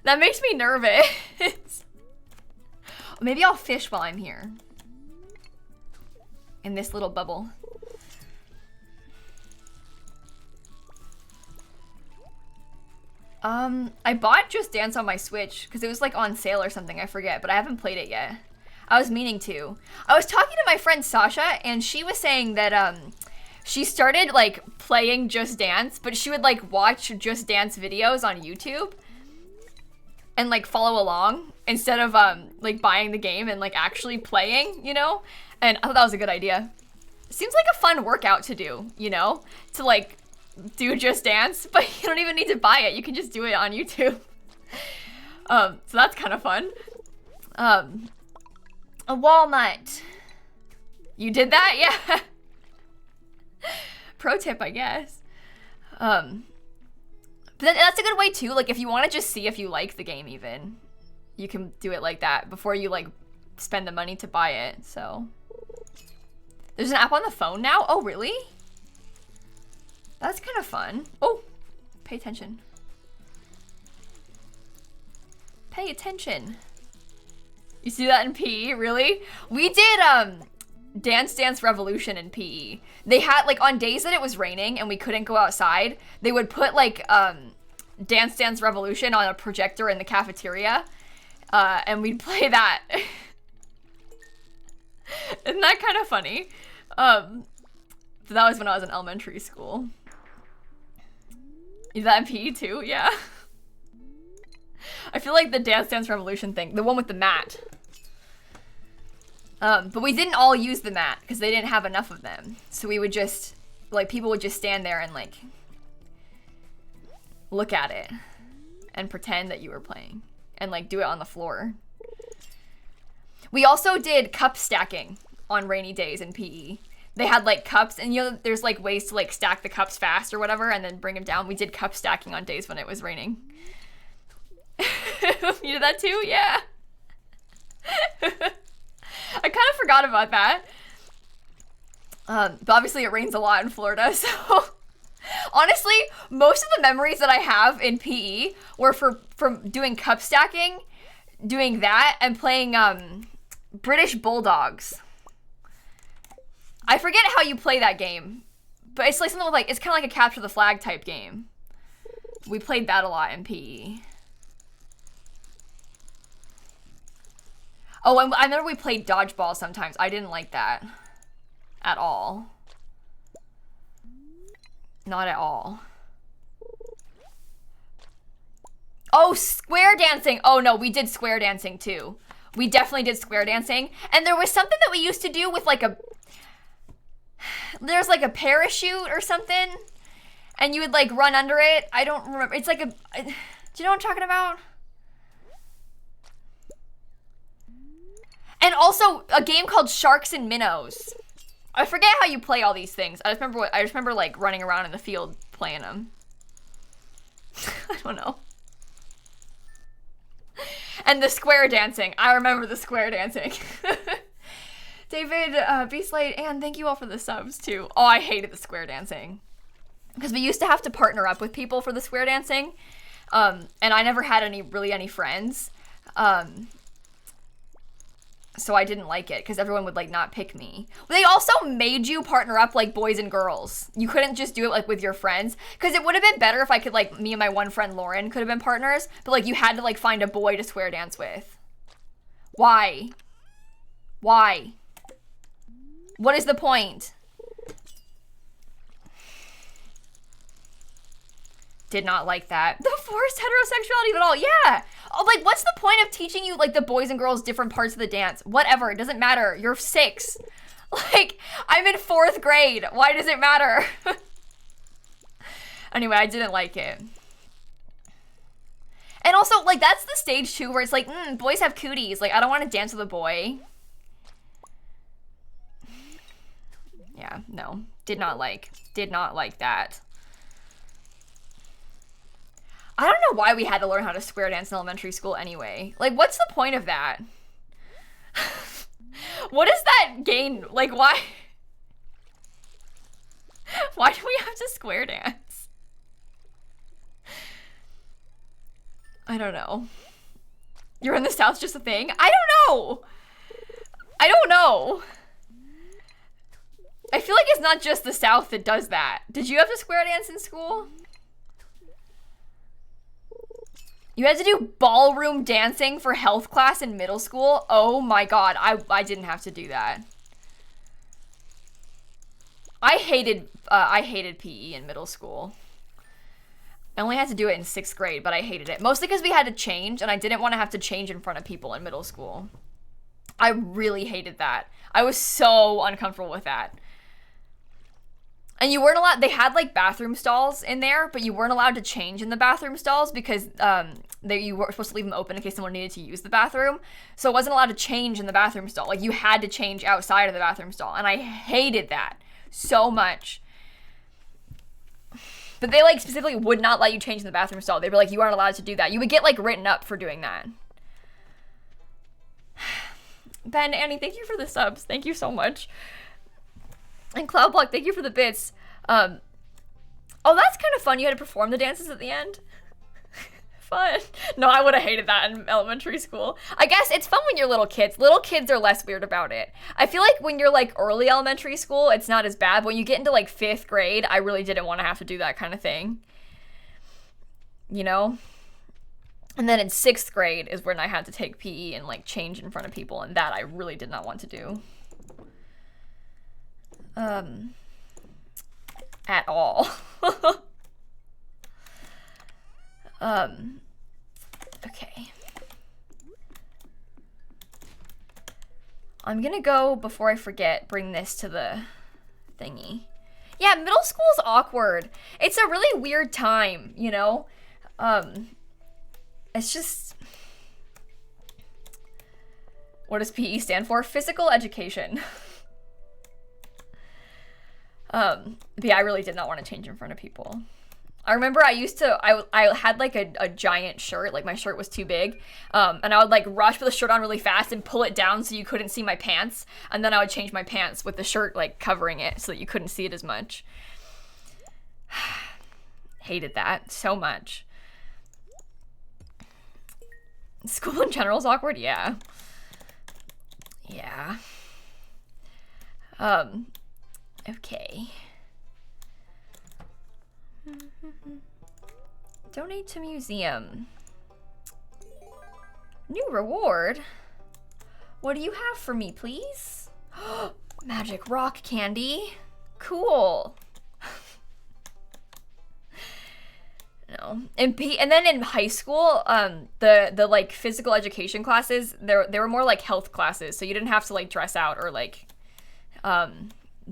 That makes me nervous. Maybe I'll fish while I'm here. In this little bubble. I bought Just Dance on my Switch because it was like on sale or something, I forget, but I haven't played it yet. I was meaning to. I was talking to my friend Sasha, and she was saying that she started like playing Just Dance, but she would like watch Just Dance videos on YouTube and like follow along instead of like buying the game and like actually playing, you know? And I thought that was a good idea. Seems like a fun workout to do, you know? To like do Just Dance, but you don't even need to buy it. You can just do it on YouTube. So that's kind of fun. A walnut. You did that? Yeah. Pro tip, I guess. But that's a good way too. Like if you want to just see if you like the game even, you can do it like that before you like spend the money to buy it. So there's an app on the phone now? Oh, really? That's kind of fun. Oh, pay attention. Pay attention. You see that in PE, really? We did Dance Dance Revolution in PE. They had, like, on days that it was raining and we couldn't go outside, they would put, like, Dance Dance Revolution on a projector in the cafeteria, and we'd play that. Isn't that kind of funny? So that was when I was in elementary school. Is that in PE too? Yeah. I feel like the Dance Dance Revolution thing, the one with the mat. But we didn't all use the mat because they didn't have enough of them. So we would just, like, people would just stand there and, like, look at it and pretend that you were playing and, like, do it on the floor. We also did cup stacking on rainy days in PE. They had, like, cups, and, you know, there's, like, ways to, like, stack the cups fast or whatever and then bring them down. We did cup stacking on days when it was raining. You did that too? Yeah. I kind of forgot about that. But obviously it rains a lot in Florida, so... Honestly, most of the memories that I have in PE were from doing cup stacking, doing that, and playing British Bulldogs. I forget how you play that game, but it's like something with, like, it's kind of like a capture the flag type game. We played that a lot in PE. Oh, I remember we played dodgeball sometimes. I didn't like that at all. Not at all. Oh, square dancing. Oh no, we did square dancing too. We definitely did square dancing. And there was something that we used to do with like there's like a parachute or something. And you would like run under it. I don't remember. It's like do you know what I'm talking about? And also a game called Sharks and Minnows. I forget how you play all these things. I just remember like running around in the field playing them. I don't know. And the square dancing. I remember the square dancing. David, Beastlight, and thank you all for the subs too. Oh, I hated the square dancing. Because we used to have to partner up with people for the square dancing. And I never had any friends. So I didn't like it because everyone would like not pick me. They also made you partner up like boys and girls. You couldn't just do it like with your friends because it would have been better if I could like me and my one friend Lauren could have been partners, but like you had to like find a boy to square dance with. Why? Why? What is the point? Did not like that. The forced heterosexuality of it all. Yeah. Oh, like, what's the point of teaching you, like, the boys and girls different parts of the dance? Whatever. It doesn't matter. You're 6. Like, I'm in 4th grade. Why does it matter? Anyway, I didn't like it. And also, like, that's the stage, too, where it's like, boys have cooties. Like, I don't want to dance with a boy. Yeah, no. Did not like that. I don't know why we had to learn how to square dance in elementary school anyway. Like, what's the point of that? What does that gain? Like, why? Why do we have to square dance? I don't know. You're in the South, just a thing? I don't know. I don't know. I feel like it's not just the South that does that. Did you have to square dance in school? You had to do ballroom dancing for health class in middle school? Oh my god, I didn't have to do that. I hated PE in middle school. I only had to do it in 6th grade, but I hated it. Mostly because we had to change, and I didn't want to have to change in front of people in middle school. I really hated that. I was so uncomfortable with that. And you weren't allowed, they had like bathroom stalls in there, but you weren't allowed to change in the bathroom stalls because you were supposed to leave them open in case someone needed to use the bathroom. So it wasn't allowed to change in the bathroom stall. Like you had to change outside of the bathroom stall. And I hated that so much. But they like specifically would not let you change in the bathroom stall. They were like, you aren't allowed to do that. You would get like written up for doing that. Ben, Annie, thank you for the subs. Thank you so much. And Cloudblock, thank you for the bits. Oh, that's kind of fun. You had to perform the dances at the end. Fun. No, I would have hated that in elementary school. I guess it's fun when you're little kids. Little kids are less weird about it. I feel like when you're like early elementary school, it's not as bad. When you get into like 5th grade, I really didn't want to have to do that kind of thing. You know? And then in 6th grade is when I had to take PE and like change in front of people, and that I really did not want to do. At all. Okay. I'm gonna go, before I forget, bring this to the thingy. Yeah, middle school's awkward. It's a really weird time, you know? It's just... What does PE stand for? Physical education. But yeah, I really did not want to change in front of people. I remember I had like a giant shirt, like my shirt was too big, and I would like rush with the shirt on really fast and pull it down so you couldn't see my pants, and then I would change my pants with the shirt like covering it so that you couldn't see it as much. Hated that so much. School in general is awkward, yeah. Yeah. Okay. Donate to museum. New reward? What do you have for me, please? Magic rock candy. Cool. No. And then in high school, the like physical education classes, they were more like health classes, so you didn't have to like dress out or like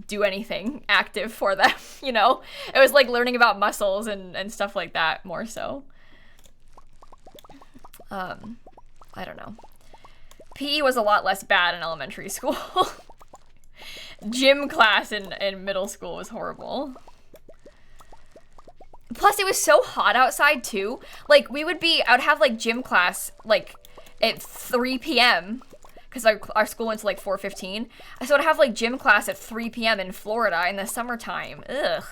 do anything active for them, you know? It was like learning about muscles and stuff like that more so. I don't know. PE was a lot less bad in elementary school. Gym class in middle school was horrible. Plus it was so hot outside too. Like I would have like gym class like at 3 p.m. because our school went to like 4:15. So I'd have like gym class at 3 p.m. in Florida in the summertime. Ugh.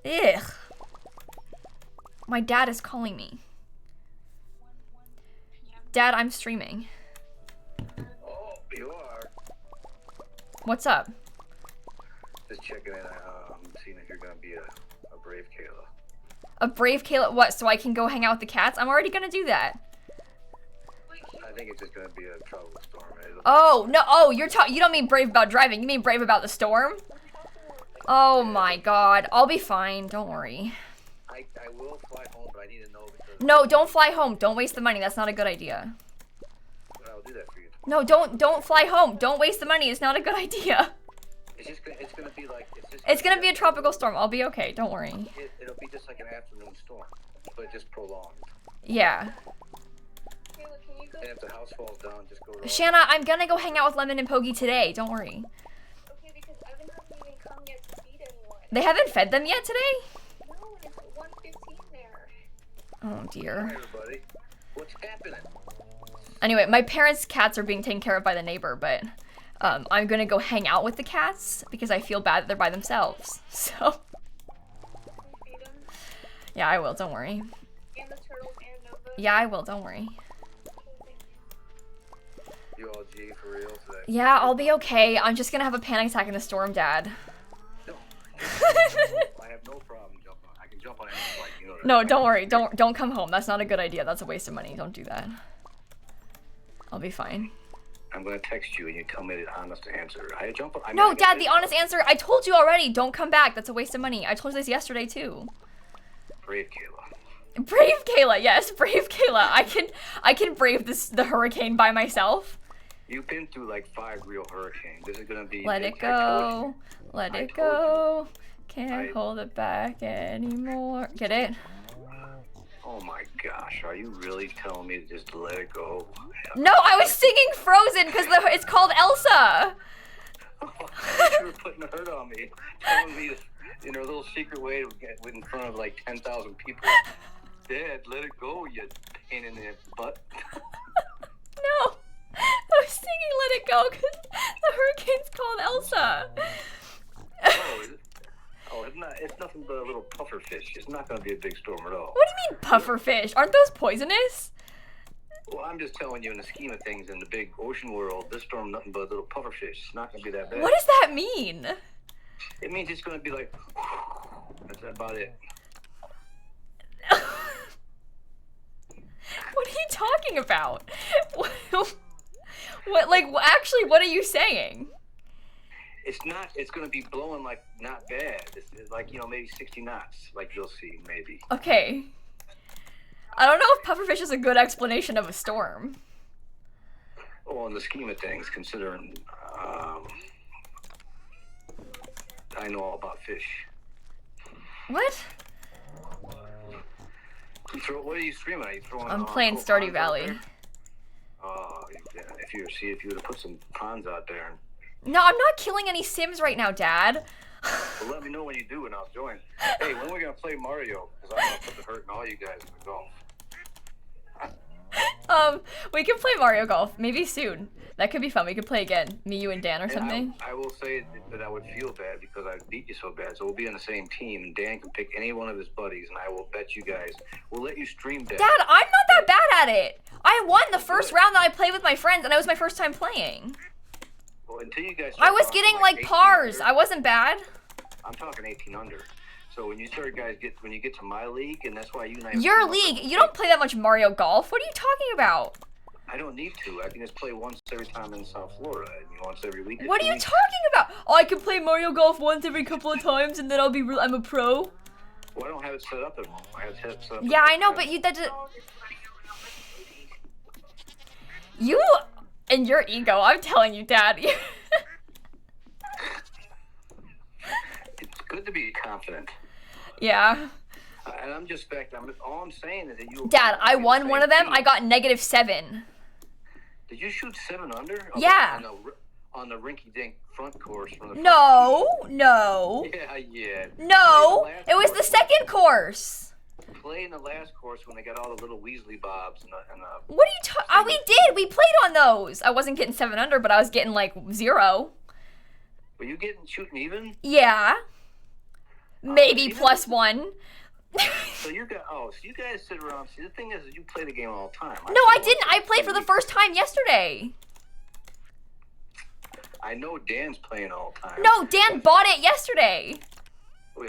Ugh. My dad is calling me. Dad, I'm streaming. Oh, you are. What's up? Just checking in. Seeing if you're gonna be a brave Kayla. A brave Kayla? What? So I can go hang out with the cats? I'm already gonna do that. I think it's just gonna be a tropical storm. Oh no! Oh, you don't mean brave about driving. You mean brave about the storm? Oh my God! I'll be fine. Don't worry. I will fly home, but I need to know because. No, don't fly home. Don't waste the money. That's not a good idea. But I'll do that for you. No, don't fly home. Don't waste the money. It's not a good idea. It's gonna be like It's gonna be a tropical storm. I'll be okay. Don't worry. It'll be just like an afternoon storm, but just prolonged. Yeah. And if the house falls down, just go to. Shanna, I'm gonna go hang out with Lemon and Pogi today. Don't worry. Okay, because Evan hasn't even come yet to feed anyone. They haven't fed them yet today? No, it's 1:15 there. Oh dear. Hi, everybody. What's happening? Anyway, my parents' cats are being taken care of by the neighbor, but I'm gonna go hang out with the cats because I feel bad that they're by themselves. So. Feed them. Yeah, I will. Don't worry. And the turtles and Nova. Yeah, I will. Don't worry. You all G for real today? Yeah, I'll be okay. I'm just gonna have a panic attack in the storm, Dad. No. I have no problem jumping on. I can jump on any flight. You know that. No, don't worry. Don't come home. That's not a good idea. That's a waste of money. Don't do that. I'll be fine. I'm gonna text you and you tell me the honest answer. No, Dad, the honest answer, I told you already. Don't come back. That's a waste of money. I told you this yesterday, too. Brave Kayla. Brave Kayla, yes, brave Kayla. I can brave the hurricane by myself. You've been through like 5 real hurricanes. This is gonna be. Let it go. Let it go. Can't hold it back anymore. Get it? Oh my gosh, are you really telling me to just let it go? No, I was singing Frozen because it's called Elsa. You were putting a hurt on me, telling me in a little secret way to get in front of like 10,000 people. Dad, let it go, you pain in the butt. No, I was singing Let It Go because the hurricane's called Elsa. Oh, is it? Oh, it's nothing but a little puffer fish. It's not going to be a big storm at all. What do you mean puffer fish? Aren't those poisonous? Well, I'm just telling you, in the scheme of things, in the big ocean world, this storm nothing but a little puffer fish. It's not going to be that bad. What does that mean? It means it's going to be like, that's about it. What are you talking about? What, like, actually, what are you saying? It's going to be blowing like not bad. It's like, maybe 60 knots, like you'll see, maybe. Okay. I don't know if pufferfish is a good explanation of a storm. Well, in the scheme of things, considering I know all about fish. What? What are you streaming? Are you throwing? I'm playing Stardew Valley. Oh, if you would have put some ponds out there. No, I'm not killing any Sims right now, Dad. Well, let me know when you do, and I'll join. Hey, when are we gonna play Mario? Because I'm gonna put the hurt in all you guys in the golf. We can play Mario Golf maybe soon. That could be fun. We could play again, me, you, and Dan, or something. I will say that I would feel bad because I beat you so bad. So we'll be on the same team, and Dan can pick any one of his buddies, and I will bet you guys. We'll let you stream that. Dad, I'm not that bad at it. I won the first round that I played with my friends, and it was my first time playing. Well, until you guys. I was getting like pars. Under, I wasn't bad. I'm talking 18 under. So when you get to my league, and that's why you and I. Your league? You don't play that much Mario Golf. What are you talking about? I don't need to. I can just play once every time in South Florida, and once every week. What are you talking about? Oh, I can play Mario Golf once every couple of times, and then I'm a pro. Well, I don't have it set up at home. I have it set up. Yeah, I know, but you and your ego. I'm telling you, Dad. It's good to be confident. Yeah. And I'm just all I'm saying is that you. Dad, I won one of them. I got -7. Did you shoot 7 under? Yeah. On the rinky-dink front course from the. No. Yeah. No, it was the second course. Play in the last course when they got all the little Weasley bobs and What are you talking? Oh, we did. We played on those. I wasn't getting 7 under, but I was getting like 0. Were you shooting even? Yeah. Maybe +1. So you guys sit around. See, the thing is, you play the game all the time. No, I didn't. I played for the first time yesterday. I know Dan's playing all the time. No, Dan bought it yesterday.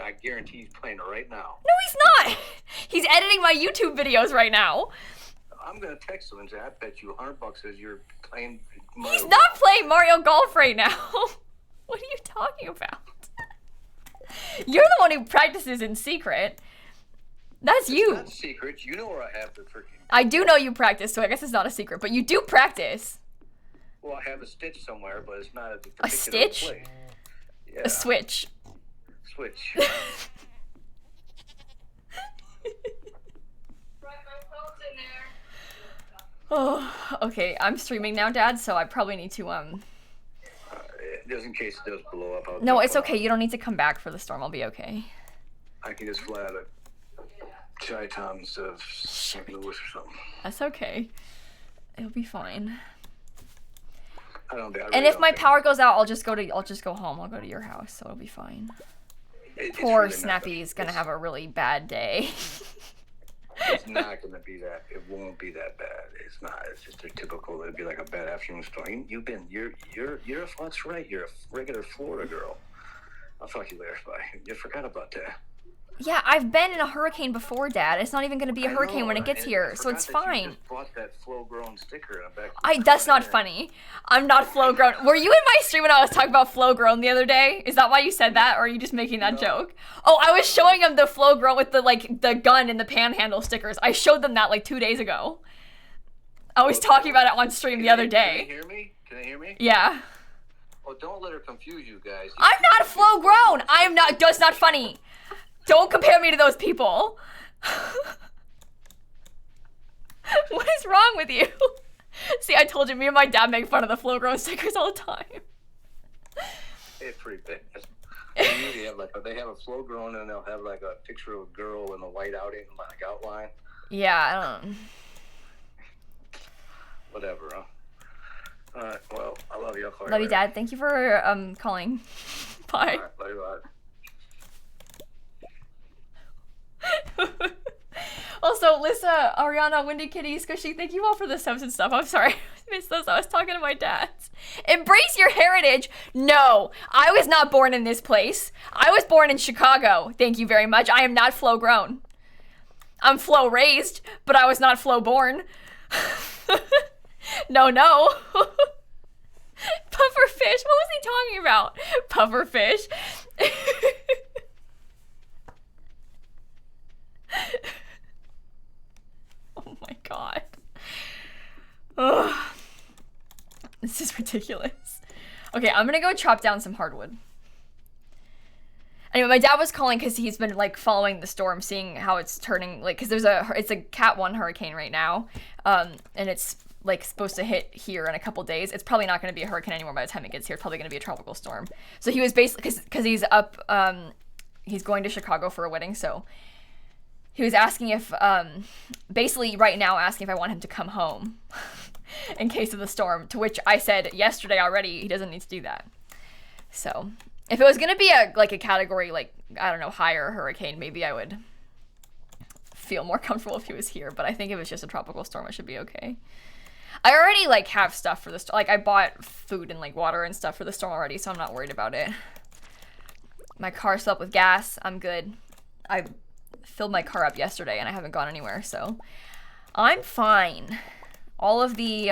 I guarantee he's playing it right now. No, he's not. He's editing my YouTube videos right now. I'm gonna text him and say, I bet you $100 as you're playing Mario. He's not playing Mario Golf right now. What are you talking about? You're the one who practices in secret. That's you. It's not secret. You know where I have the freaking. I do know you practice, so I guess it's not a secret, but you do practice. Well, I have a stitch somewhere, but it's not at the A particular stitch? place. Yeah. A switch. Switch. Right, my phone's in there. Oh, okay. I'm streaming now, Dad, so I probably need to, Just in case it does blow up. No, it's okay. You don't need to come back for the storm. I'll be okay. I can just fly out of Chi-Town instead of St. Louis or something. That's okay. It'll be fine. I don't think. And if my power goes out, I'll just go home. I'll go to your house, so it'll be fine. Poor really Snappy is gonna have a really bad day. It's not gonna be that. It won't be that bad. It's not. It's just a typical. It'd be like a bad afternoon storm. You're. That's right. You're a regular Florida girl. I'll talk to you later. Bye. You forgot about that. Yeah, I've been in a hurricane before, Dad. It's not even gonna be a hurricane when it gets here, so it's fine. You just bought that flow-grown sticker, and That's not funny. I'm not flow grown. Were you in my stream when I was talking about flow grown the other day? Is that why you said that, or are you just making that joke? Oh, I was showing him the flow grown with the gun and the panhandle stickers. I showed them that like 2 days ago. I was talking about it on stream the other day. Can they hear me? Can they hear me? Yeah. Oh, don't let her confuse you guys. I'm not flow grown. I am not. That's not funny. Don't compare me to those people. What is wrong with you? See, I told you, me and my dad make fun of the flow grown stickers all the time. It's pretty big. They usually have they have a flow grown, and they'll have like a picture of a girl in a white outline. Yeah, I don't. Whatever, huh? Alright, well, I love you. Love you, Dad. Thank you for calling. Bye. Alright, love you, bye. Also, Lissa, Ariana, Windy Kitty, Squishy, thank you all for the subs and stuff. I'm sorry, I missed those. I was talking to my dad. Embrace your heritage. No, I was not born in this place. I was born in Chicago. Thank you very much. I am not flow grown. I'm flow raised, but I was not flow born. No. Pufferfish. What was he talking about? Pufferfish. Oh my god. Ugh. This is ridiculous. Okay, I'm gonna go chop down some hardwood. Anyway, my dad was calling because he's been like following the storm, seeing how it's turning, like, because it's a Cat 1 hurricane right now, and it's like supposed to hit here in a couple days. It's probably not going to be a hurricane anymore by the time it gets here. It's probably going to be a tropical storm. So he was basically, because he's up, he's going to Chicago for a wedding, so he was asking if, basically right now asking if I want him to come home in case of the storm, to which I said yesterday already he doesn't need to do that. So if it was going to be a category, like, I don't know, higher hurricane, maybe I would feel more comfortable if he was here, but I think if it's just a tropical storm, it should be okay. I already, like, have stuff for the storm. Like, I bought food and, like, water and stuff for the storm already, so I'm not worried about it. My car's filled up with gas. I'm good. I filled my car up yesterday, and I haven't gone anywhere, so I'm fine. All of the,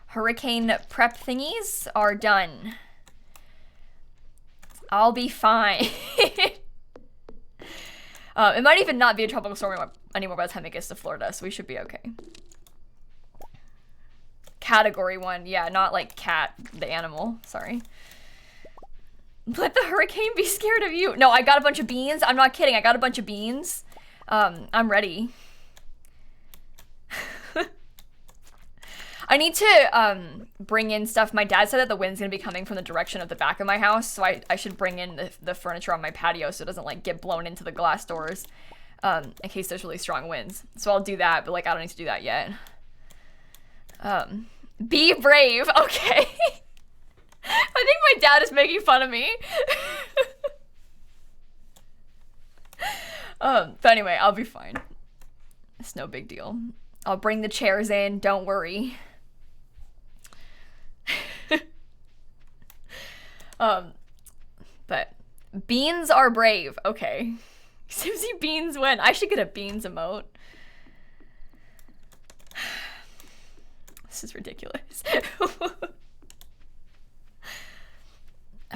hurricane prep thingies are done. I'll be fine. It might even not be a tropical storm anymore by the time it gets to Florida, so we should be okay. Category 1, yeah, not like cat, the animal, sorry. Let the hurricane be scared of you. No, I got a bunch of beans. I'm not kidding, I got a bunch of beans. I'm ready. I need to bring in stuff. My dad said that the wind's gonna be coming from the direction of the back of my house, so I should bring in the furniture on my patio so it doesn't like get blown into the glass doors in case there's really strong winds. So I'll do that, but like I don't need to do that yet. Be brave, okay. I think my dad is making fun of me. But anyway, I'll be fine. It's no big deal. I'll bring the chairs in, don't worry. But beans are brave, okay. Simsie beans win. I should get a beans emote. This is ridiculous.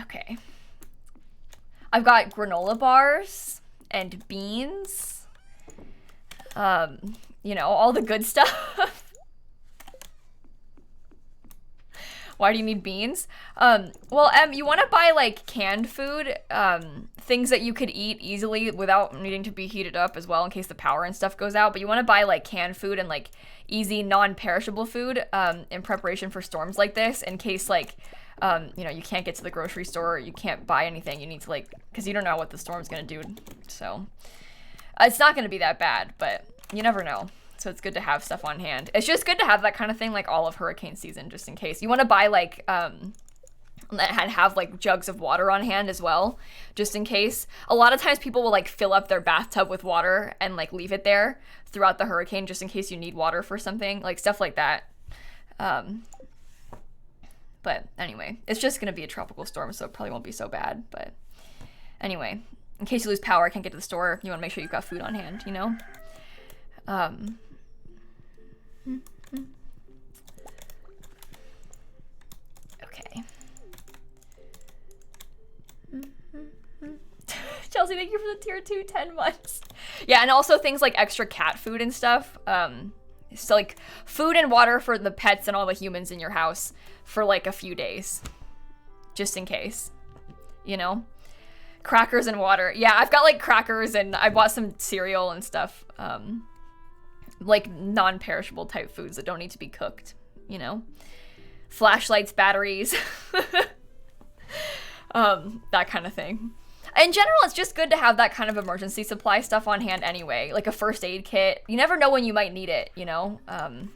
Okay. I've got granola bars and beans. You know, all the good stuff. Why do you need beans? Well, you want to buy like canned food, things that you could eat easily without needing to be heated up as well in case the power and stuff goes out. But you want to buy like canned food and like easy non-perishable food in preparation for storms like this, in case like you know, you can't get to the grocery store, or you can't buy anything. You need to like, because you don't know what the storm's gonna do. So it's not gonna be that bad, but you never know. So it's good to have stuff on hand. It's just good to have that kind of thing like all of hurricane season, just in case. You want to buy like have like jugs of water on hand as well, just in case. A lot of times people will like fill up their bathtub with water and like leave it there throughout the hurricane just in case you need water for something, like stuff like that. But anyway, it's just gonna be a tropical storm, so it probably won't be so bad. But anyway, In case you lose power, can't get to the store, you want to make sure you've got food on hand, you know? Okay. Chelsea, thank you for the tier 2 10 months. Yeah, and also things like extra cat food and stuff. So like food and water for the pets and all the humans in your house for like a few days. Just in case. You know? Crackers and water. Yeah, I've got like crackers and I bought some cereal and stuff. Like non-perishable type foods that don't need to be cooked, you know? Flashlights, batteries. That kind of thing. In general, it's just good to have that kind of emergency supply stuff on hand anyway, like a first aid kit. You never know when you might need it, you know? And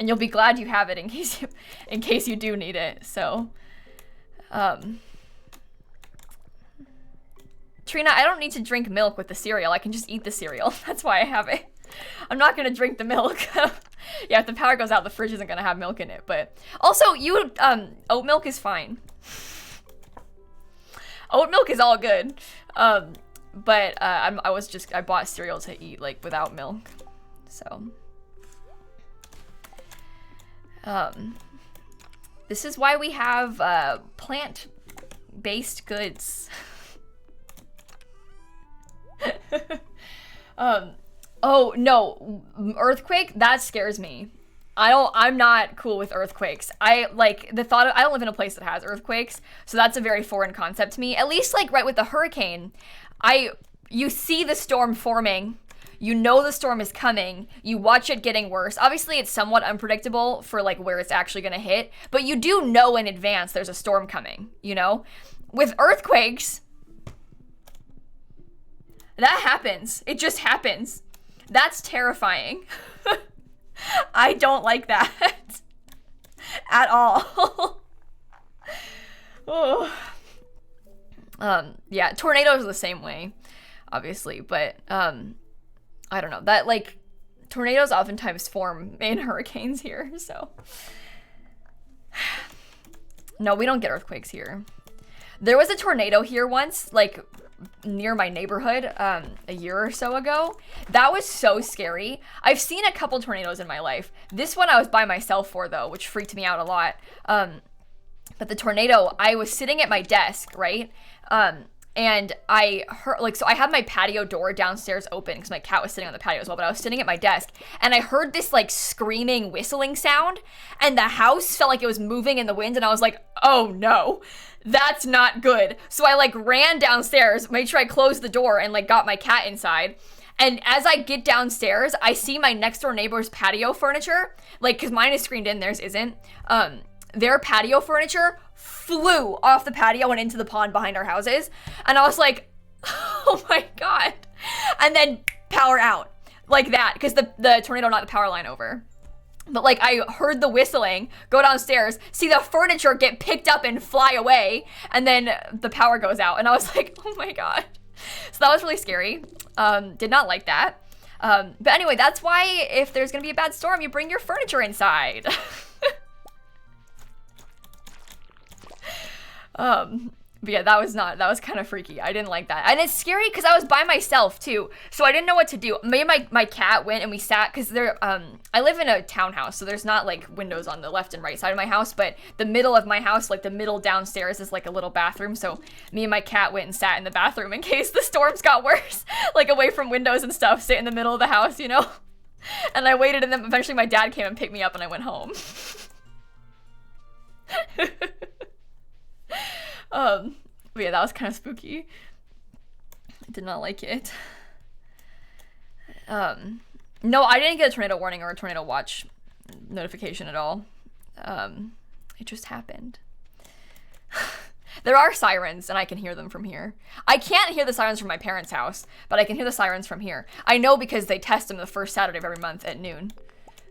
you'll be glad you have it in case you do need it. So, Trina, I don't need to drink milk with the cereal. I can just eat the cereal. That's why I have it. I'm not gonna drink the milk. Yeah, if the power goes out, the fridge isn't gonna have milk in it. But also, oat milk is fine. Oat milk is all good, but I bought cereal to eat like without milk, so this is why we have plant-based goods. Oh no, earthquake, that scares me. I'm not cool with earthquakes. I don't live in a place that has earthquakes, so that's a very foreign concept to me. At least like right with the hurricane, you see the storm forming, you know the storm is coming, you watch it getting worse. Obviously it's somewhat unpredictable for like where it's actually gonna hit, but you do know in advance there's a storm coming, you know? With earthquakes, that happens. It just happens. That's terrifying. I don't like that at all. Oh. Yeah, tornadoes are the same way, obviously, but I don't know. That like tornadoes oftentimes form in hurricanes here, so no, we don't get earthquakes here. There was a tornado here once, like near my neighborhood a year or so ago. That was so scary. I've seen a couple tornadoes in my life. This one I was by myself for though, which freaked me out a lot. But the tornado, I was sitting at my desk, right? And I heard, like, so I had my patio door downstairs open because my cat was sitting on the patio as well, but I was sitting at my desk and I heard this like screaming, whistling sound, and the house felt like it was moving in the wind, and I was like, oh no, that's not good. So I like ran downstairs, made sure I closed the door and like got my cat inside. And as I get downstairs, I see my next door neighbor's patio furniture, like, cause mine is screened in, theirs isn't. Their patio furniture flew off the patio and into the pond behind our houses. And I was like, oh my God. And then power out like that, because the tornado knocked the power line over. But like I heard the whistling, go downstairs, see the furniture get picked up and fly away, and then the power goes out. And I was like, oh my God. So that was really scary. Did not like that. But anyway, that's why if there's gonna be a bad storm, you bring your furniture inside. But yeah, that was kind of freaky. I didn't like that. And it's scary because I was by myself too. So I didn't know what to do. Me and my cat went and we sat, because I live in a townhouse, so there's not like windows on the left and right side of my house, but the middle of my house, like the middle downstairs, is like a little bathroom. So me and my cat went and sat in the bathroom in case the storms got worse, like away from windows and stuff, sit in the middle of the house, you know? And I waited, and then eventually my dad came and picked me up and I went home. But yeah, that was kind of spooky. I did not like it. No, I didn't get a tornado warning or a tornado watch notification at all. It just happened. There are sirens, and I can hear them from here. I can't hear the sirens from my parents' house, but I can hear the sirens from here. I know because they test them the first Saturday of every month at noon.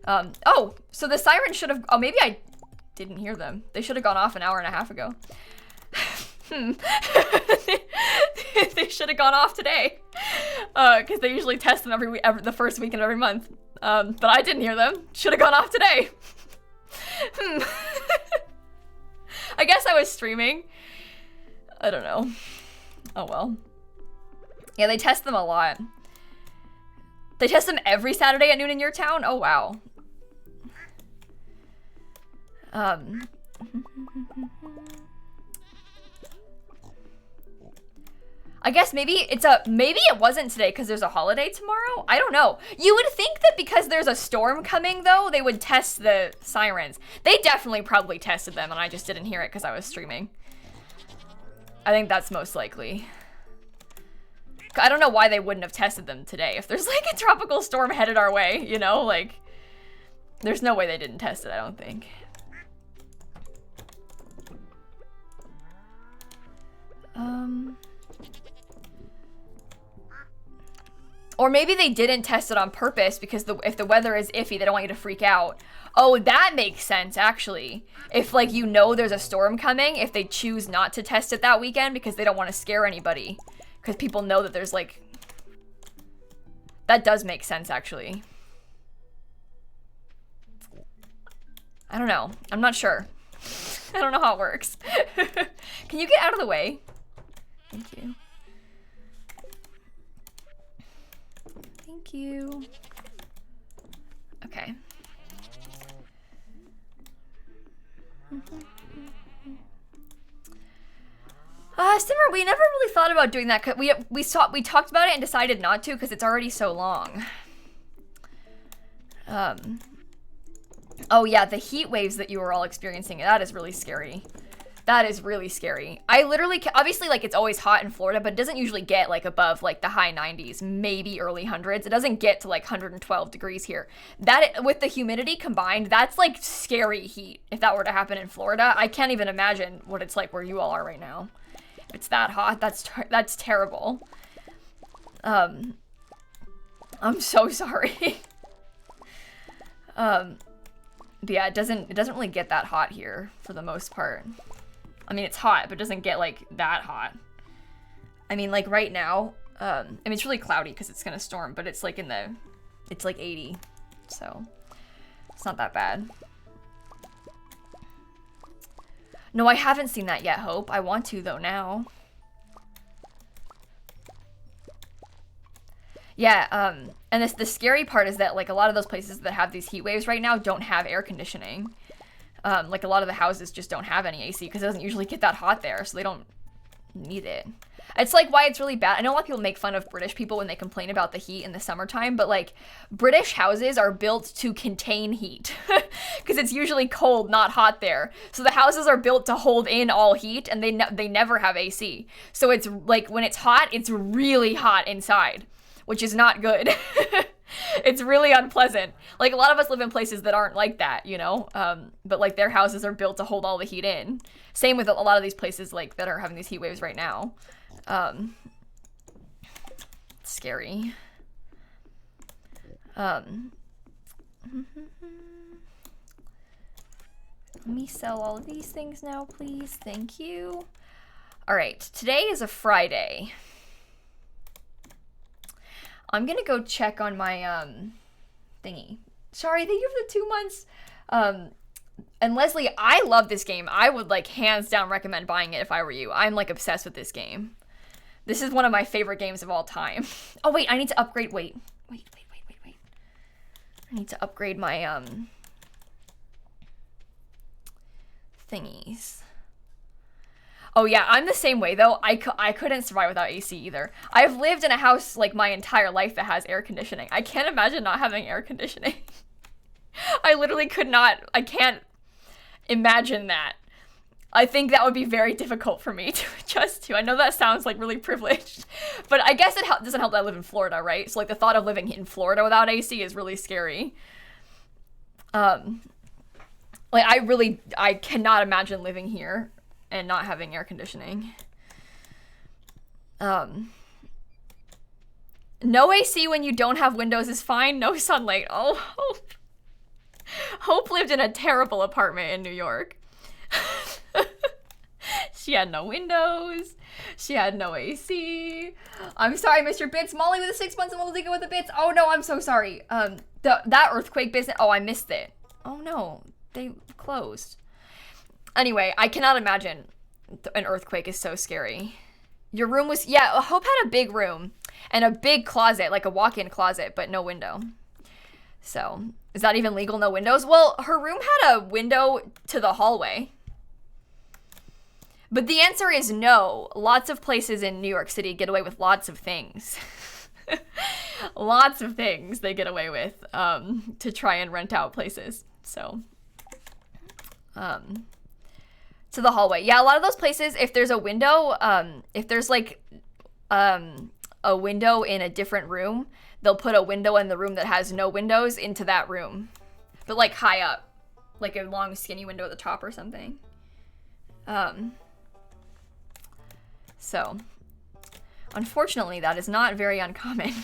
Oh, so the sirens should have, oh, maybe I didn't hear them. They should have gone off an hour and a half ago. They should have gone off today, because they usually test them every the first weekend of every month. But I didn't hear them. Should have gone off today. I guess I was streaming. I don't know. Oh well. Yeah, they test them a lot. They test them every Saturday at noon in your town? Oh, wow. I guess maybe it wasn't today because there's a holiday tomorrow? I don't know. You would think that because there's a storm coming, though, they would test the sirens. They definitely probably tested them, and I just didn't hear it because I was streaming. I think that's most likely. I don't know why they wouldn't have tested them today. If there's like a tropical storm headed our way, you know, like, there's no way they didn't test it, I don't think. Or maybe they didn't test it on purpose because if the weather is iffy, they don't want you to freak out. Oh, that makes sense, actually. If, like, you know there's a storm coming, if they choose not to test it that weekend because they don't want to scare anybody. Because people know that there's, like... That does make sense, actually. I don't know. I'm not sure. I don't know how it works. Can you get out of the way? Thank you. Thank you. Okay. Simmer, we never really thought about doing that. We talked about it and decided not to because it's already so long. Oh yeah, the heat waves that you were all experiencing, that is really scary. That is really scary. I literally, obviously, like, it's always hot in Florida, but it doesn't usually get, like, above, like, the high 90s, maybe early hundreds. It doesn't get to, like, 112 degrees here. That, with the humidity combined, that's, like, scary heat. If that were to happen in Florida, I can't even imagine what it's like where you all are right now. If it's that hot, that's terrible. I'm so sorry. Yeah, it doesn't really get that hot here, for the most part. I mean, it's hot, but it doesn't get, like, that hot. I mean, like, right now, I mean, it's really cloudy because it's gonna storm, but it's, like, it's, like, 80, so it's not that bad. No, I haven't seen that yet, Hope. I want to, though, now. Yeah, and the scary part is that, like, a lot of those places that have these heat waves right now don't have air conditioning. Like, a lot of the houses just don't have any AC because it doesn't usually get that hot there, so they don't need it. It's, like, why it's really bad. I know a lot of people make fun of British people when they complain about the heat in the summertime, but, like, British houses are built to contain heat because it's usually cold, not hot there. So the houses are built to hold in all heat, and they never have AC. So it's, like, when it's hot, it's really hot inside, which is not good. It's really unpleasant. Like, a lot of us live in places that aren't like that, you know? But, like, their houses are built to hold all the heat in. Same with a lot of these places, like, that are having these heat waves right now. Scary. Let me sell all of these things now, please. Thank you. All right, today is a Friday. I'm gonna go check on my, thingy. Sorry, thank you for the 2 months. And Leslie, I love this game. I would, like, hands down recommend buying it if I were you. I'm, like, obsessed with this game. This is one of my favorite games of all time. Oh, wait, I need to upgrade, wait. I need to upgrade my, thingies. Oh yeah, I'm the same way though. I couldn't survive without AC either. I've lived in a house like my entire life that has air conditioning. I can't imagine not having air conditioning. I literally could not, I can't imagine that. I think that would be very difficult for me to adjust to. I know that sounds like really privileged, but I guess it doesn't help that I live in Florida, right? So like the thought of living in Florida without AC is really scary. Like I cannot imagine living here and not having air conditioning. No AC when you don't have windows is fine. No sunlight. Oh, Hope lived in a terrible apartment in New York. She had no windows. She had no AC. I'm sorry, Mr. Bits. Molly with the 6 months and Lolita with the bits. Oh no, I'm so sorry. That earthquake business. Oh, I missed it. Oh no, they closed. Anyway, I cannot imagine an earthquake is so scary. Your room was, yeah, Hope had a big room and a big closet, like a walk-in closet, but no window. So, is that even legal, no windows? Well, her room had a window to the hallway. But the answer is no. Lots of places in New York City get away with lots of things. Lots of things they get away with to try and rent out places. So, to the hallway. Yeah, a lot of those places, if there's a window, if there's like a window in a different room, they'll put a window in the room that has no windows into that room. But like high up, like a long skinny window at the top or something. So, unfortunately, that is not very uncommon.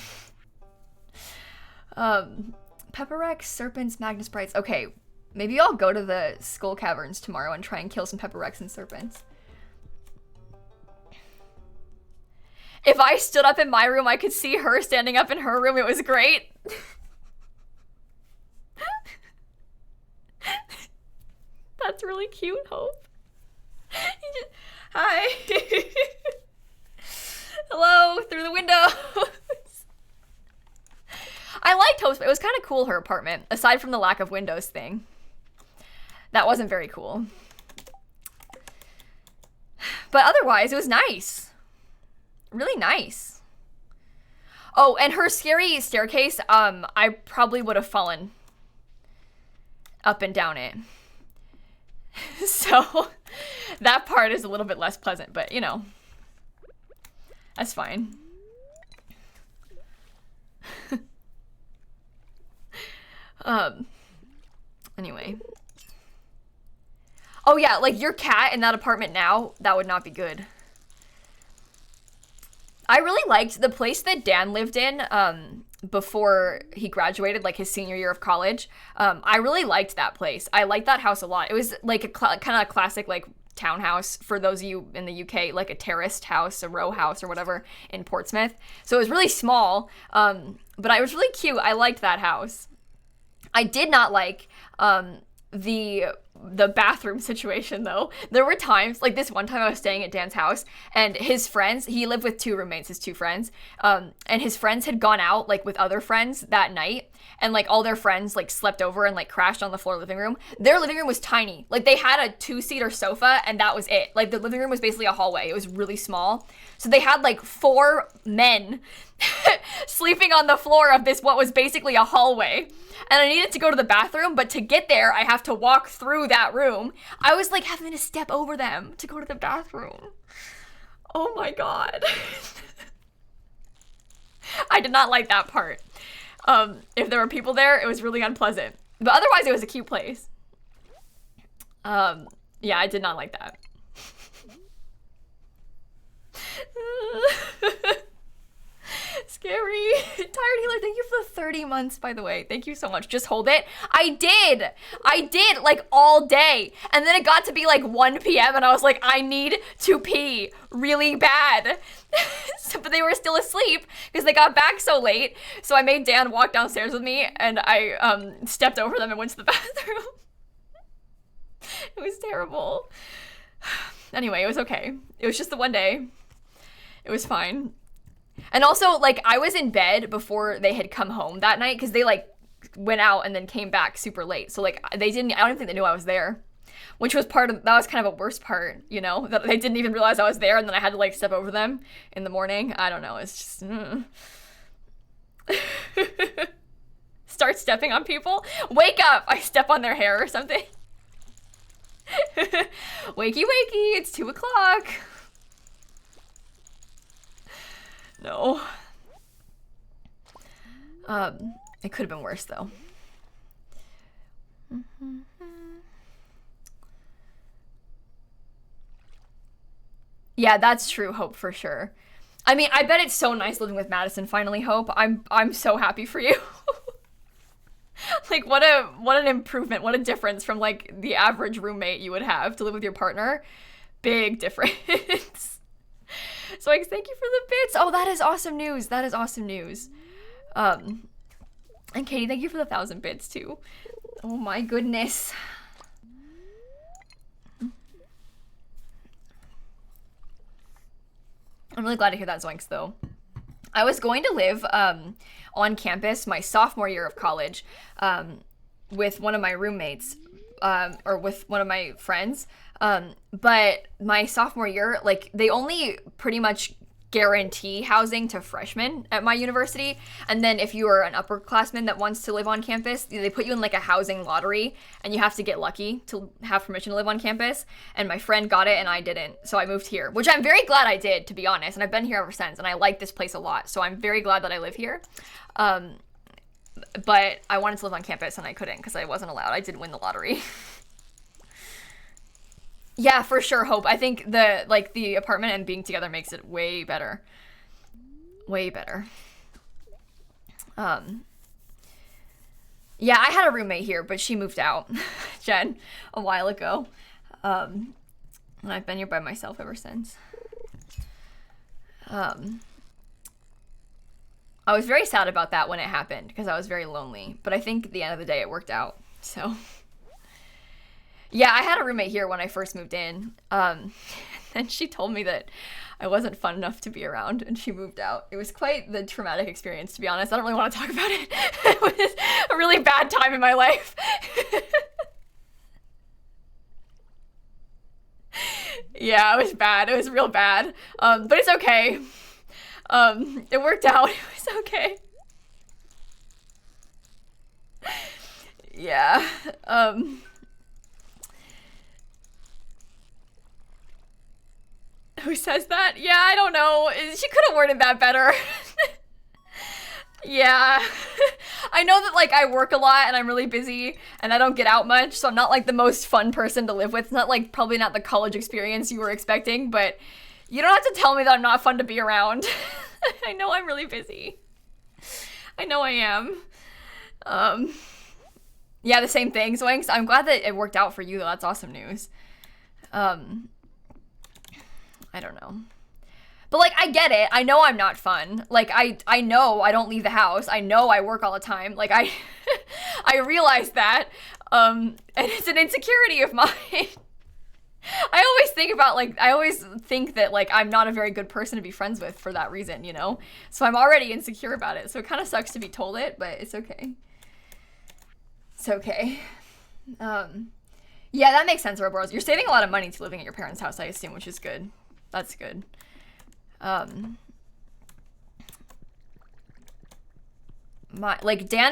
Pepperex, serpents, magna sprites. Okay, maybe I'll go to the skull caverns tomorrow and try and kill some pepperex and serpents. If I stood up in my room, I could see her standing up in her room. It was great. That's really cute, Hope. Hi. Hello, through the window. I liked Hope's, but it was kind of cool, her apartment, aside from the lack of windows thing. That wasn't very cool. But otherwise, it was nice. Really nice. Oh, and her scary staircase, I probably would have fallen up and down it. So, that part is a little bit less pleasant, but you know, that's fine. Anyway. Oh yeah, like your cat in that apartment now, that would not be good. I really liked the place that Dan lived in before he graduated, like his senior year of college. I really liked that place. I liked that house a lot. It was like a kind of classic like townhouse for those of you in the UK, like a terraced house, a row house or whatever in Portsmouth. So it was really small, but it was really cute. I liked that house. I did not like the bathroom situation though. There were times, like this one time I was staying at Dan's house and his friends, he lived with two roommates, his two friends, and his friends had gone out like with other friends that night and like all their friends like slept over and like crashed on the floor living room. Their living room was tiny. Like they had a 2-seater sofa and that was it. Like the living room was basically a hallway. It was really small. So they had like 4 men sleeping on the floor of this, what was basically a hallway. And I needed to go to the bathroom, but to get there, I have to walk through that room. I was like having to step over them to go to the bathroom. Oh my God. I did not like that part. If there were people there, it was really unpleasant. But otherwise, it was a cute place. Yeah, I did not like that. Scary. Tired Healer, thank you for the 30 months, by the way. Thank you so much. Just hold it. I did, like, all day. And then it got to be, like, 1 p.m. and I was like, I need to pee really bad. But they were still asleep because they got back so late. So I made Dan walk downstairs with me and I stepped over them and went to the bathroom. It was terrible. Anyway, it was okay. It was just the one day. It was fine. And also, like, I was in bed before they had come home that night because they, like, went out and then came back super late. So, like, I don't even think they knew I was there, which was that was kind of a worst part, you know, that they didn't even realize I was there and then I had to, like, step over them in the morning. I don't know. It's just, Start stepping on people. Wake up. I step on their hair or something. Wakey, wakey. It's 2 o'clock. No. It could have been worse though. Yeah, that's true, Hope, for sure. I mean, I bet it's so nice living with Madison finally, Hope. I'm so happy for you. Like, what an improvement, what a difference from, like, the average roommate you would have to live with your partner. Big difference. So, like, thank you for the bits. Oh, that is awesome news. That is awesome news. And Katie, thank you for the 1,000 bits, too. Oh, my goodness. I'm really glad to hear that, Zoinks, though. I was going to live on campus my sophomore year of college with one of my roommates, or with one of my friends. But my sophomore year, like, they only pretty much guarantee housing to freshmen at my university, and then if you are an upperclassman that wants to live on campus, they put you in like a housing lottery, and you have to get lucky to have permission to live on campus. And my friend got it and I didn't, so I moved here, which I'm very glad I did, to be honest, and I've been here ever since, and I like this place a lot, so I'm very glad that I live here. But I wanted to live on campus and I couldn't because I wasn't allowed. I didn't win the lottery. Yeah, for sure, Hope. I think the apartment and being together makes it way better. Way better. Yeah, I had a roommate here, but she moved out, Jen, a while ago. And I've been here by myself ever since. I was very sad about that when it happened because I was very lonely, but I think at the end of the day it worked out, so... Yeah, I had a roommate here when I first moved in, and she told me that I wasn't fun enough to be around, and she moved out. It was quite the traumatic experience, to be honest. I don't really want to talk about it. It was a really bad time in my life. Yeah, it was bad. It was real bad. But it's okay. It worked out. It was okay. Yeah. Who says that? Yeah, I don't know. She could have worded that better. Yeah. I know that, like, I work a lot and I'm really busy and I don't get out much, so I'm not, like, the most fun person to live with. It's not, like, probably not the college experience you were expecting, but you don't have to tell me that I'm not fun to be around. I know I'm really busy. I know I am. Yeah, the same thing, Zoinks. I'm glad that it worked out for you, though. That's awesome news. I don't know. But, like, I get it. I know I'm not fun. Like, I know I don't leave the house. I know I work all the time. Like, I realize that. And it's an insecurity of mine. I always think that, like, I'm not a very good person to be friends with for that reason, you know? So I'm already insecure about it. So it kind of sucks to be told it, but it's okay. It's okay. Yeah, that makes sense, Roboros. You're saving a lot of money to living at your parents' house, I assume, which is good. That's good. Dan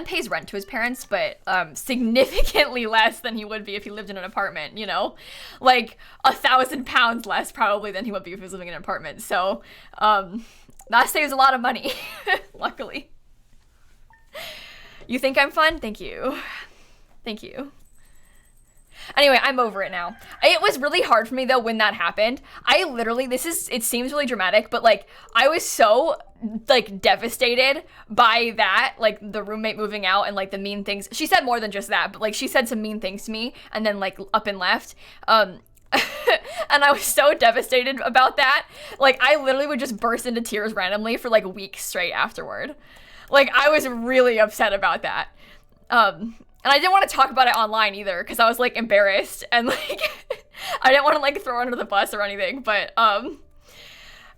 pays rent to his parents, but significantly less than he would be if he lived in an apartment, you know? Like, 1,000 pounds less probably than he would be if he was living in an apartment. So, that saves a lot of money, luckily. You think I'm fun? Thank you. Thank you. Anyway, I'm over it now. It was really hard for me, though, when that happened. I literally, it seems really dramatic, but, like, I was so, like, devastated by that, like, the roommate moving out and, like, the mean things. She said more than just that, but, like, she said some mean things to me and then, like, up and left. And I was so devastated about that. Like, I literally would just burst into tears randomly for, like, weeks straight afterward. Like, I was really upset about that. And I didn't want to talk about it online either because I was, like, embarrassed and, like, I didn't want to, like, throw her under the bus or anything. But,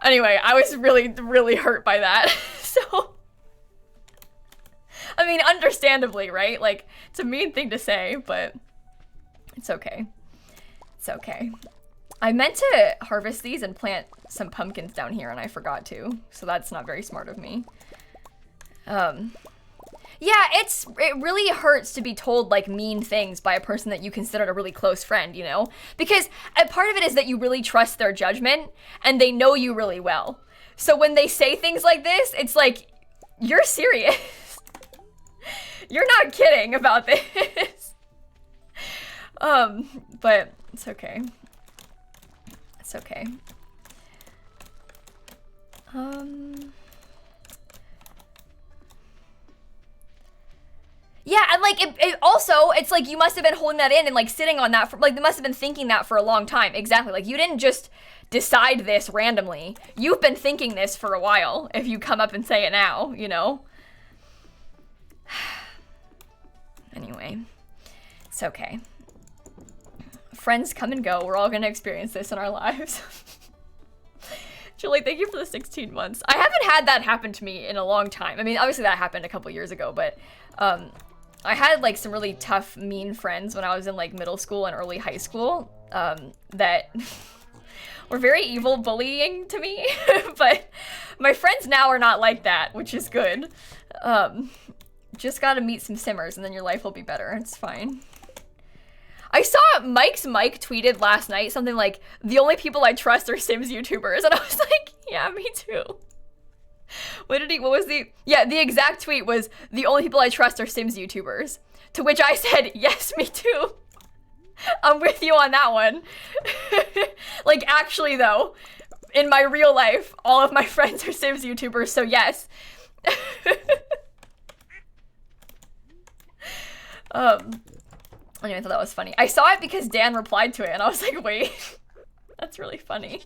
anyway, I was really, really hurt by that. So, I mean, understandably, right? Like, it's a mean thing to say, but it's okay. It's okay. I meant to harvest these and plant some pumpkins down here and I forgot to. So that's not very smart of me. Yeah, it really hurts to be told, like, mean things by a person that you considered a really close friend, you know? Because a part of it is that you really trust their judgment, and they know you really well. So when they say things like this, it's like, you're serious. You're not kidding about this. But it's okay. It's okay. Yeah, and, like, it also, it's like you must have been holding that in and, like, sitting on that for, like, they must have been thinking that for a long time. Exactly. Like, you didn't just decide this randomly. You've been thinking this for a while if you come up and say it now, you know? Anyway, it's okay. Friends come and go. We're all gonna experience this in our lives. Julie, thank you for the 16 months. I haven't had that happen to me in a long time. I mean, obviously that happened a couple years ago, but I had like some really tough, mean friends when I was in like middle school and early high school that were very evil bullying to me. But my friends now are not like that, which is good. Just gotta meet some simmers and then your life will be better. It's fine. I saw Mike's Mike tweeted last night something like, the only people I trust are Sims YouTubers. And I was like, yeah, me too. What was the exact tweet was, the only people I trust are Sims YouTubers. To which I said, yes, me too. I'm with you on that one. Like, actually though, in my real life, all of my friends are Sims YouTubers, so yes. Anyway, I thought that was funny. I saw it because Dan replied to it, and I was like, wait, that's really funny.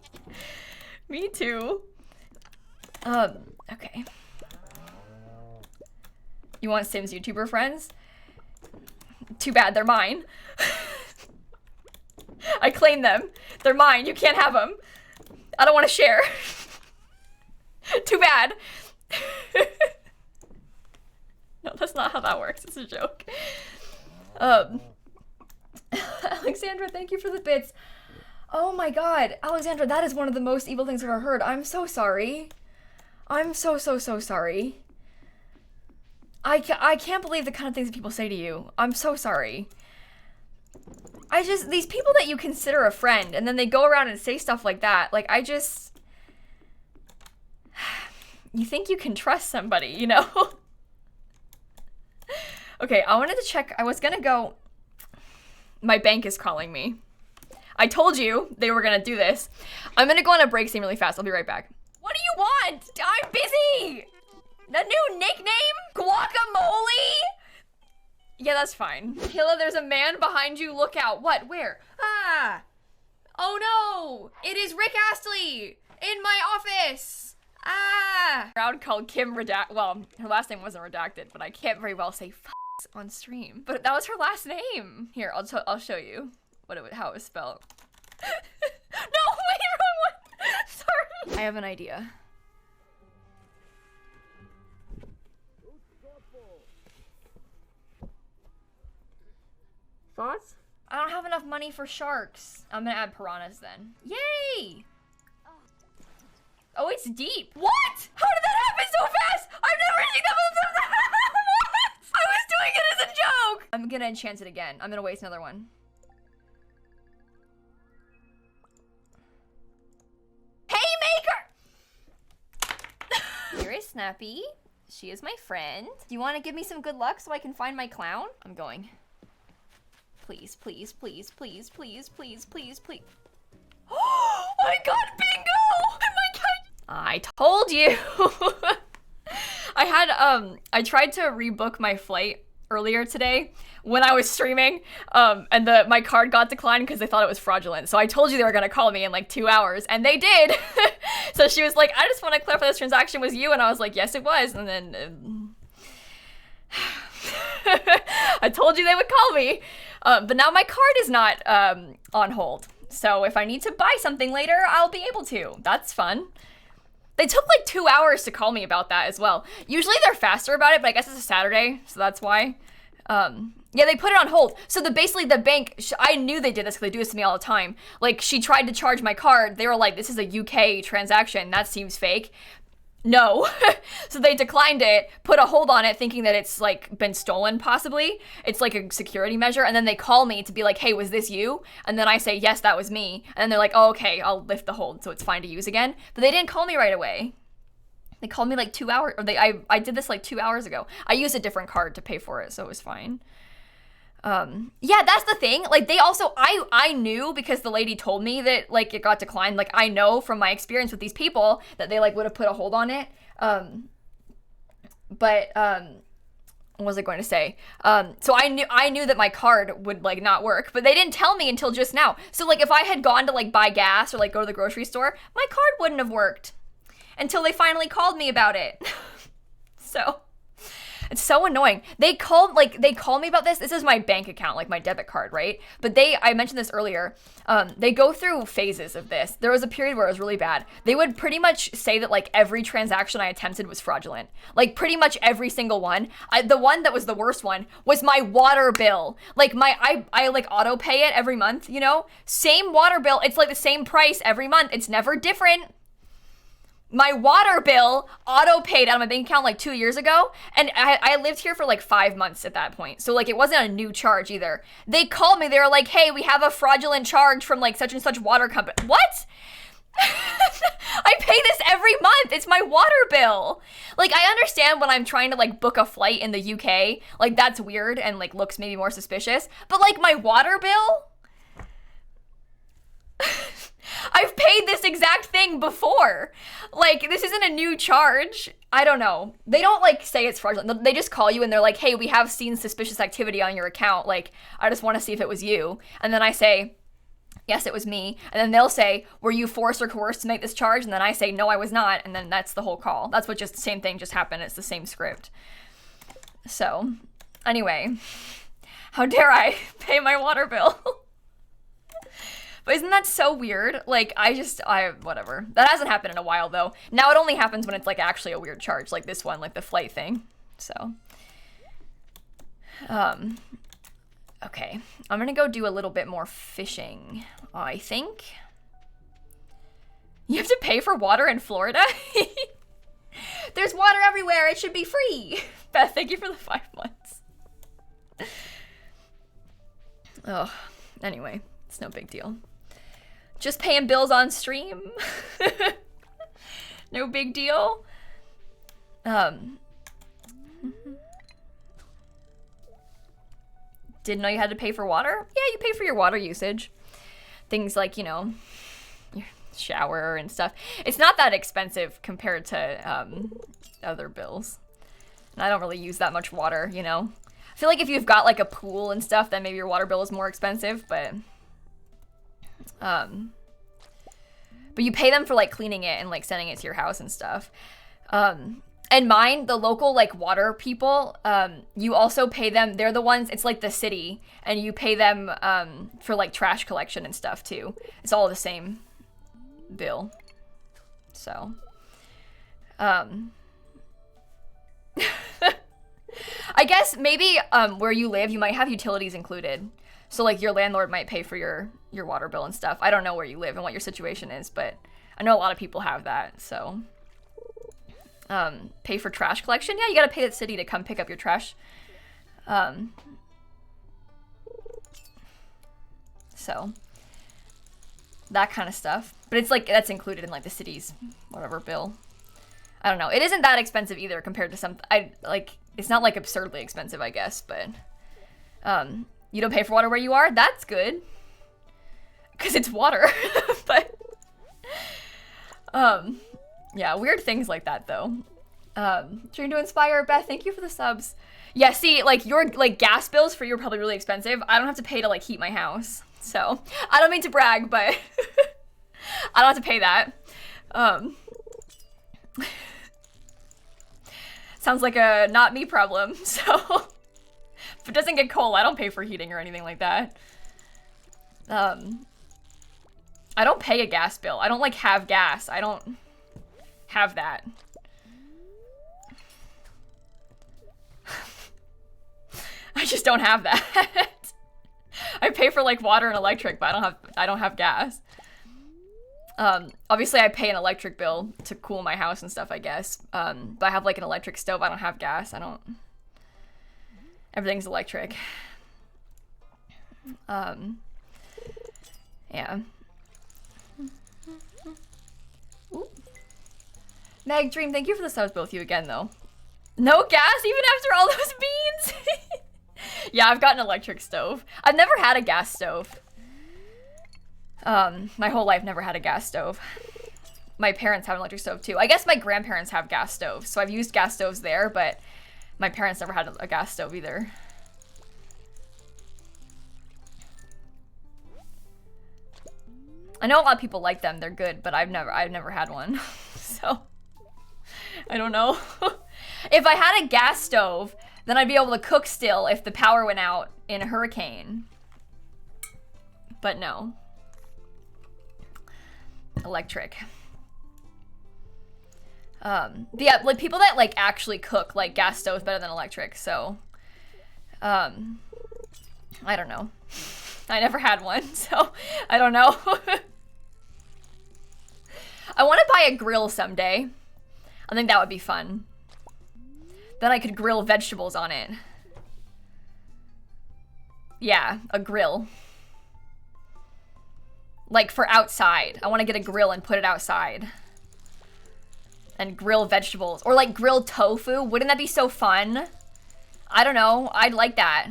Me too. Okay. You want Sims YouTuber friends? Too bad, they're mine. I claim them. They're mine, you can't have them. I don't want to share. Too bad. No, that's not how that works, it's a joke. Alexandra, thank you for the bits. Oh my god, Alexandra, that is one of the most evil things I've ever heard. I'm so sorry. I'm so sorry. I can't believe the kind of things that people say to you. I'm so sorry. These people that you consider a friend, and then they go around and say stuff like that, like, you think you can trust somebody, you know? Okay, I wanted to check, I was gonna go, my bank is calling me. I told you they were gonna do this. I'm gonna go on a break scene really fast, I'll be right back. What do you want? I'm busy! A new nickname? Guacamole? Yeah, that's fine. Hilla, there's a man behind you, look out. What, where? Ah! Oh no! It is Rick Astley! In my office! Ah! Crowd called Kim well, her last name wasn't redacted, but I can't very well say on stream. But that was her last name. Here, I'll show you how it was spelled. No, wait, wrong one! Sorry. I have an idea. Thoughts? I don't have enough money for sharks. I'm gonna add piranhas then. Yay! Oh, it's deep. What? How did that happen so fast? I've never seen that. What? I was doing it as a joke. I'm gonna enchant it again. I'm gonna waste another one. Haymaker! Here is Snappy. She is my friend. Do you want to give me some good luck so I can find my clown? I'm going. Please, please, please, please, please, please, please, please. Oh, I got bingo! Oh my god! I told you! I tried to rebook my flight earlier today when I was streaming, and my card got declined because they thought it was fraudulent. So I told you they were gonna call me in like 2 hours, and they did! So she was like, I just want to clarify this transaction was you, and I was like, yes it was, and then... I told you they would call me! But now my card is not on hold. So if I need to buy something later, I'll be able to. That's fun. They took like 2 hours to call me about that as well. Usually they're faster about it, but I guess it's a Saturday, so that's why. Yeah, they put it on hold. So basically the bank, I knew they did this because they do this to me all the time. Like, she tried to charge my card. They were like, this is a UK transaction. That seems fake. No. So they declined it, put a hold on it, thinking that it's like been stolen possibly. It's like a security measure. And then they call me to be like, hey, was this you? And then I say, yes, that was me. And then they're like, oh, okay, I'll lift the hold so it's fine to use again. But they didn't call me right away. They called me like 2 hours, or I did this like 2 hours ago. I used a different card to pay for it, so it was fine. Yeah, that's the thing. Like, they also, I knew because the lady told me that, like, it got declined. Like, I know from my experience with these people that they, like, would have put a hold on it. What was I going to say? So I knew that my card would, like, not work, but they didn't tell me until just now. So, like, if I had gone to, like, buy gas or, like, go to the grocery store, my card wouldn't have worked until they finally called me about it. So... It's so annoying. They call me about this. This is my bank account, like my debit card, right? But I mentioned this earlier. They go through phases of this. There was a period where it was really bad. They would pretty much say that like every transaction I attempted was fraudulent. Like pretty much every single one. The one that was the worst one was my water bill. Like I like auto pay it every month, you know? Same water bill. It's like the same price every month. It's never different. My water bill auto-paid out of my bank account like 2 years ago, and I lived here for like 5 months at that point, so like it wasn't a new charge either. They called me, they were like, hey, we have a fraudulent charge from like such and such water company. What? I pay this every month. It's my water bill. Like, I understand when I'm trying to like book a flight in the UK, like that's weird and like looks maybe more suspicious, but like my water bill? I've paid this exact thing before. Like, this isn't a new charge. I don't know. They don't, like, say it's fraudulent. They just call you and they're like, hey, we have seen suspicious activity on your account. Like, I just want to see if it was you. And then I say, yes, it was me. And then they'll say, were you forced or coerced to make this charge? And then I say, no, I was not. And then that's the whole call. That's what just, same thing just happened. It's the same script. So, anyway, how dare I pay my water bill? But isn't that so weird? Like, whatever. That hasn't happened in a while, though. Now it only happens when it's, like, actually a weird charge, like this one, like the flight thing. So, okay. I'm gonna go do a little bit more fishing, I think. You have to pay for water in Florida? There's water everywhere. It should be free. Beth, thank you for the 5 months. Oh, anyway, it's no big deal. Just paying bills on stream. No big deal. Didn't know you had to pay for water? Yeah, you pay for your water usage. Things like, you know, your shower and stuff. It's not that expensive compared to other bills. And I don't really use that much water, you know. I feel like if you've got like a pool and stuff, then maybe your water bill is more expensive, but you pay them for like cleaning it and like sending it to your house and stuff. And mine, the local like water people, you also pay them. They're the ones, it's like the city, and you pay them for like trash collection and stuff too. It's all the same bill. So, I guess maybe where you live, you might have utilities included. So like your landlord might pay for your water bill and stuff. I don't know where you live and what your situation is, but I know a lot of people have that. So pay for trash collection. Yeah, you gotta pay the city to come pick up your trash. So that kind of stuff. But it's like that's included in like the city's whatever bill. I don't know. It isn't that expensive either compared to some. It's not like absurdly expensive, I guess, but you don't pay for water where you are? That's good. Because it's water. But, yeah, weird things like that, though. Trying to inspire. Beth, thank you for the subs. Yeah, see, like, your, like, gas bills for you are probably really expensive. I don't have to pay to, like, heat my house. So, I don't mean to brag, but I don't have to pay that. Sounds like a not me problem, so... If it doesn't get cold, I don't pay for heating or anything like that. I don't pay a gas bill. I don't, like, have gas. I don't have that. I just don't have that. I pay for, like, water and electric, but I don't have gas. Obviously I pay an electric bill to cool my house and stuff, I guess. But I have, like, an electric stove. I don't have gas. Everything's electric. Yeah. Ooh. Meg Dream, thank you for the subs, both you again, though. No gas even after all those beans? Yeah, I've got an electric stove. I've never had a gas stove. My whole life never had a gas stove. My parents have an electric stove too. I guess my grandparents have gas stoves, so I've used gas stoves there, but my parents never had a gas stove either. I know a lot of people like them. They're good, but I've never had one. So I don't know. If I had a gas stove Then I'd be able to cook still if the power went out in a hurricane. But no. Electric. Yeah, like people that like actually cook, like gas stoves better than electric, so I don't know. I never had one, so I don't know. I want to buy a grill someday. I think that would be fun. Then I could grill vegetables on it. Yeah, a grill. Like for outside. I want to get a grill and put it outside. And grill vegetables. Or like grilled tofu. Wouldn't that be so fun? I don't know. I'd like that.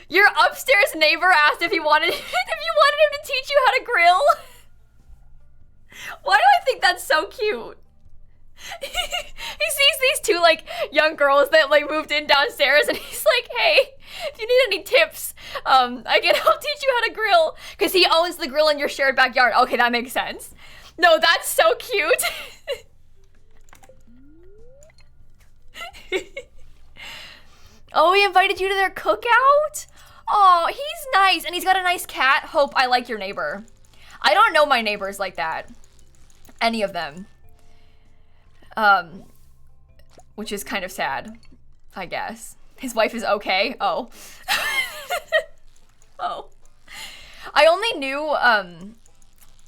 Your upstairs neighbor asked if you wanted him to teach you how to grill. Why do I think that's so cute? He sees these two like young girls that like moved in downstairs and he's like, hey, if you need any tips, I can help teach you how to grill. Because he owns the grill in your shared backyard. Okay, that makes sense. No, that's so cute. Oh, he invited you to their cookout? Oh, he's nice. And he's got a nice cat. Hope I like your neighbor. I don't know my neighbors like that. Any of them. Which is kind of sad, I guess. His wife is okay? Oh. Oh. I only knew,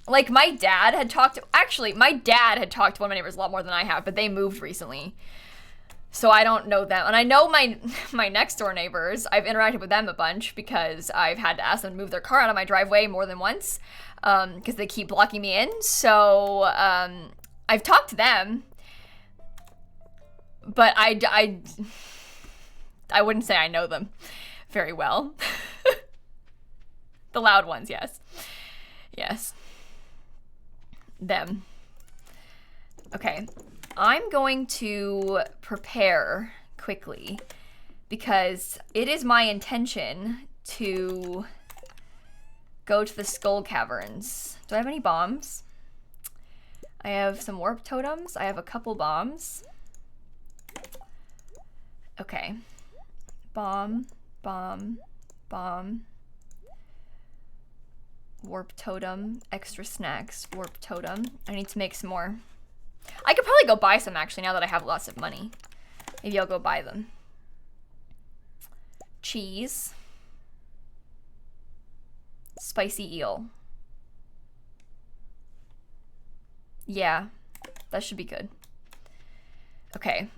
like my dad had talked to one of my neighbors a lot more than I have, but they moved recently. So I don't know them. And I know my next door neighbors. I've interacted with them a bunch because I've had to ask them to move their car out of my driveway more than once. Because they keep blocking me in. So, I've talked to them. But I wouldn't say I know them very well. The loud ones, yes. Yes. Them. Okay. I'm going to prepare quickly because it is my intention to go to the skull caverns. Do I have any bombs? I have some warp totems. I have a couple bombs. Okay. Bomb, bomb, bomb. Warp totem, extra snacks, warp totem. I need to make some more. I could probably go buy some actually now that I have lots of money. Maybe I'll go buy them. Cheese. Spicy eel. Yeah, that should be good. Okay.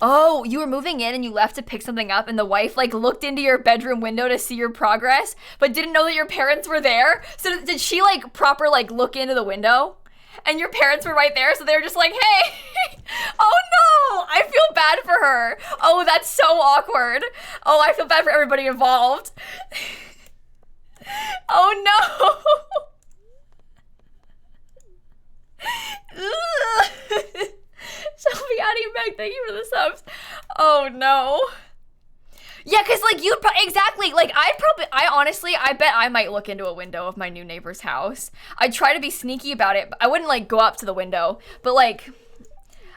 Oh, you were moving in and you left to pick something up and the wife like looked into your bedroom window to see your progress, but didn't know that your parents were there? So did she like proper like look into the window? And your parents were right there, so they were just like, hey, oh no, I feel bad for her. Oh, that's so awkward. Oh, I feel bad for everybody involved. Oh no. Shelby, Addie, Meg, thank you for the subs. Oh no. Yeah, cause like you'd exactly like I bet I might look into a window of my new neighbor's house. I'd try to be sneaky about it. But I wouldn't like go up to the window, but like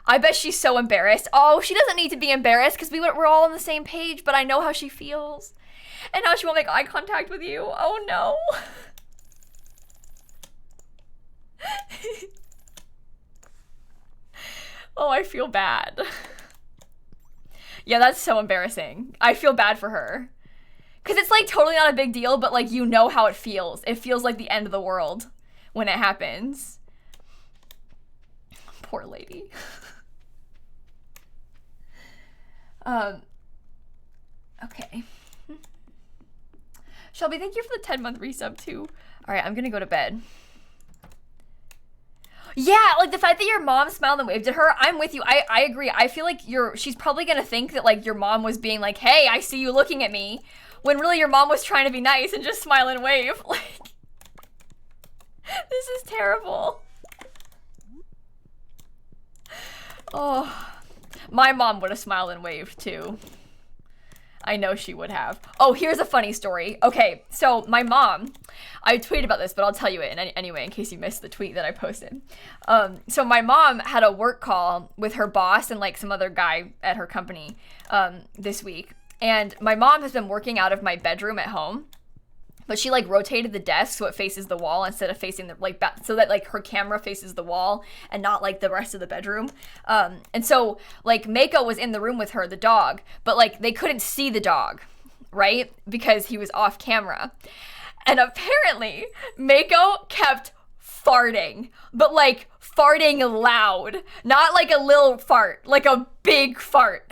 I bet she's so embarrassed. Oh, she doesn't need to be embarrassed because we're all on the same page. But I know how she feels, and now she won't make eye contact with you. Oh no. Oh, I feel bad. Yeah, that's so embarrassing. I feel bad for her. Because it's like totally not a big deal, but like you know how it feels. It feels like the end of the world when it happens. Poor lady. Okay. Shelby, thank you for the 10-month resub too. All right, I'm gonna go to bed. Yeah, like the fact that your mom smiled and waved at her, I'm with you. I agree. I feel like she's probably gonna think that like your mom was being like, hey, I see you looking at me, when really your mom was trying to be nice and just smile and wave. Like, this is terrible. Oh, my mom would have smiled and waved too. I know she would have. Oh, here's a funny story. Okay, so my mom, I tweeted about this, but I'll tell you it anyway in case you missed the tweet that I posted. So my mom had a work call with her boss and like some other guy at her company this week. And my mom has been working out of my bedroom at home. But she like rotated the desk so it faces the wall instead of facing the like so that like her camera faces the wall and not like the rest of the bedroom. And so like Mako was in the room with her, the dog, but like they couldn't see the dog, right? Because he was off camera. And apparently Mako kept farting, but like farting loud, not like a little fart, like a big fart.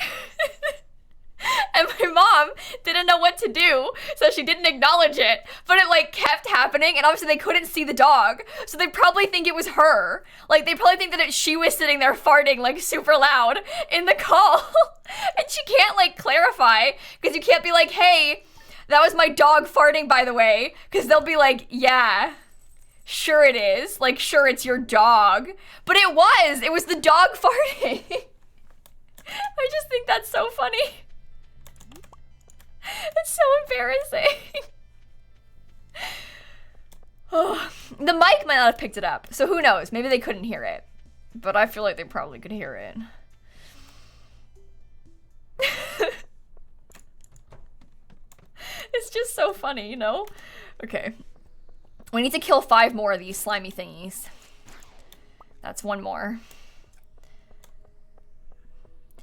And my mom didn't know what to do, so she didn't acknowledge it, but it like kept happening, and obviously they couldn't see the dog, so they probably think it was her. Like they probably think that she was sitting there farting like super loud in the call. And she can't like clarify, because you can't be like, hey, that was my dog farting, by the way, because they'll be like, yeah, sure it is, like sure it's your dog. But it was the dog farting. I just think that's so funny. It's so embarrassing. Oh, the mic might not have picked it up, so who knows? Maybe they couldn't hear it, but I feel like they probably could hear it. It's just so funny, you know? Okay. We need to kill 5 more of these slimy thingies. That's 1 more.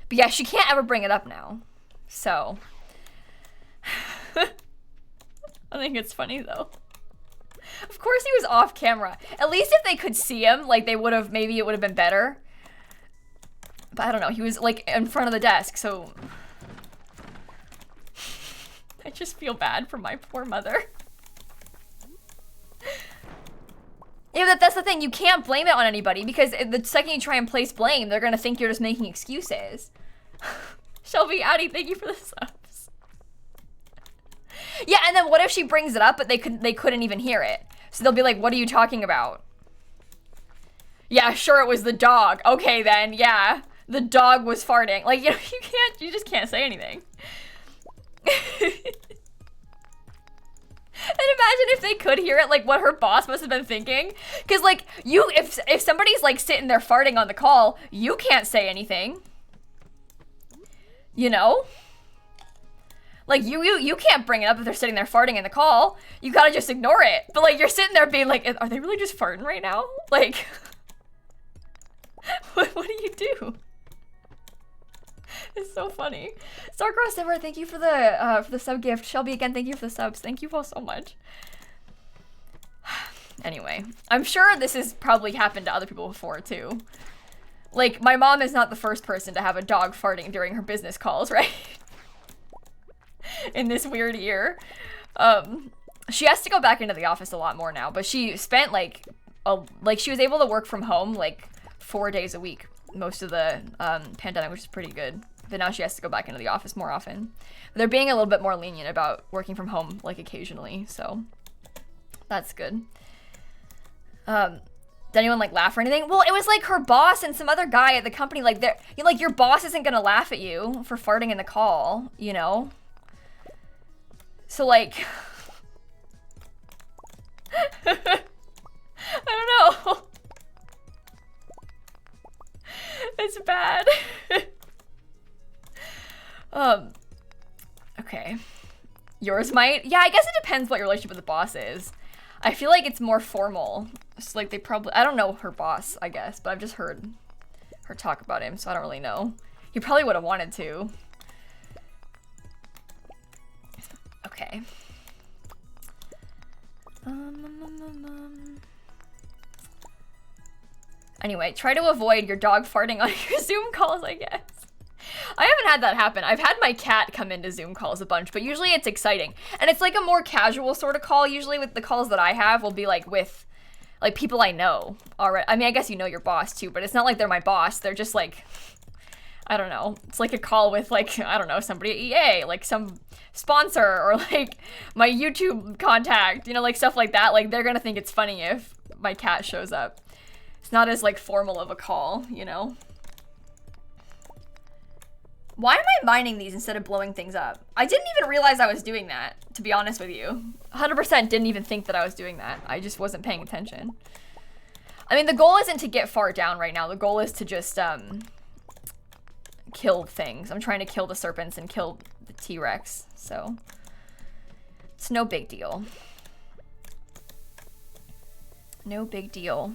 But yeah, she can't ever bring it up now, so... I think it's funny though. Of course he was off camera. At least if they could see him, like they would have, maybe it would have been better. But I don't know, he was like in front of the desk, so... I just feel bad for my poor mother. Yeah, that's the thing, you can't blame it on anybody, because the second you try and place blame, they're gonna think you're just making excuses. Shelby, Addie, thank you for the subs. Yeah, and then what if she brings it up, but they couldn't even hear it? So they'll be like, what are you talking about? Yeah, sure, it was the dog. Okay, then, yeah. The dog was farting. Like, you know, you just can't say anything. And imagine if they could hear it, like, what her boss must have been thinking. Because, like, if somebody's, like, sitting there farting on the call, you can't say anything. You know? Like, you can't bring it up if they're sitting there farting in the call. You gotta just ignore it. But, like, you're sitting there being like, are they really just farting right now? Like, what do you do? It's so funny. Starcross Ever, thank you for the sub gift. Shelby, again, thank you for the subs. Thank you all so much. Anyway, I'm sure this has probably happened to other people before, too. Like, my mom is not the first person to have a dog farting during her business calls, right? In this weird year. She has to go back into the office a lot more now, but she spent like she was able to work from home like 4 days a week most of the pandemic, which is pretty good. But now she has to go back into the office more often. But they're being a little bit more lenient about working from home like occasionally, so that's good. Did anyone like laugh or anything? Well, it was like her boss and some other guy at the company, like they're like, your boss isn't gonna laugh at you for farting in the call, you know? So like, I don't know. It's bad. Okay. Yours might? Yeah, I guess it depends what your relationship with the boss is. I feel like it's more formal. It's like they probably, I don't know her boss, I guess, but I've just heard her talk about him, so I don't really know. He probably would have wanted to. Okay. Anyway, try to avoid your dog farting on your Zoom calls, I guess. I haven't had that happen. I've had my cat come into Zoom calls a bunch, but usually it's exciting. And it's like a more casual sort of call. Usually with the calls that I have will be like with like people I know already. I mean, I guess you know your boss too, but it's not like they're my boss. They're just like, I don't know. It's like a call with like, I don't know, somebody at EA, like some sponsor or like my YouTube contact, you know, like stuff like that. Like they're gonna think it's funny if my cat shows up. It's not as like formal of a call, you know? Why am I mining these instead of blowing things up? I didn't even realize I was doing that, to be honest with you. 100% didn't even think that I was doing that. I just wasn't paying attention. I mean, the goal isn't to get far down right now. The goal is to just, kill things. I'm trying to kill the serpents and kill the T-Rex, so it's no big deal. No big deal.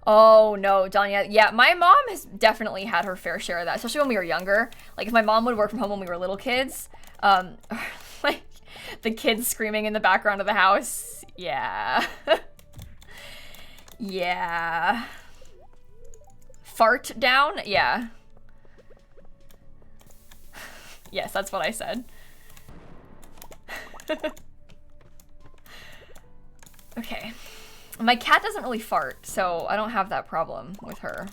Oh no, Danya. Yeah, my mom has definitely had her fair share of that, especially when we were younger. Like if my mom would work from home when we were little kids, like the kids screaming in the background of the house. Yeah. Yeah. Fart down? Yeah. Yes, that's what I said. Okay. My cat doesn't really fart, so I don't have that problem with her.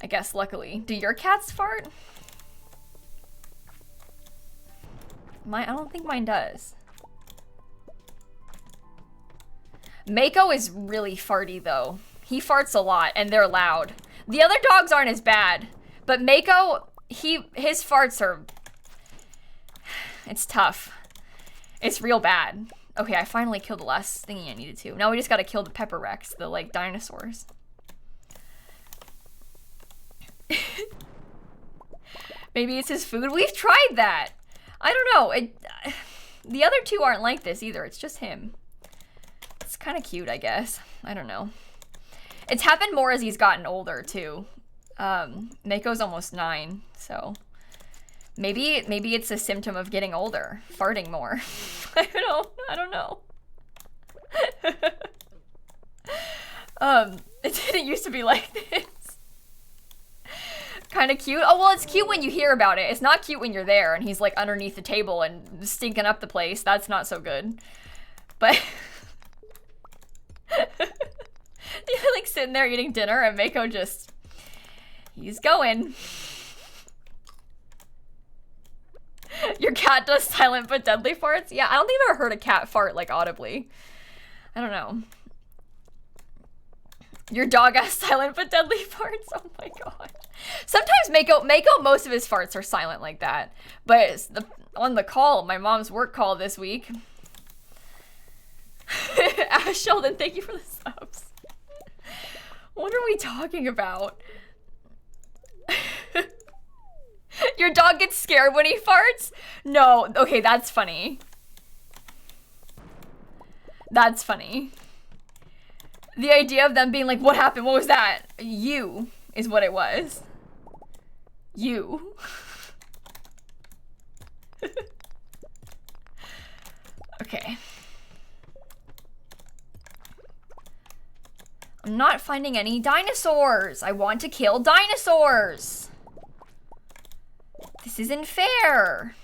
I guess, luckily. Do your cats fart? I don't think mine does. Mako is really farty, though. He farts a lot, and they're loud. The other dogs aren't as bad, but Mako, his farts are... It's tough. It's real bad. Okay, I finally killed the last thingy I needed to. Now we just gotta kill the Pepper Rex, the, like, dinosaurs. Maybe it's his food? We've tried that! I don't know. The other two aren't like this either. It's just him. It's kind of cute, I guess. I don't know. It's happened more as he's gotten older, too. Mako's almost 9, so... Maybe it's a symptom of getting older. Farting more. I don't know. It didn't used to be like this. Kind of cute. Oh, well, it's cute when you hear about it. It's not cute when you're there and he's like underneath the table and stinking up the place. That's not so good. But you're like sitting there eating dinner and Mako just, he's going. Your cat does silent but deadly farts? Yeah, I don't think I've ever heard a cat fart, like, audibly. I don't know. Your dog has silent but deadly farts? Oh my god. Sometimes Mako, most of his farts are silent like that. But on the call, my mom's work call this week. Ash Sheldon, thank you for the subs. What are we talking about? Your dog gets scared when he farts? No. Okay, that's funny. That's funny. The idea of them being like, what happened? What was that? You is what it was. You. Okay. I'm not finding any dinosaurs. I want to kill dinosaurs. This isn't fair.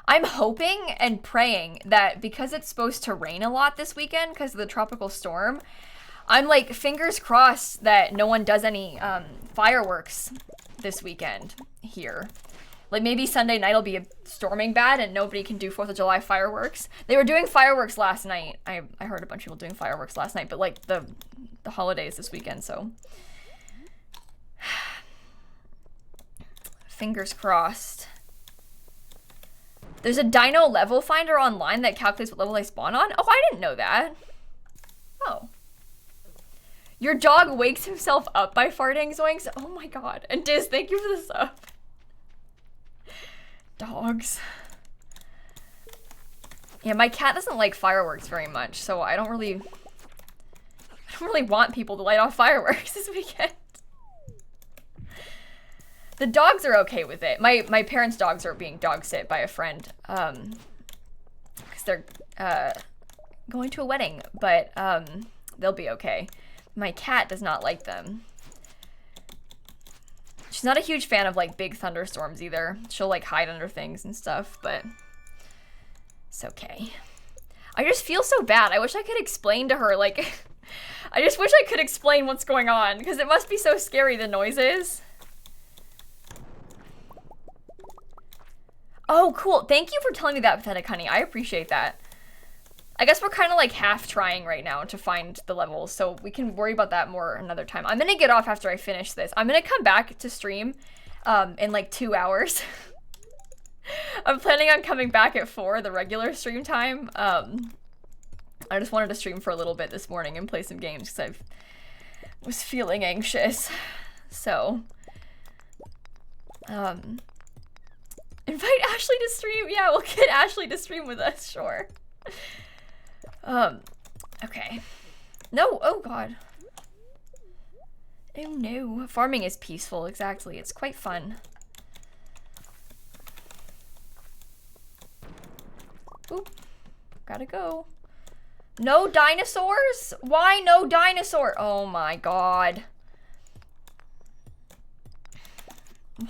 I'm hoping and praying that because it's supposed to rain a lot this weekend because of the tropical storm, I'm like fingers crossed that no one does any fireworks this weekend here. Like maybe Sunday night will be storming bad and nobody can do 4th of July fireworks. They were doing fireworks last night. I heard a bunch of people doing fireworks last night, but like the holidays this weekend, so. Fingers crossed. There's a dino level finder online that calculates what level they spawn on? Oh, I didn't know that. Oh. Your dog wakes himself up by farting, Zoinks? Oh my god. And Diz, thank you for the sub. Dogs. Yeah, my cat doesn't like fireworks very much, so I don't really want people to light off fireworks this weekend. The dogs are okay with it. My parents' dogs are being dog sit by a friend, because they're going to a wedding, but they'll be okay. My cat does not like them. She's not a huge fan of like big thunderstorms either. She'll like hide under things and stuff, but it's okay. I just feel so bad. I wish I could explain to her, like, I just wish I could explain what's going on, because it must be so scary, the noises. Oh, cool. Thank you for telling me that, Pathetic Honey. I appreciate that. I guess we're kind of like half trying right now to find the levels, so we can worry about that more another time. I'm gonna get off after I finish this. I'm gonna come back to stream in like 2 hours. I'm planning on coming back at 4, the regular stream time. I just wanted to stream for a little bit this morning and play some games because I was feeling anxious. So, invite Ashley to stream. Yeah, we'll get Ashley to stream with us, sure. Okay. No, oh god. Oh no. Farming is peaceful, exactly. It's quite fun. Oop. Gotta go. No dinosaurs? Why no dinosaur? Oh my god.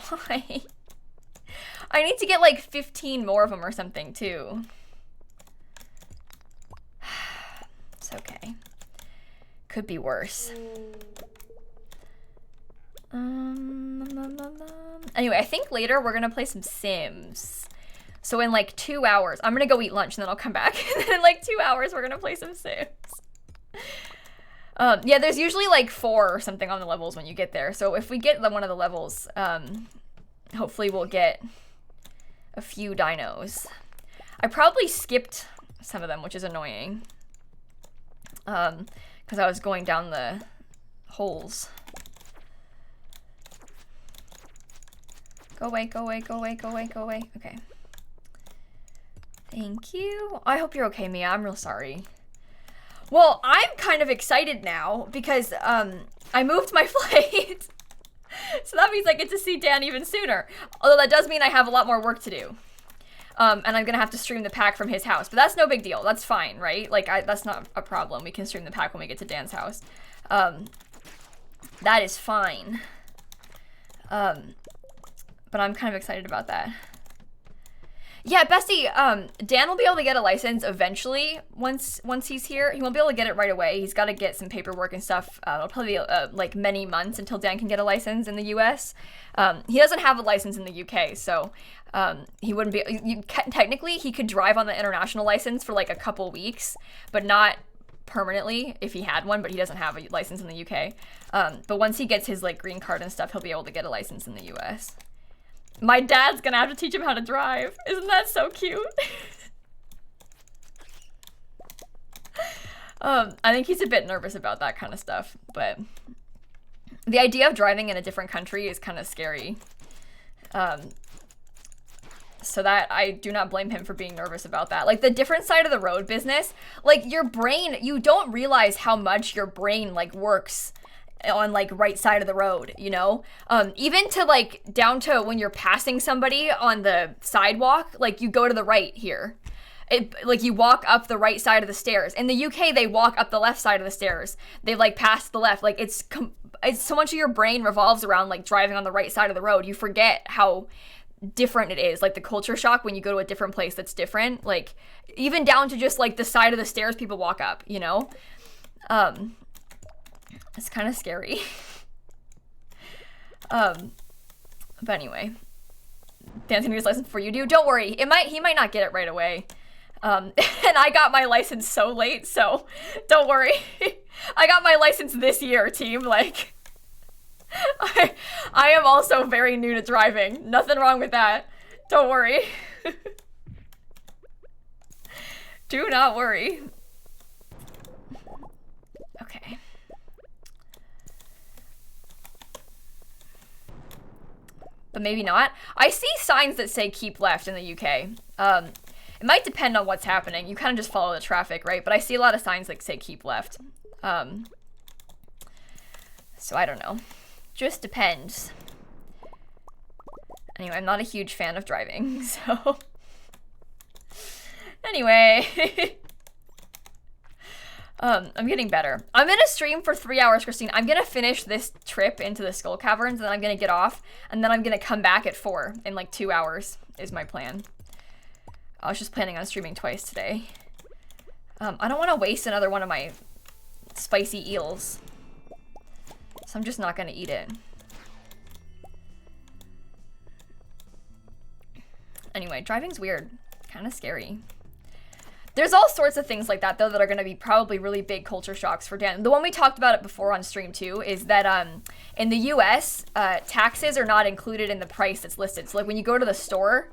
Why? I need to get like 15 more of them or something too. It's okay. Could be worse. Anyway, I think later we're gonna play some Sims. So in like 2 hours, I'm gonna go eat lunch and then I'll come back. And then in like 2 hours, we're gonna play some Sims. Yeah, there's usually like 4 or something on the levels when you get there. So if we get one of the levels, hopefully we'll get a few dinos. I probably skipped some of them, which is annoying. Because I was going down the holes. Go away, go away, go away, go away, go away. Okay. Thank you. I hope you're okay, Mia. I'm real sorry. Well, I'm kind of excited now because I moved my flight. So that means I get to see Dan even sooner. Although that does mean I have a lot more work to do. And I'm gonna have to stream the pack from his house. But that's no big deal. That's fine, right? Like, that's not a problem. We can stream the pack when we get to Dan's house. That is fine. But I'm kind of excited about that. Yeah, Bestie, Dan will be able to get a license eventually once he's here. He won't be able to get it right away. He's got to get some paperwork and stuff. It'll probably be like many months until Dan can get a license in the US. He doesn't have a license in the UK, so he wouldn't be... technically, he could drive on the international license for like a couple weeks, but not permanently if he had one, but he doesn't have a license in the UK. But once he gets his like green card and stuff, he'll be able to get a license in the US. My dad's gonna have to teach him how to drive. Isn't that so cute? I think he's a bit nervous about that kind of stuff, but the idea of driving in a different country is kind of scary. So that I do not blame him for being nervous about that. Like the different side of the road business, like your brain, you don't realize how much your brain like works on like right side of the road, you know? Even to like down to when you're passing somebody on the sidewalk, like you go to the right here. Like you walk up the right side of the stairs. In the UK, they walk up the left side of the stairs. They like pass the left. Like it's so much of your brain revolves around like driving on the right side of the road. You forget how different it is. Like the culture shock when you go to a different place that's different. Like even down to just like the side of the stairs people walk up, you know? It's kind of scary. But anyway, Dan's gonna get his license before you do. Don't worry, he might not get it right away. And I got my license so late, so don't worry. I got my license this year, team. Like, I am also very new to driving. Nothing wrong with that. Don't worry. Do not worry. Okay. But maybe not. I see signs that say keep left in the UK. It might depend on what's happening. You kind of just follow the traffic, right? But I see a lot of signs that say keep left. So I don't know. Just depends. Anyway, I'm not a huge fan of driving, so... Anyway... I'm getting better. I'm gonna stream for 3 hours, Christine. I'm gonna finish this trip into the Skull Caverns, and then I'm gonna get off, and then I'm gonna come back at 4 in like 2 hours, is my plan. I was just planning on streaming twice today. I don't want to waste another one of my spicy eels, so I'm just not gonna eat it. Anyway, driving's weird. Kind of scary. There's all sorts of things like that, though, that are going to be probably really big culture shocks for Dan. The one we talked about it before on stream, too, is that in the U.S., taxes are not included in the price that's listed. So, like, when you go to the store,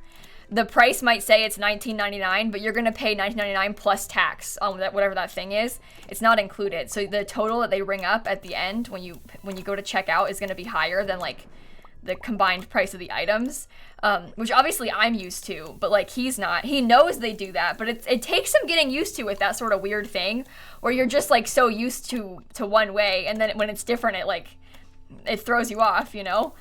the price might say it's $19.99, but you're going to pay $19.99 plus tax on whatever that thing is. It's not included. So the total that they ring up at the end when you go to check out is going to be higher than, like, the combined price of the items, which obviously I'm used to, but like he's not. He knows they do that, but it takes some getting used to with that sort of weird thing where you're just like so used to one way, and then when it's different, it throws you off, you know?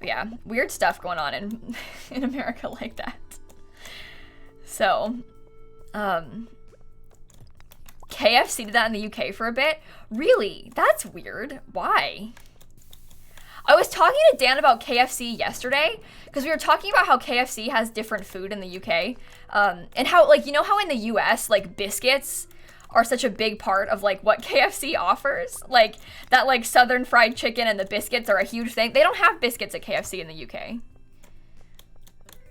Yeah, weird stuff going on in America like that. So, KFC did that in the UK for a bit. Really? That's weird. Why? I was talking to Dan about KFC yesterday because we were talking about how KFC has different food in the UK, and how, like, you know how in the US, like, biscuits are such a big part of, like, what KFC offers? Like, that, like, southern fried chicken and the biscuits are a huge thing. They don't have biscuits at KFC in the UK.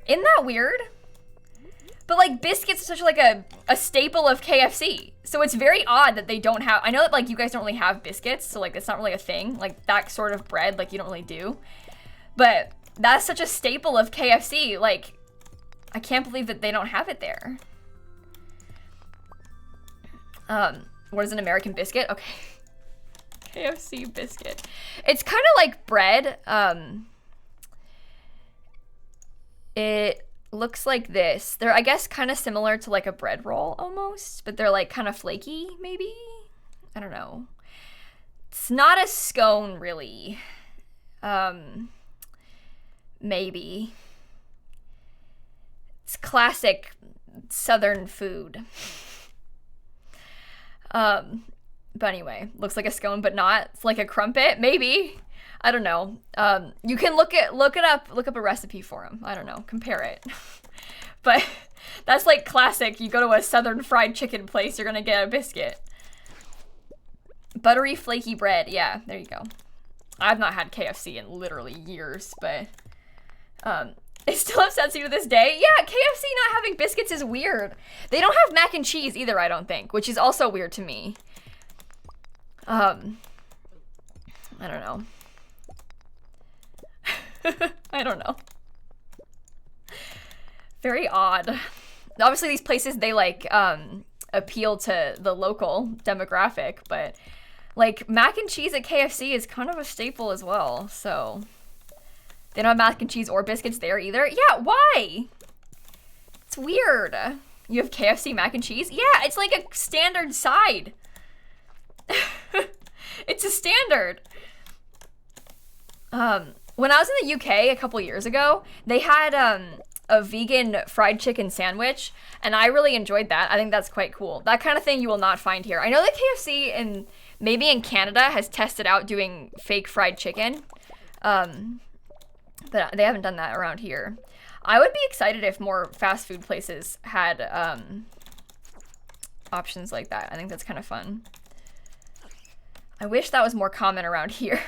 Isn't that weird? But, like, biscuits are such, like, a staple of KFC. So it's very odd that they don't have... I know that, like, you guys don't really have biscuits, so, like, it's not really a thing. Like, that sort of bread, like, you don't really do. But that's such a staple of KFC. Like, I can't believe that they don't have it there. What is an American biscuit? Okay. KFC biscuit. It's kind of like bread. It looks like this. They're, I guess, kind of similar to like a bread roll almost, but they're like kind of flaky, maybe? I don't know. It's not a scone, really. Maybe. It's classic Southern food. But anyway, looks like a scone, but not. It's like a crumpet, maybe. I don't know. You can look up a recipe for them. I don't know, compare it. But that's like classic. You go to a southern fried chicken place, you're gonna get a biscuit. Buttery, flaky bread. Yeah, there you go. I've not had KFC in literally years, but it still upsets you to this day. Yeah, KFC not having biscuits is weird. They don't have mac and cheese either, I don't think, which is also weird to me. I don't know. I don't know. Very odd. Obviously, these places, they, like, appeal to the local demographic, but, like, mac and cheese at KFC is kind of a staple as well, so... They don't have mac and cheese or biscuits there either? Yeah, why? It's weird. You have KFC mac and cheese? Yeah, it's like a standard side. It's a standard. When I was in the UK a couple years ago, they had a vegan fried chicken sandwich, and I really enjoyed that. I think that's quite cool. That kind of thing you will not find here. I know that KFC and maybe in Canada has tested out doing fake fried chicken, but they haven't done that around here. I would be excited if more fast food places had options like that. I think that's kind of fun. I wish that was more common around here.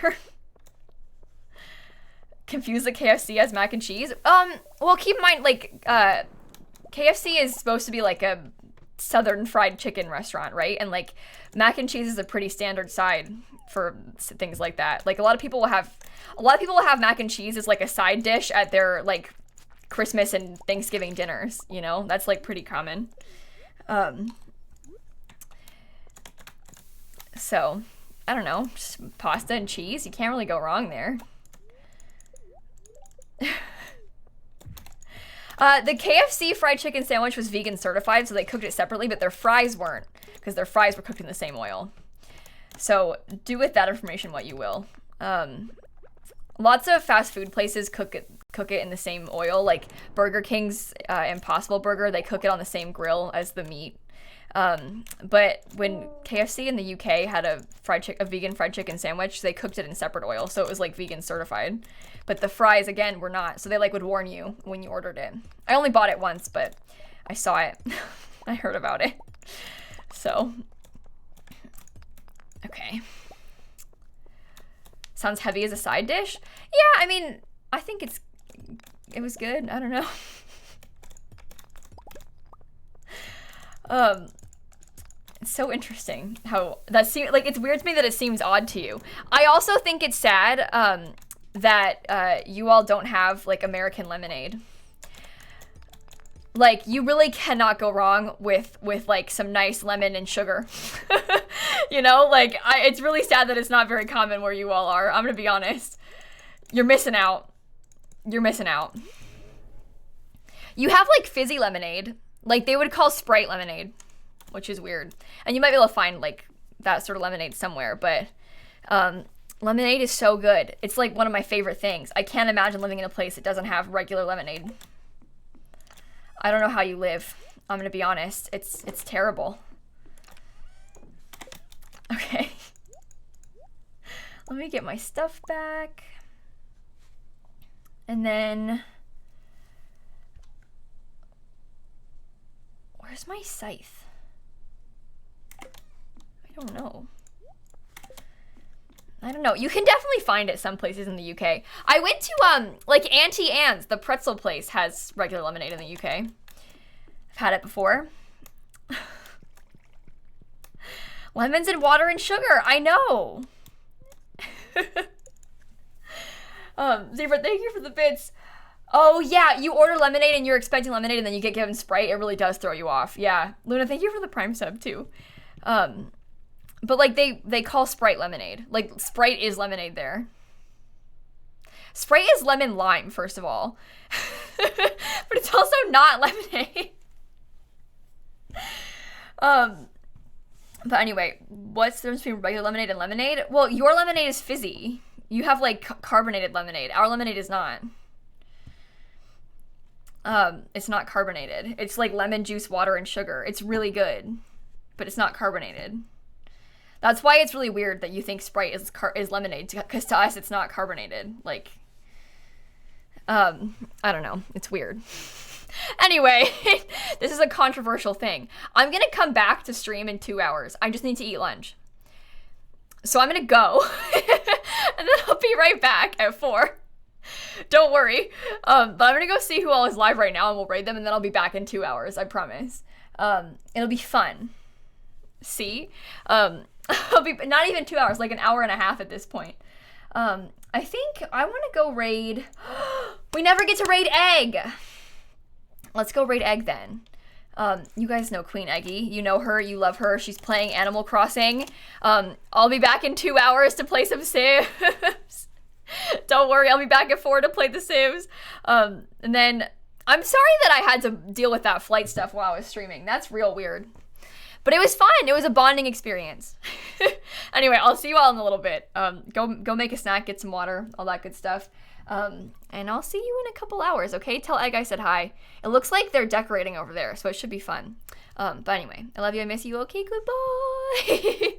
Confuse the KFC as mac and cheese. Well, keep in mind, like, KFC is supposed to be like a southern fried chicken restaurant, right? And like mac and cheese is a pretty standard side for things like that. Like a lot of people will have mac and cheese as like a side dish at their like Christmas and Thanksgiving dinners, you know? That's like pretty common. So, I don't know, just pasta and cheese. You can't really go wrong there. The KFC fried chicken sandwich was vegan certified, so they cooked it separately, but their fries weren't, because their fries were cooked in the same oil. So do with that information what you will. Lots of fast food places cook it in the same oil, like Burger King's Impossible Burger, they cook it on the same grill as the meat. But when KFC in the UK had a vegan fried chicken sandwich, they cooked it in separate oil, so it was like vegan certified. But the fries, again, were not, so they like would warn you when you ordered it. I only bought it once, but I saw it. I heard about it. So, okay. Sounds heavy as a side dish? Yeah, I mean, I think it was good. I don't know. It's so interesting how that seems like it's weird to me that it seems odd to you. I also think it's sad that you all don't have like American lemonade. Like you really cannot go wrong with like some nice lemon and sugar. You know, like it's really sad that it's not very common where you all are. I'm gonna be honest. You're missing out. You're missing out. You have like fizzy lemonade. Like they would call Sprite lemonade, which is weird. And you might be able to find like that sort of lemonade somewhere, but lemonade is so good. It's like one of my favorite things. I can't imagine living in a place that doesn't have regular lemonade. I don't know how you live. I'm gonna be honest. It's terrible. Okay. Let me get my stuff back. And then where's my scythe? I don't know. I don't know. You can definitely find it some places in the UK. I went to like Auntie Anne's, the pretzel place, has regular lemonade in the UK. I've had it before. Lemons and water and sugar. I know. Zebra, thank you for the bits. Oh yeah, you order lemonade and you're expecting lemonade and then you get given Sprite. It really does throw you off. Yeah. Luna, thank you for the Prime sub too. But like they call Sprite lemonade. Like Sprite is lemonade there. Sprite is lemon lime, first of all. But it's also not lemonade. But anyway, what's the difference between regular lemonade and lemonade? Well, your lemonade is fizzy. You have like carbonated lemonade. Our lemonade is not. It's not carbonated. It's like lemon juice, water, and sugar. It's really good, but it's not carbonated. That's why it's really weird that you think Sprite is lemonade, because to us it's not carbonated. Like, I don't know. It's weird. Anyway, this is a controversial thing. I'm gonna come back to stream in 2 hours. I just need to eat lunch. So I'm gonna go, and then I'll be right back at 4. Don't worry. But I'm gonna go see who all is live right now, and we'll raid them, and then I'll be back in 2 hours. I promise. It'll be fun. See? I'll be not even 2 hours, like an hour and a half at this point. I think I want to go raid. We never get to raid Egg. Let's go raid Egg then. You guys know Queen Eggy. You know her. You love her. She's playing Animal Crossing. I'll be back in 2 hours to play some Sims. Don't worry. I'll be back at 4 to play the Sims. And then I'm sorry that I had to deal with that flight stuff while I was streaming. That's real weird. But it was fun. It was a bonding experience. Anyway, I'll see you all in a little bit. Go make a snack, get some water, all that good stuff. And I'll see you in a couple hours, okay? Tell Egg I said hi. It looks like they're decorating over there, so it should be fun. But anyway, I love you, I miss you. Okay, goodbye.